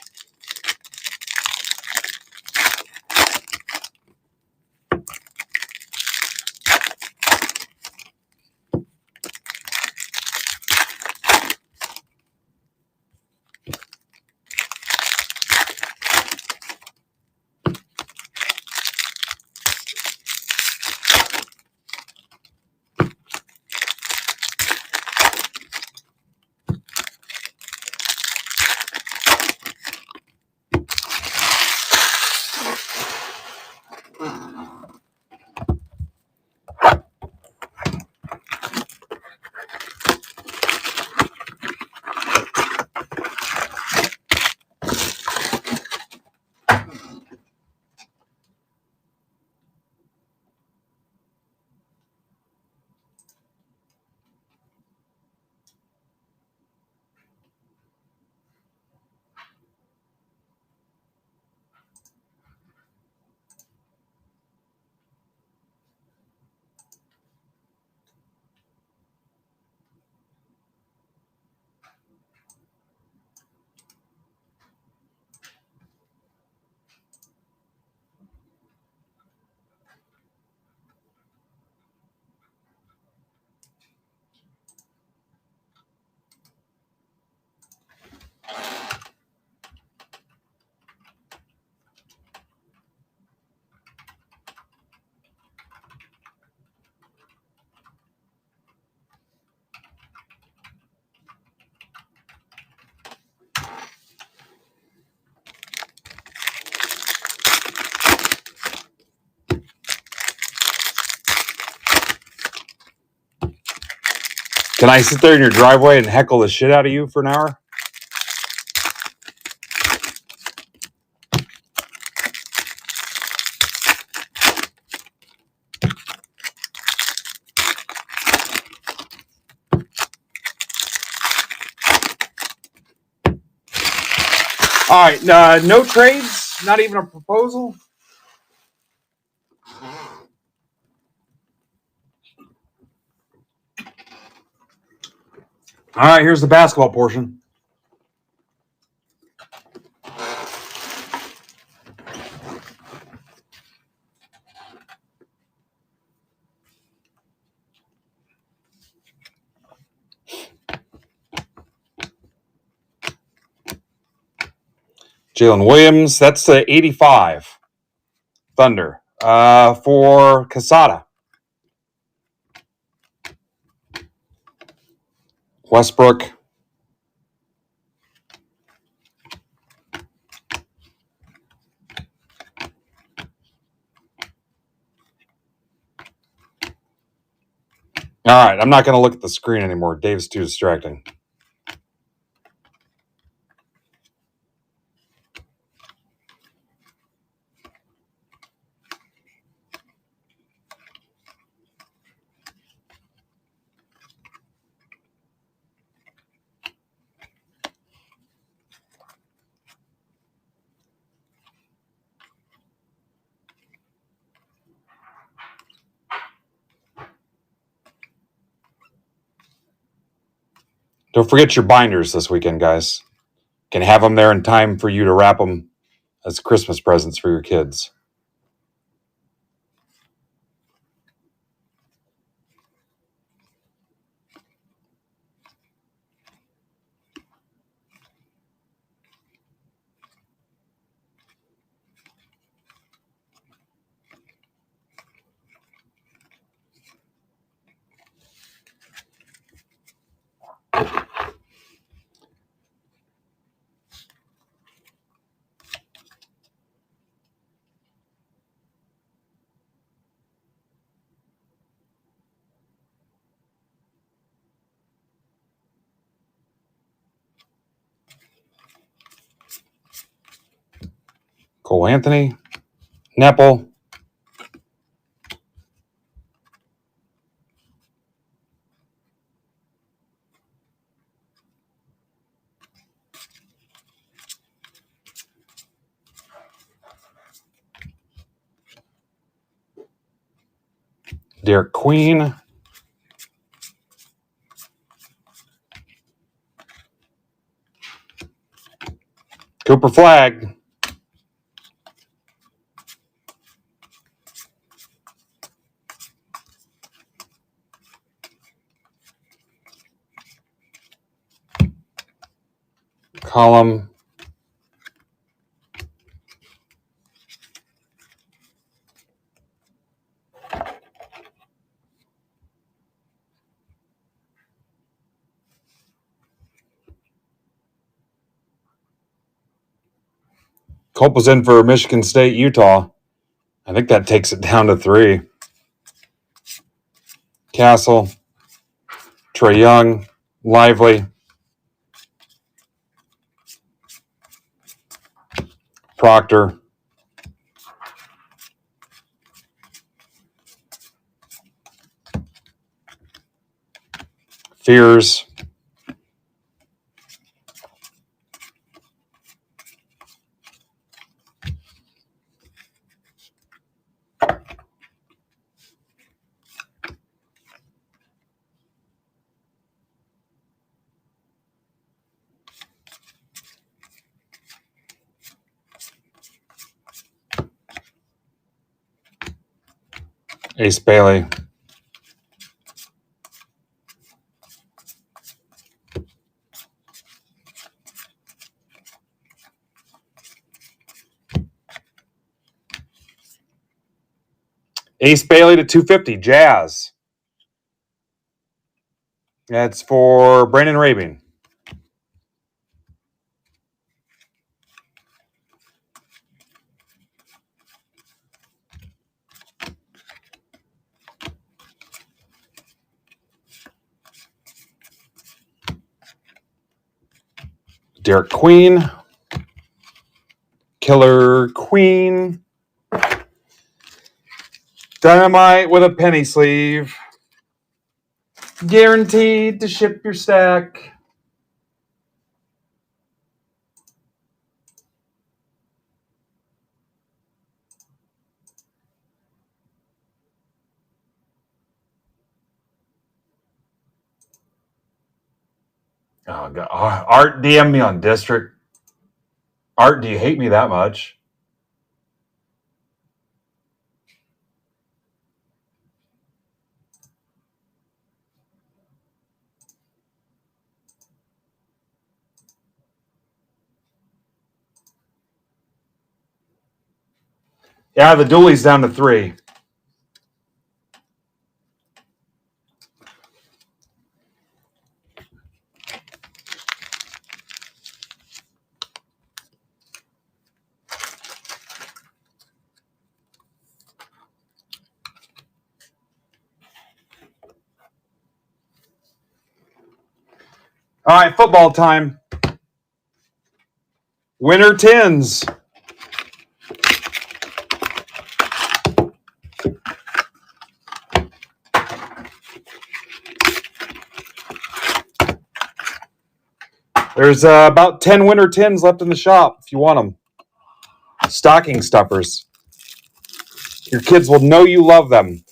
Speaker 1: Can I sit there in your driveway and heckle the shit out of you for an hour? All right, no trades, not even a proposal. All right, here's the basketball portion. Jalen Williams, that's the 85. Thunder. For Casada. Westbrook. All right, I'm not going to look at the screen anymore. Dave's too distracting. Don't forget your binders this weekend, guys. Can have them there in time for you to wrap them as Christmas presents for your kids. Cole Anthony, Nepple, Derek Queen, Cooper Flagg, Column, Culp was in for Michigan State, Utah. I think that takes it down to 3. Castle, Trey Young, Lively, Proctor, Fears, Ace Bailey, Ace Bailey to 250, Jazz. That's for Brandon Rabin. Derek Queen, Killer Queen, Dynamite with a penny sleeve, guaranteed to ship your stack. Oh, God. Art, DM me on District. Art, do you hate me that much? Yeah, the dualie's down to 3. All right, football time. Winner tins. There's about 10 winner tins left in the shop if you want them. Stocking stuffers. Your kids will know you love them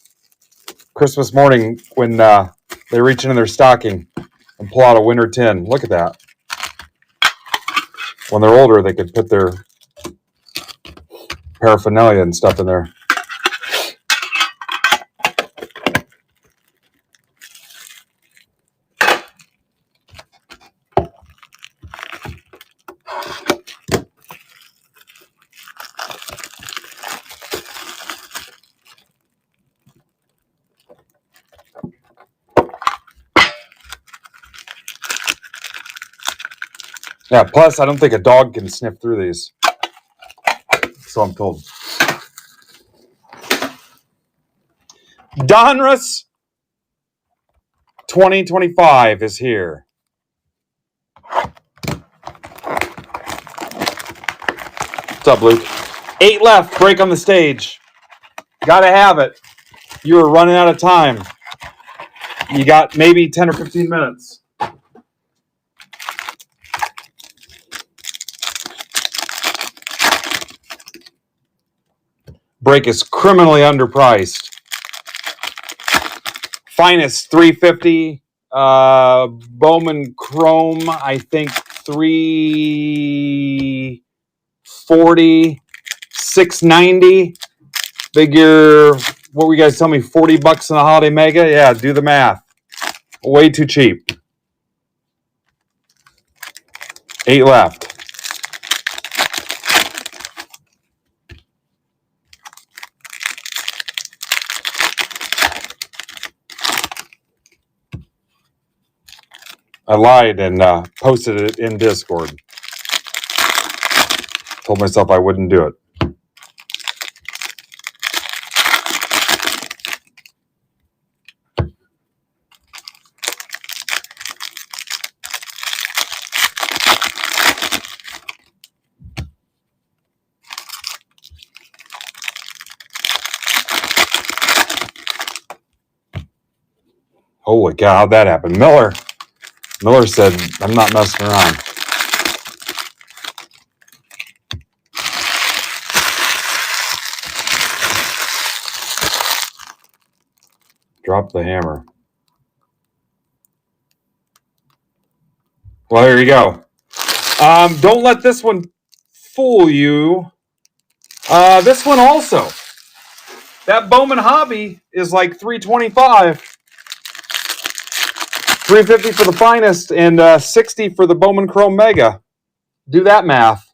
Speaker 1: Christmas morning when they reach into their stocking. and pull out a winter tin. Look at that. When they're older, they could put their paraphernalia and stuff in there. Yeah, plus I don't think a dog can sniff through these. So I'm told. Donruss 2025 is here. What's up, Luke? 8 left. Break on the stage. Gotta have it. You are running out of time. You got maybe 10 or 15 minutes. Break is criminally underpriced. Finest 350. Bowman Chrome, I think 340, 690. Figure, what were you guys telling me? $40 in the holiday mega? Yeah, do the math. Way too cheap. 8 left. I lied and posted it in Discord. Told myself I wouldn't do it. Holy cow, how'd that happen? Miller said, I'm not messing around. Drop the hammer. Well, there you go. Don't let this one fool you. This one also. That Bowman Hobby is like $325. $350 for the finest and $60 for the Bowman Chrome Mega. Do that math.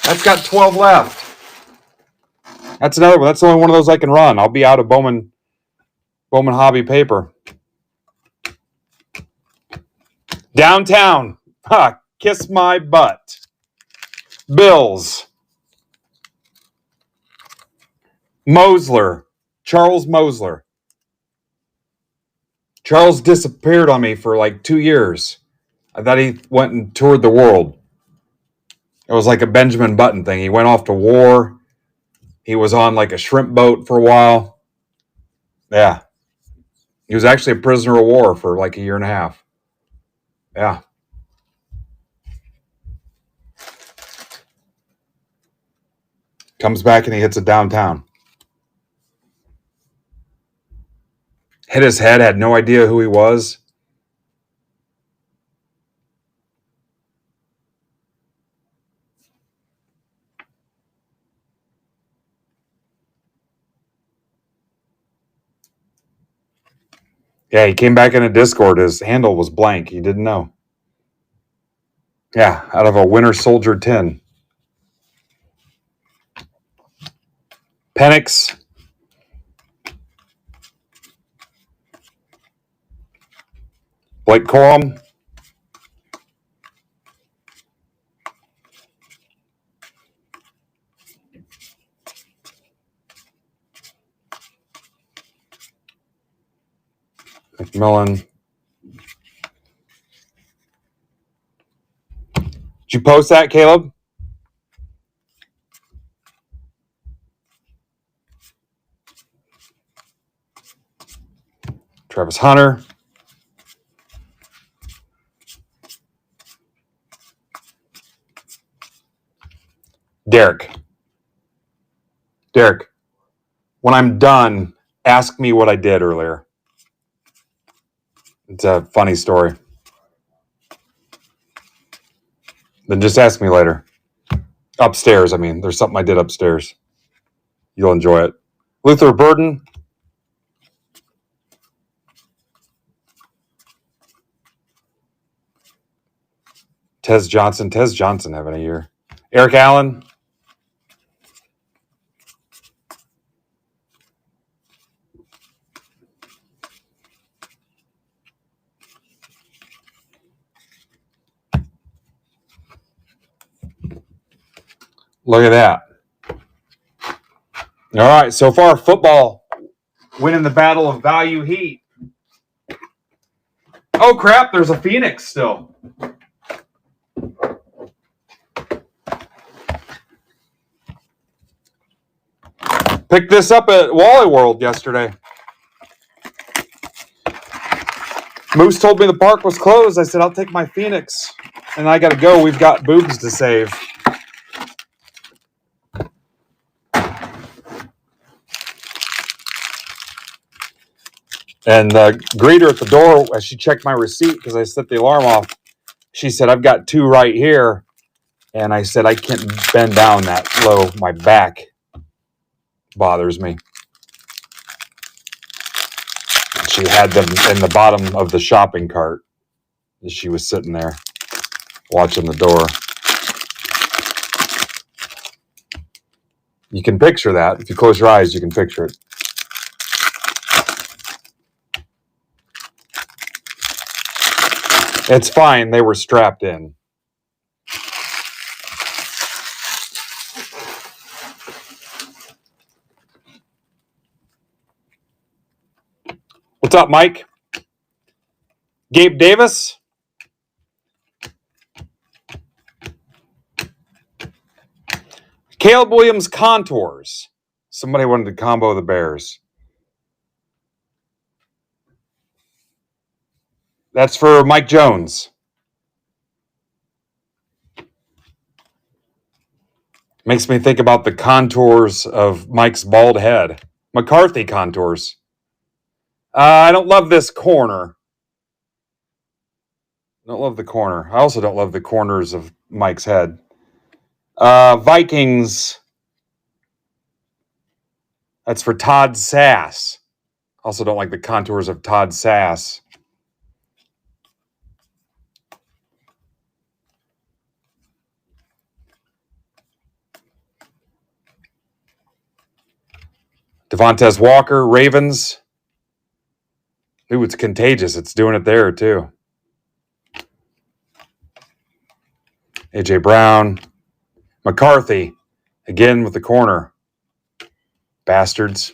Speaker 1: That's got 12 left. That's another one. That's the only one of those I can run. I'll be out of Bowman Hobby paper. Downtown. Ha, kiss my butt. Bills. Mosler. Charles Mosler. Charles disappeared on me for like 2 years. I thought he went and toured the world. It was like a Benjamin Button thing. He went off to war. He was on like a shrimp boat for a while. Yeah. He was actually a prisoner of war for like a year and a half. Yeah. Comes back and he hits it downtown. Hit his head, had no idea who he was. Yeah, he came back in a Discord. His handle was blank. He didn't know. Yeah, out of a Winter Soldier tin. Penix. Blake Corum. McMillan. Did you post that, Caleb? Travis Hunter. Derek. When I'm done, Ask me what I did earlier. It's a funny story. Then just ask me later. Upstairs, I mean. There's something I did upstairs. You'll enjoy it. Luther Burden. Tez Johnson having a year. Eric Allen. Look at that. All right, so far football winning the battle of value heat. Oh crap, there's a Phoenix still. Picked this up at Wally World yesterday. Moose told me the park was closed. I said, I'll take my Phoenix. And I got to go. We've got boobs to save. And the greeter at the door, as she checked my receipt, because I set the alarm off, she said, I've got 2 right here. And I said, I can't bend down that low. My back bothers me. She had them in the bottom of the shopping cart as she was sitting there watching the door. You can picture that. If you close your eyes, you can picture it. It's fine. They were strapped in. What's up, Mike? Gabe Davis? Caleb Williams contours. Somebody wanted to combo the Bears. That's for Mike Jones. Makes me think about the contours of Mike's bald head. McCarthy contours. I don't love this corner. Don't love the corner. I also don't love the corners of Mike's head. Vikings. That's for Todd Sass. Also don't like the contours of Todd Sass. Devontae Walker, Ravens. Ooh, it's contagious. It's doing it there, too. A.J. Brown. McCarthy. Again with the corner. Bastards.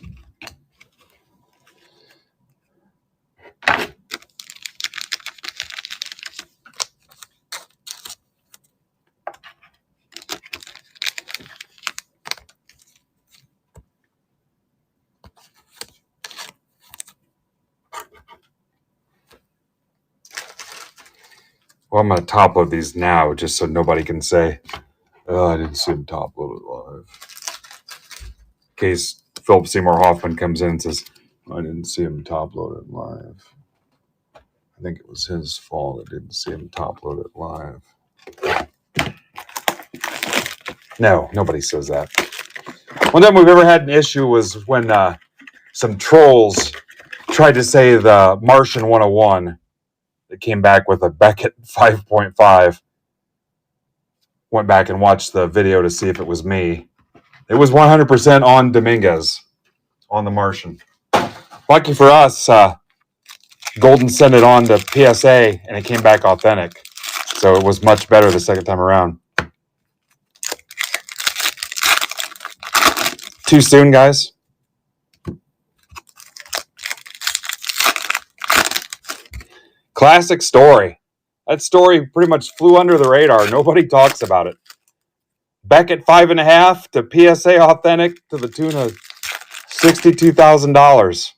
Speaker 1: Well, I'm going to top load these now just so nobody can say, oh, I didn't see him top load it live. In case Philip Seymour Hoffman comes in and says, I didn't see him top load it live. I think it was his fault. I didn't see him top load it live. No, nobody says that. One time we've ever had an issue was when some trolls tried to say the Martian 101. It came back with a Beckett 5.5. Went back and watched the video to see if it was me. It was 100% on Dominguez, on the Martian. Lucky for us, Golden sent it on to PSA, and it came back authentic. So it was much better the second time around. Too soon, guys? Classic story. That story pretty much flew under the radar. Nobody talks about it. Beckett 5.5 to PSA authentic to the tune of $62,000.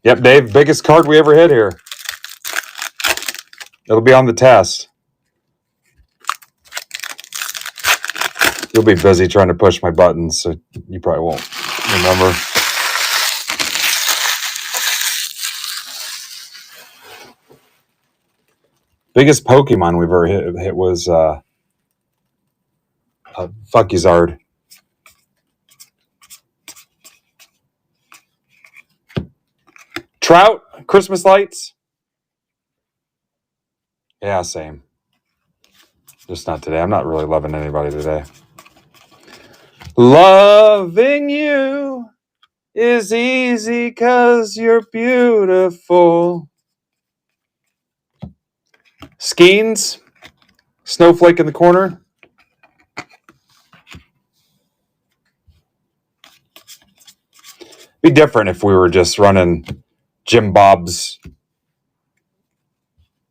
Speaker 1: Yep, Dave, biggest card we ever hit here. It'll be on the test. You'll be busy trying to push my buttons, so you probably won't remember. Biggest Pokemon we've ever hit was Fuckizard. Trout, Christmas lights. Yeah, same. Just not today. I'm not really loving anybody today. Loving you is easy 'cause you're beautiful. Skeens, snowflake in the corner. Be different if we were just running Jim Bob's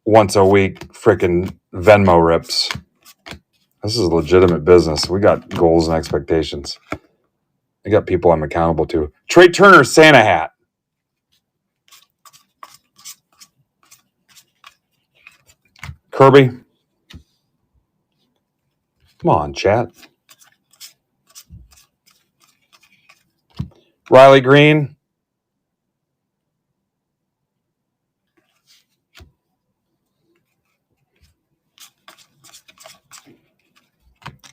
Speaker 1: once a week freaking Venmo rips. This is a legitimate business. We got goals and expectations. I got people I'm accountable to. Trey Turner Santa hat. Kirby. Come on, chat. Riley Green.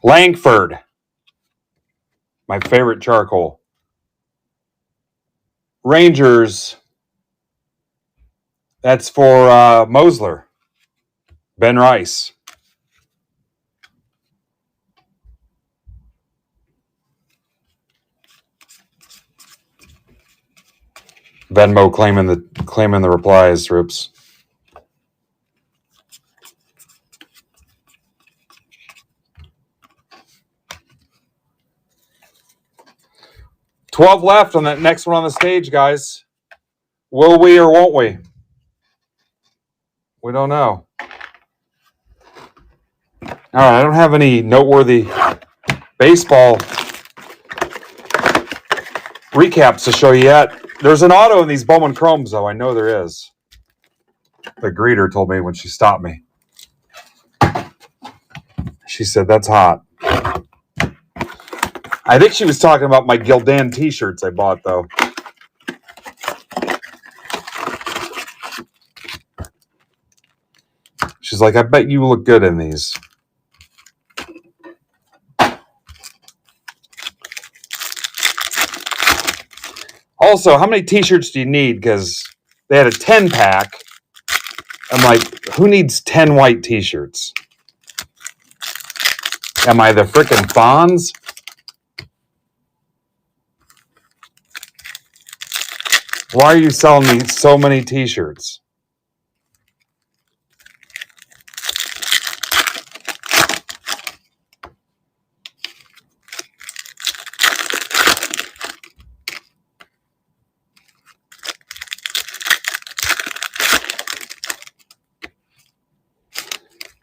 Speaker 1: Langford. My favorite charcoal. Rangers. That's for Mosler. Ben Rice. Venmo claiming the replies, Rips. $12 left on that next one on the stage, guys. Will we or won't we? We don't know. All right, I don't have any noteworthy baseball recaps to show you yet. There's an auto in these Bowman Chromes, though. I know there is. The greeter told me when she stopped me. She said, that's hot. I think she was talking about my Gildan t-shirts I bought, though. She's like, I bet you look good in these. Also, how many t-shirts do you need? Because they had a 10-pack. I'm like, who needs 10 white t-shirts? Am I the frickin' Fonz? Why are you selling me so many t-shirts?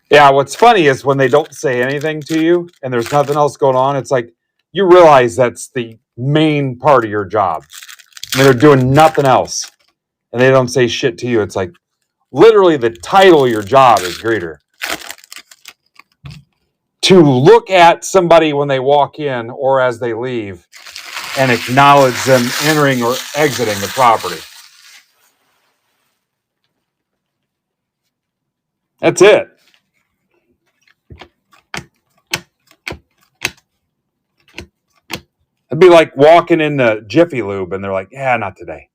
Speaker 1: Yeah, what's funny is when they don't say anything to you and there's nothing else going on, it's like you realize that's the main part of your job. I mean, they're doing nothing else and they don't say shit to you. It's like literally the title of your job is greeter. To look at somebody when they walk in or as they leave and acknowledge them entering or exiting the property. That's it. It'd be like walking into Jiffy Lube and they're like, yeah, not today.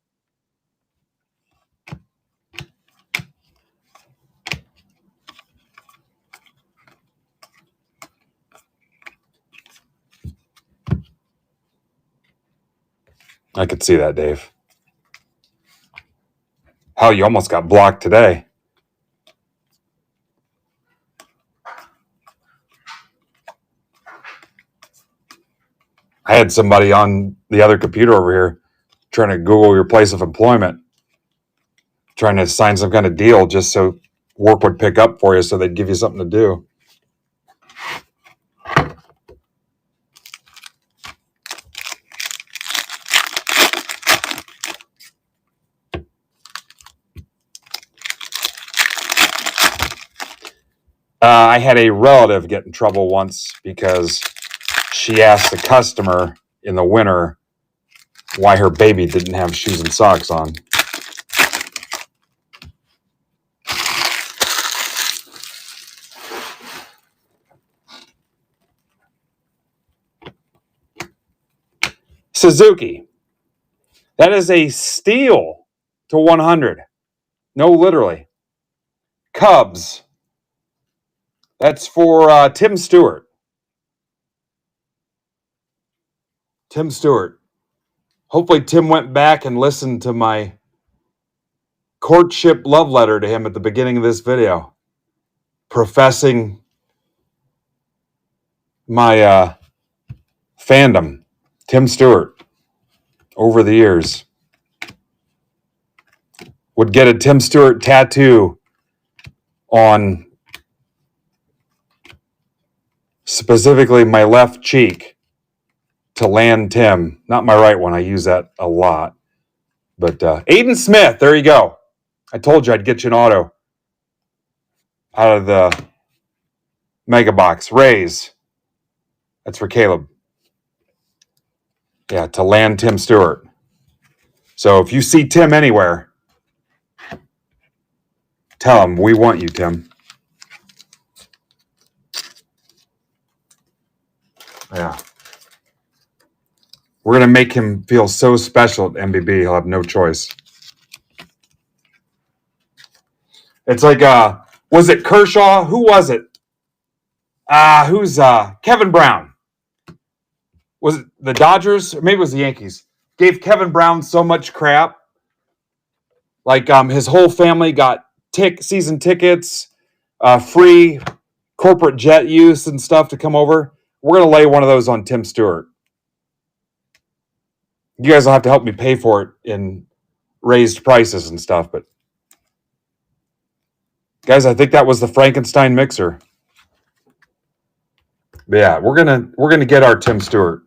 Speaker 1: I could see that, Dave. Hell, you almost got blocked today. I had somebody on the other computer over here trying to Google your place of employment, trying to sign some kind of deal just so work would pick up for you so they'd give you something to do. I had a relative get in trouble once because she asked the customer in the winter why her baby didn't have shoes and socks on. Suzuki. That is a steal to 100. No, literally. Cubs. That's for Tim Stewart. Tim Stewart. Hopefully Tim went back and listened to my courtship love letter to him at the beginning of this video, professing my fandom. Tim Stewart, over the years, would get a Tim Stewart tattoo on specifically my left cheek to land Tim. Not my right one. I use that a lot. But Aiden Smith, there you go. I told you I'd get you an auto out of the mega box. Rays. That's for Caleb. Yeah, to land Tim Stewart. So if you see Tim anywhere, tell him we want you, Tim. Yeah. We're going to make him feel so special at MBB, he'll have no choice. It's like, was it Kershaw? Who was it? Who's Kevin Brown? Was it the Dodgers? Or maybe it was the Yankees. Gave Kevin Brown so much crap. Like his whole family got season tickets, free corporate jet use and stuff to come over. We're going to lay one of those on Tim Stewart. You guys will have to help me pay for it in raised prices and stuff. But guys, I think that was the Frankenstein mixer. But yeah, we're gonna get our Tim Stewart.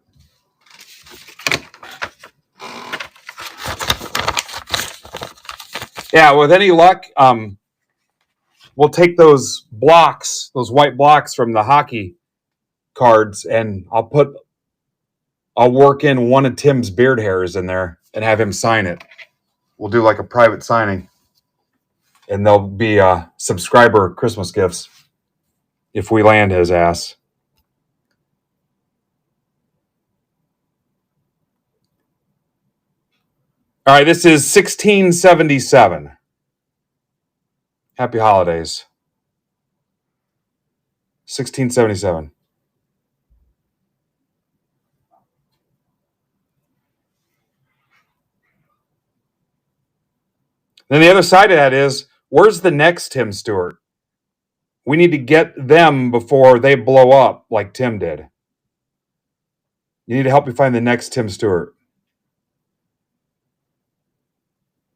Speaker 1: Yeah, with any luck, we'll take those blocks, those white blocks from the hockey cards, and I'll work in one of Tim's beard hairs in there and have him sign it. We'll do like a private signing, and there'll be subscriber Christmas gifts if we land his ass. All right, this is 1677. Happy holidays. 1677. Then the other side of that is, where's the next Tim Stewart? We need to get them before they blow up like Tim did. You need to help me find the next Tim Stewart.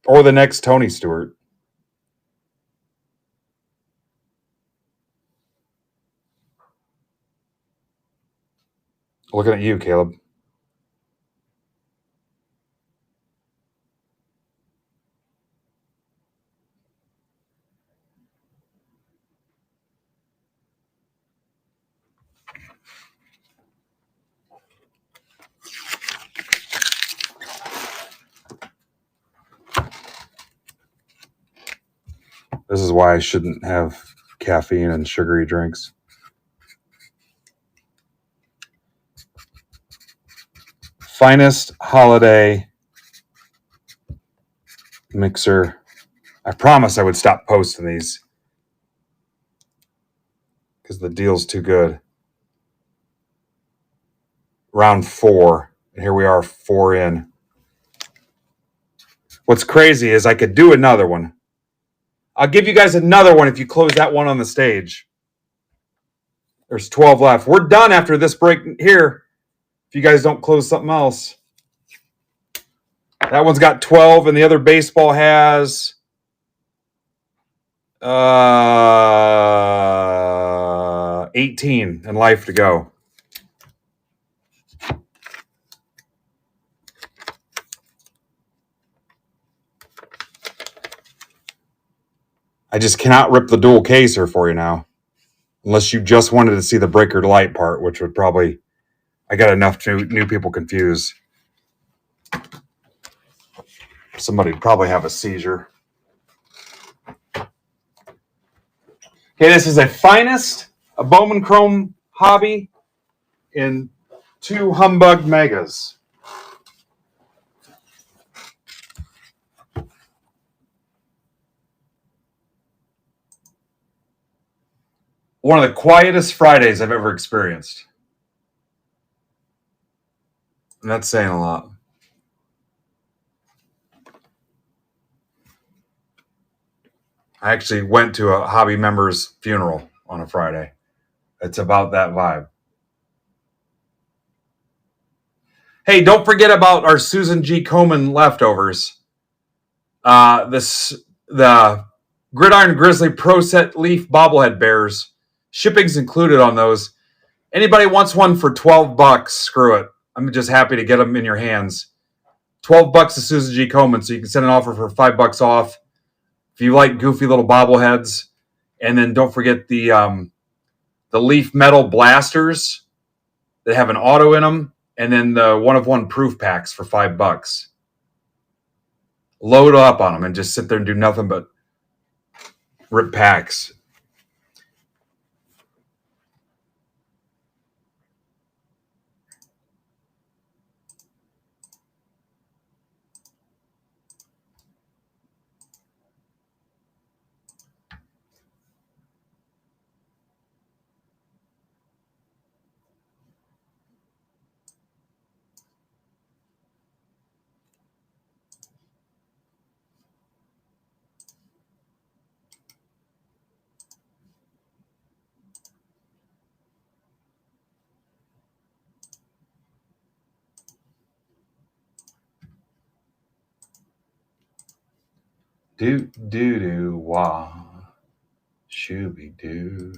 Speaker 1: Or the next Tony Stewart. Looking at you, Caleb. This is why I shouldn't have caffeine and sugary drinks. Finest holiday mixer. I promise I would stop posting these because the deal's too good. Round 4, and here we are 4 in. What's crazy is I could do another one. I'll give you guys another one if you close that one on the stage. There's 12 left. We're done after this break here if you guys don't close something else. That one's got 12, and the other baseball has 18 and life to go. I just cannot rip the dual caser for you now. unless you just wanted to see the breaker light part, which would probably, I got enough new people confused. Somebody would probably have a seizure. Okay, this is a Bowman Chrome hobby in 2 Humbug Megas. One of the quietest Fridays I've ever experienced. And that's saying a lot. I actually went to a hobby member's funeral on a Friday. It's about that vibe. Hey, don't forget about our Susan G. Komen leftovers. The Gridiron Grizzly Pro Set Leaf bobblehead bears. Shipping's included on those. Anybody wants one for $12? Screw it. I'm just happy to get them in your hands. $12 to Susan G. Komen, so you can send an offer for $5 off if you like goofy little bobbleheads. And then don't forget the Leaf Metal Blasters that have an auto in them, and then the 1-of-1 proof packs for $5. Load up on them and just sit there and do nothing but rip packs. Do wah, shooby doo.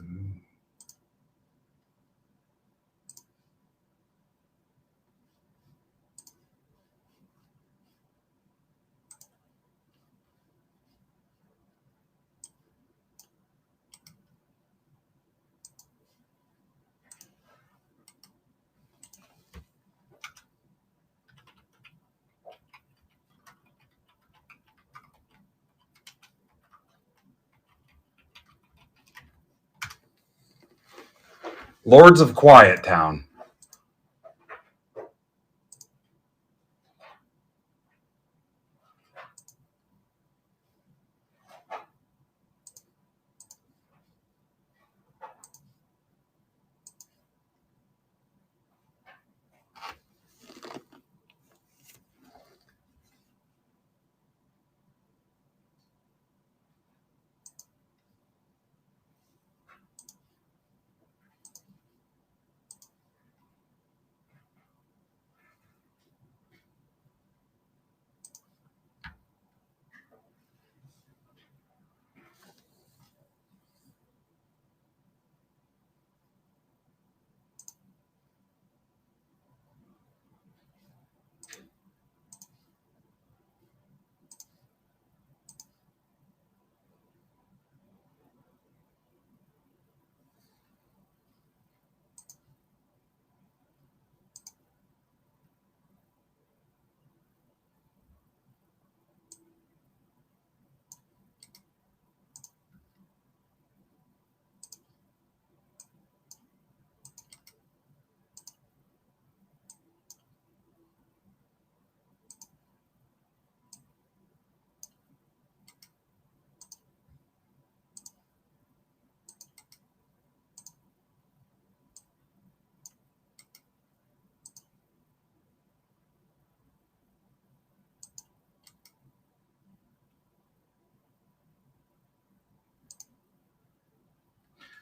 Speaker 1: Lords of Quiet Town.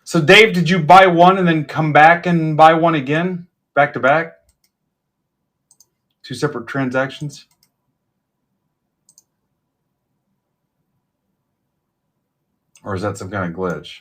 Speaker 1: So, Dave, did you buy one and then come back and buy one again, back to back? 2 separate transactions? Or is that some kind of glitch?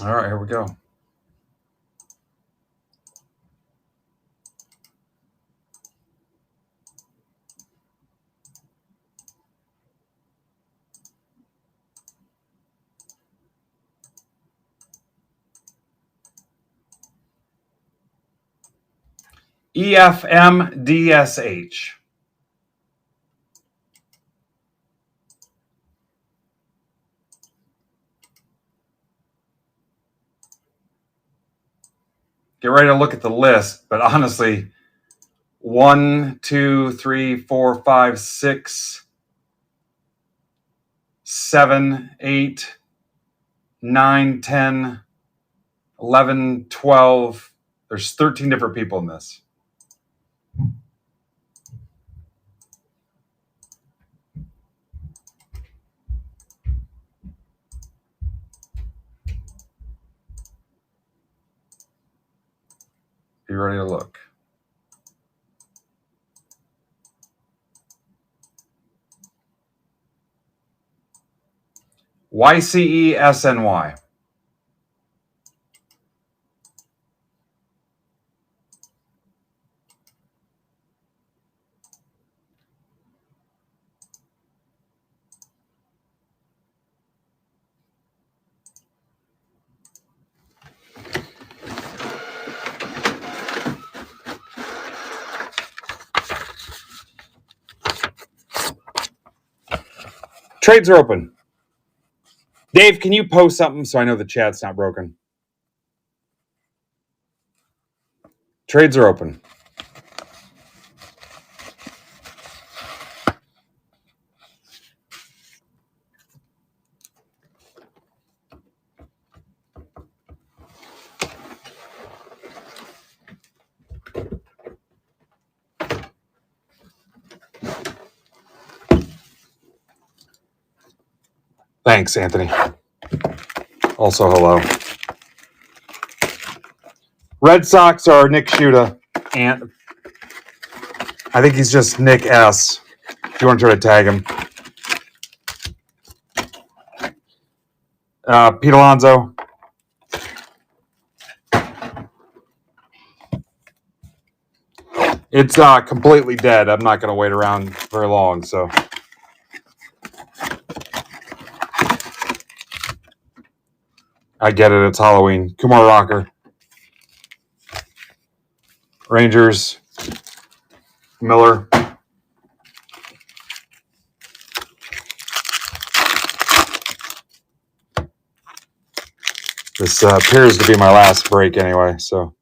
Speaker 1: All right, here we go. EFMDSH. Get ready to look at the list, but honestly, 1, 2, 3, 4, 5, 6, 7, 8, 9, 10, 11, 12. There's 13 different people in this. Be ready to look. YCESNY. Trades are open. Dave, can you post something so I know the chat's not broken? Trades are open. Thanks, Anthony. Also, hello. Red Sox are Nick Shuda, and I think he's just Nick S. If you want to try to tag him. Pete Alonso. It's completely dead. I'm not going to wait around very long, so. I get it. It's Halloween. Kumar Rocker. Rangers. Miller. This appears to be my last break anyway, so.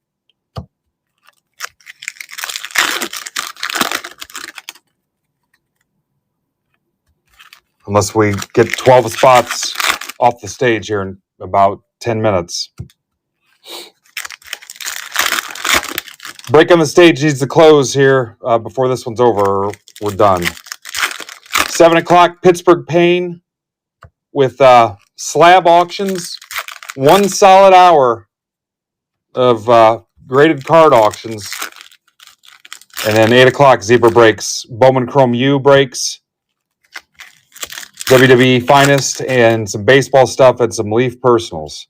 Speaker 1: Unless we get 12 spots off the stage here in about 10 minutes. Break on the stage needs to close here before this one's over. We're done. 7 o'clock, Pittsburgh Payne with slab auctions. 1 solid hour of graded card auctions. And then 8 o'clock, Zebra breaks. Bowman Chrome U breaks. WWE Finest and some baseball stuff and some Leaf personals.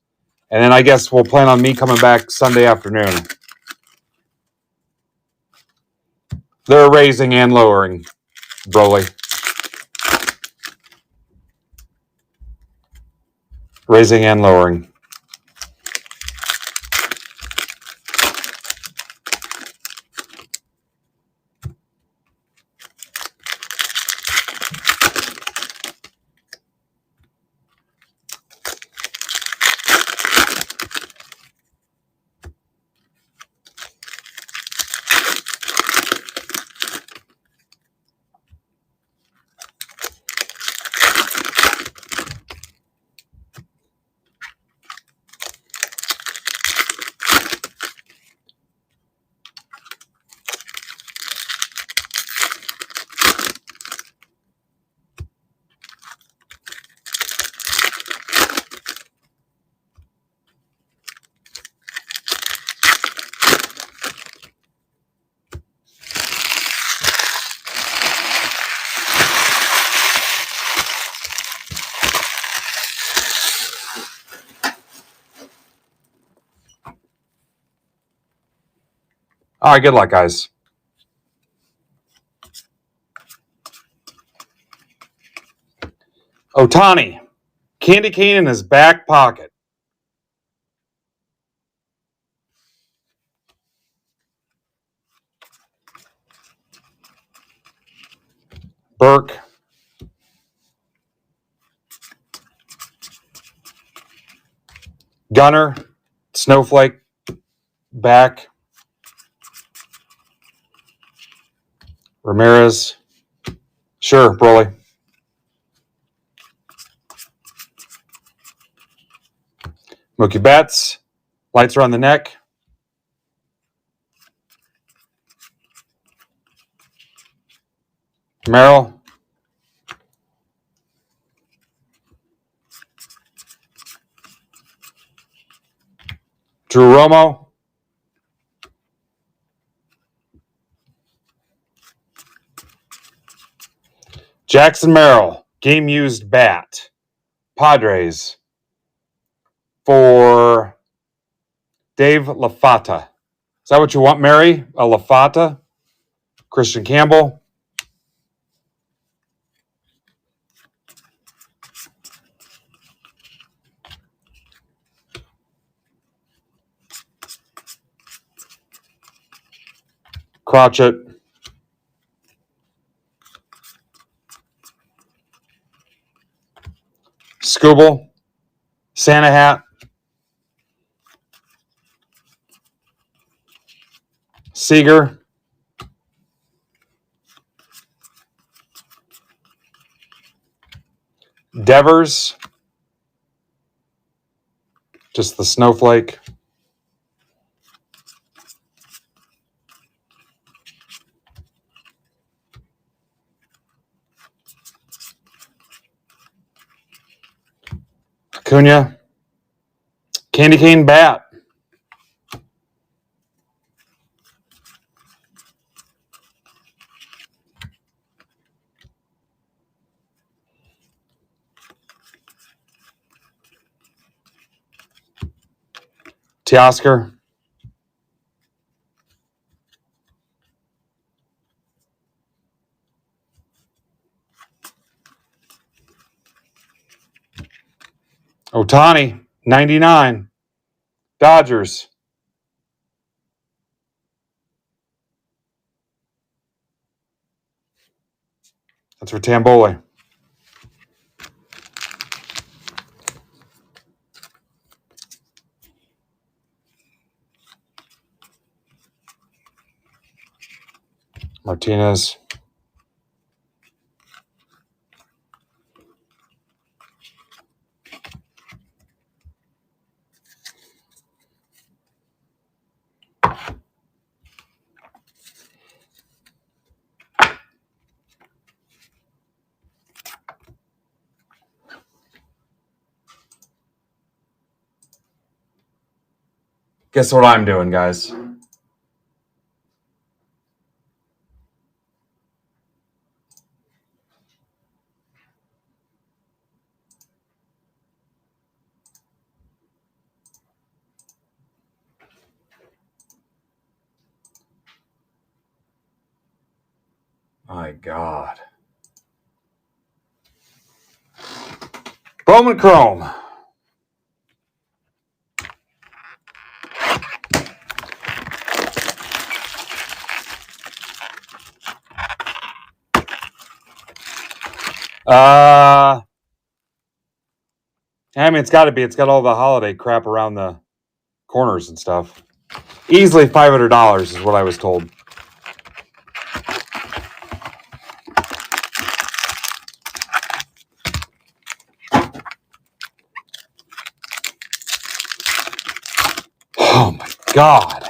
Speaker 1: And then I guess we'll plan on me coming back Sunday afternoon. They're raising and lowering, Broly. Raising and lowering. All right, good luck, guys. Otani, candy cane in his back pocket. Burke. Gunner, Snowflake, back. Ramirez. Sure, Broly. Mookie Betts. Lights are on the neck. Merrill. Drew Romo. Jackson Merrill. Game used bat. Padres. For Dave LaFata. Is that what you want, Mary? A LaFata? Christian Campbell. Crotchet. Scooble. Santa Hat. Seager. Devers. Just the snowflake. Acuna. Candy cane bat. Teoscar. Otani. 99. Dodgers. That's for Tamboli. Martinez. Guess what I'm doing, guys? My God. Bowman Chrome. I mean, it's got to be. It's got all the holiday crap around the corners and stuff. Easily $500 is what I was told. Oh my God.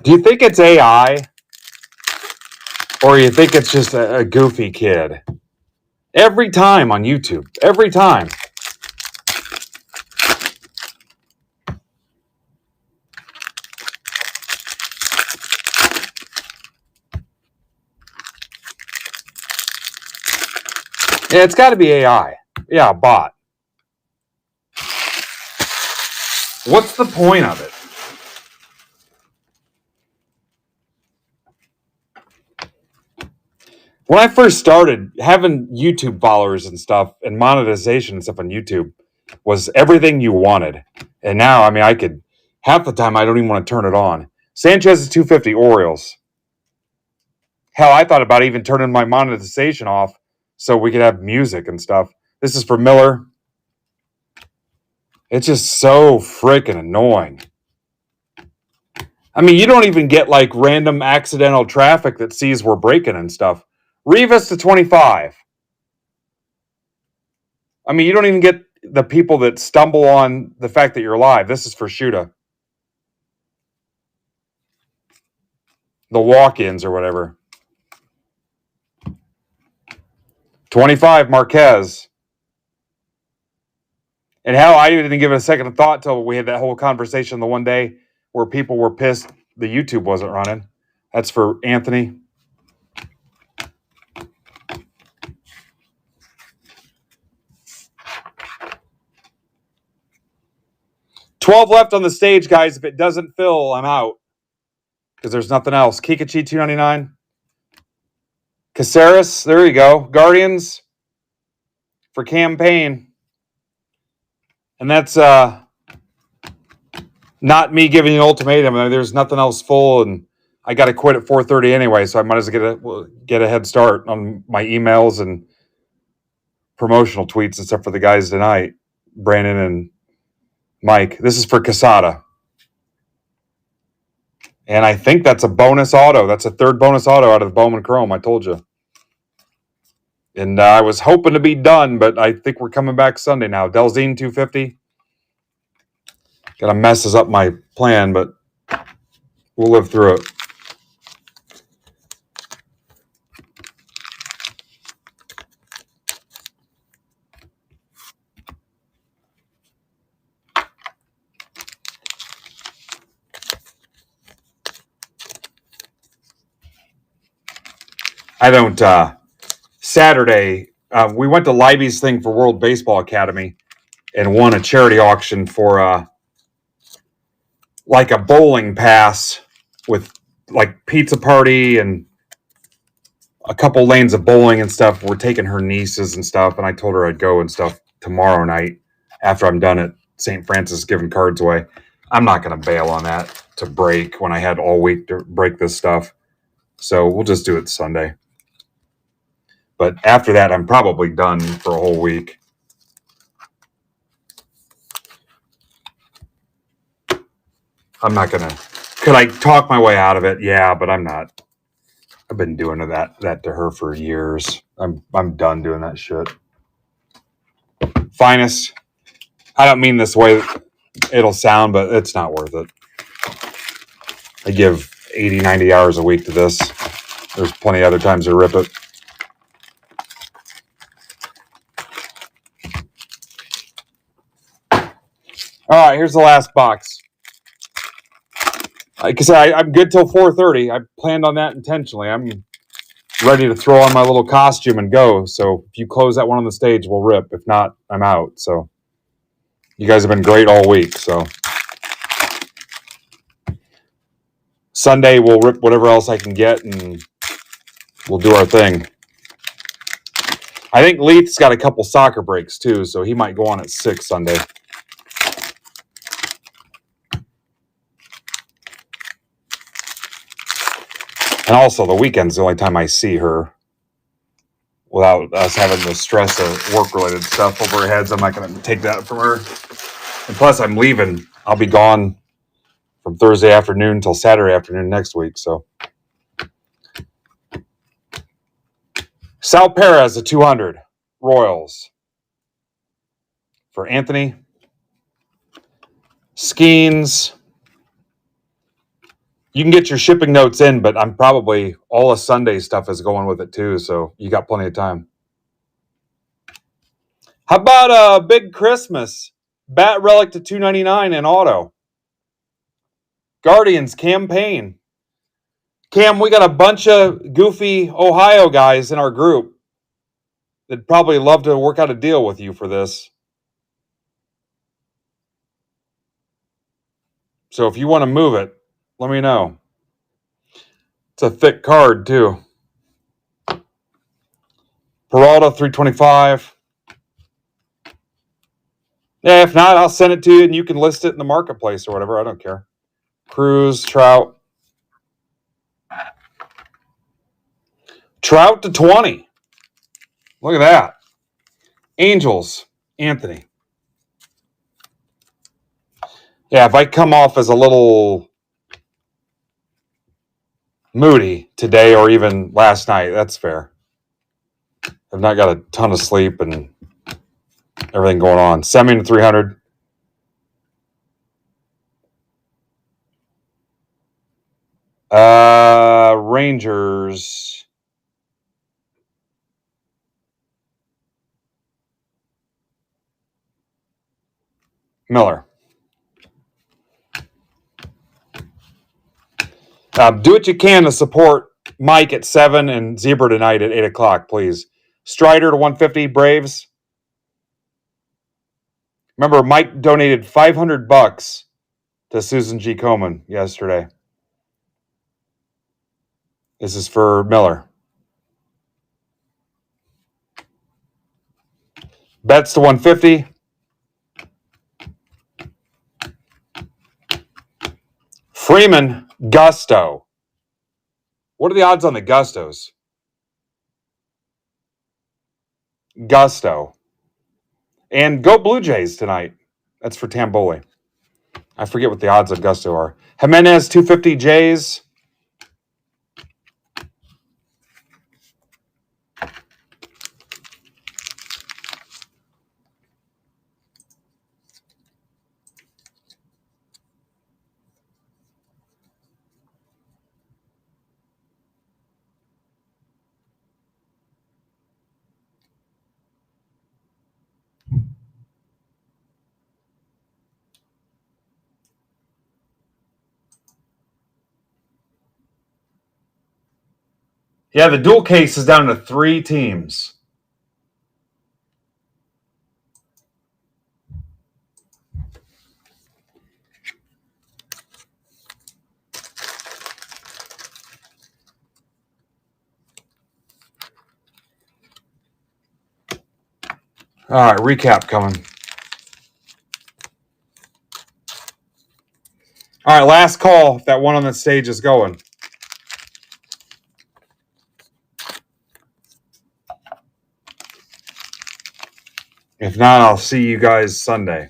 Speaker 1: Do you think it's AI? Or you think it's just a goofy kid? Every time on YouTube. Every time. Yeah, it's got to be AI. Yeah, a bot. What's the point of it? When I first started, having YouTube followers and stuff and monetization and stuff on YouTube was everything you wanted. And now, I mean, I could, half the time, I don't even want to turn it on. Sanchez is 250 Orioles. Hell, I thought about even turning my monetization off so we could have music and stuff. This is for Miller. It's just so freaking annoying. I mean, you don't even get like random accidental traffic that sees we're breaking and stuff. Rivas to 25. I mean, you don't even get the people that stumble on the fact that you're live. This is for Shuta. The walk-ins or whatever. 25, Marquez. And hell, I didn't give it a second of thought till we had that whole conversation the one day where people were pissed the YouTube wasn't running. That's for Anthony. $12 left on the stage, guys. If it doesn't fill, I'm out. Because there's nothing else. Kikuchi, $2.99. Caceres, there you go. Guardians for campaign. And that's not me giving you an ultimatum. I mean, there's nothing else full, and I got to quit at 4:30 anyway, so I might as well get a head start on my emails and promotional tweets and stuff for the guys tonight, Brandon and Mike. This is for Casada. And I think that's a bonus auto. That's a third bonus auto out of the Bowman Chrome, I told you. And I was hoping to be done, but I think we're coming back Sunday now. Delzine, 250. Kind of messes up my plan, but we'll live through it. I don't, Saturday, we went to Libby's thing for World Baseball Academy and won a charity auction for like a bowling pass with like pizza party and a couple lanes of bowling and stuff. We're taking her nieces and stuff, and I told her I'd go and stuff tomorrow night after I'm done at St. Francis giving cards away. I'm not going to bail on that to break when I had all week to break this stuff. So we'll just do it Sunday. But after that, I'm probably done for a whole week. I'm not going to. Could I talk my way out of it? Yeah, but I'm not. I've been doing that to her for years. I'm done doing that shit. Finest. I don't mean this way it'll sound, but it's not worth it. I give 80, 90 hours a week to this. There's plenty of other times to rip it. All right, here's the last box. Like I said, I'm good till 4:30. I planned on that intentionally. I'm ready to throw on my little costume and go. So if you close that one on the stage, we'll rip. If not, I'm out. So you guys have been great all week. So Sunday, we'll rip whatever else I can get, and we'll do our thing. I think Leith's got a couple soccer breaks, too, so he might go on at 6 Sunday. And also, the weekend's the only time I see her without us having the stress of work-related stuff over our heads. I'm not going to take that from her. And plus, I'm leaving. I'll be gone from Thursday afternoon till Saturday afternoon next week. So, Sal Perez at 200. Royals. For Anthony. Skeens. You can get your shipping notes in, but I'm probably all of Sunday stuff is going with it too, so you got plenty of time. How about a big Christmas? Bat Relic to $2.99 in auto. Guardians campaign. Cam, we got a bunch of goofy Ohio guys in our group that'd probably love to work out a deal with you for this. So if you want to move it, let me know. It's a thick card, too. Peralta, 325. Yeah, if not, I'll send it to you and you can list it in the marketplace or whatever. I don't care. Cruz, Trout. Trout to 20. Look at that. Angels, Anthony. Yeah, if I come off as a little moody today or even last night, that's fair. I've not got a ton of sleep and everything going on. Semi to 300. Rangers. Miller. Do what you can to support Mike at 7 and Zebra tonight at 8 o'clock, please. Strider to 150, Braves. Remember, Mike donated $500 to Susan G. Komen yesterday. This is for Miller. Betts to 150. Freeman, Gusto. What are the odds on the Gustos? Gusto. And go Blue Jays tonight. That's for Tamboli. I forget what the odds of Gusto are. Jimenez, 250 Jays. Yeah, the dual case is down to 3 teams. All right, recap coming. All right, last call if that one on the stage is going. If not, I'll see you guys Sunday.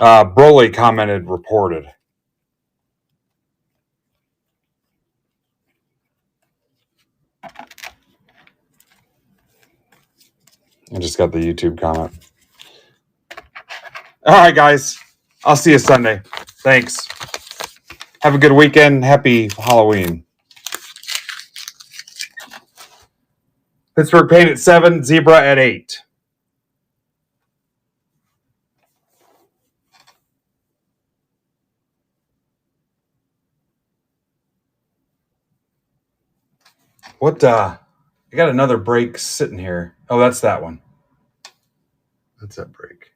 Speaker 1: Broly commented reported. I just got the YouTube comment. All right, guys. I'll see you Sunday. Thanks. Have a good weekend. Happy Halloween. Pittsburgh Paint at 7, Zebra at 8. What, I got another break sitting here. Oh, that's that one. That's that break.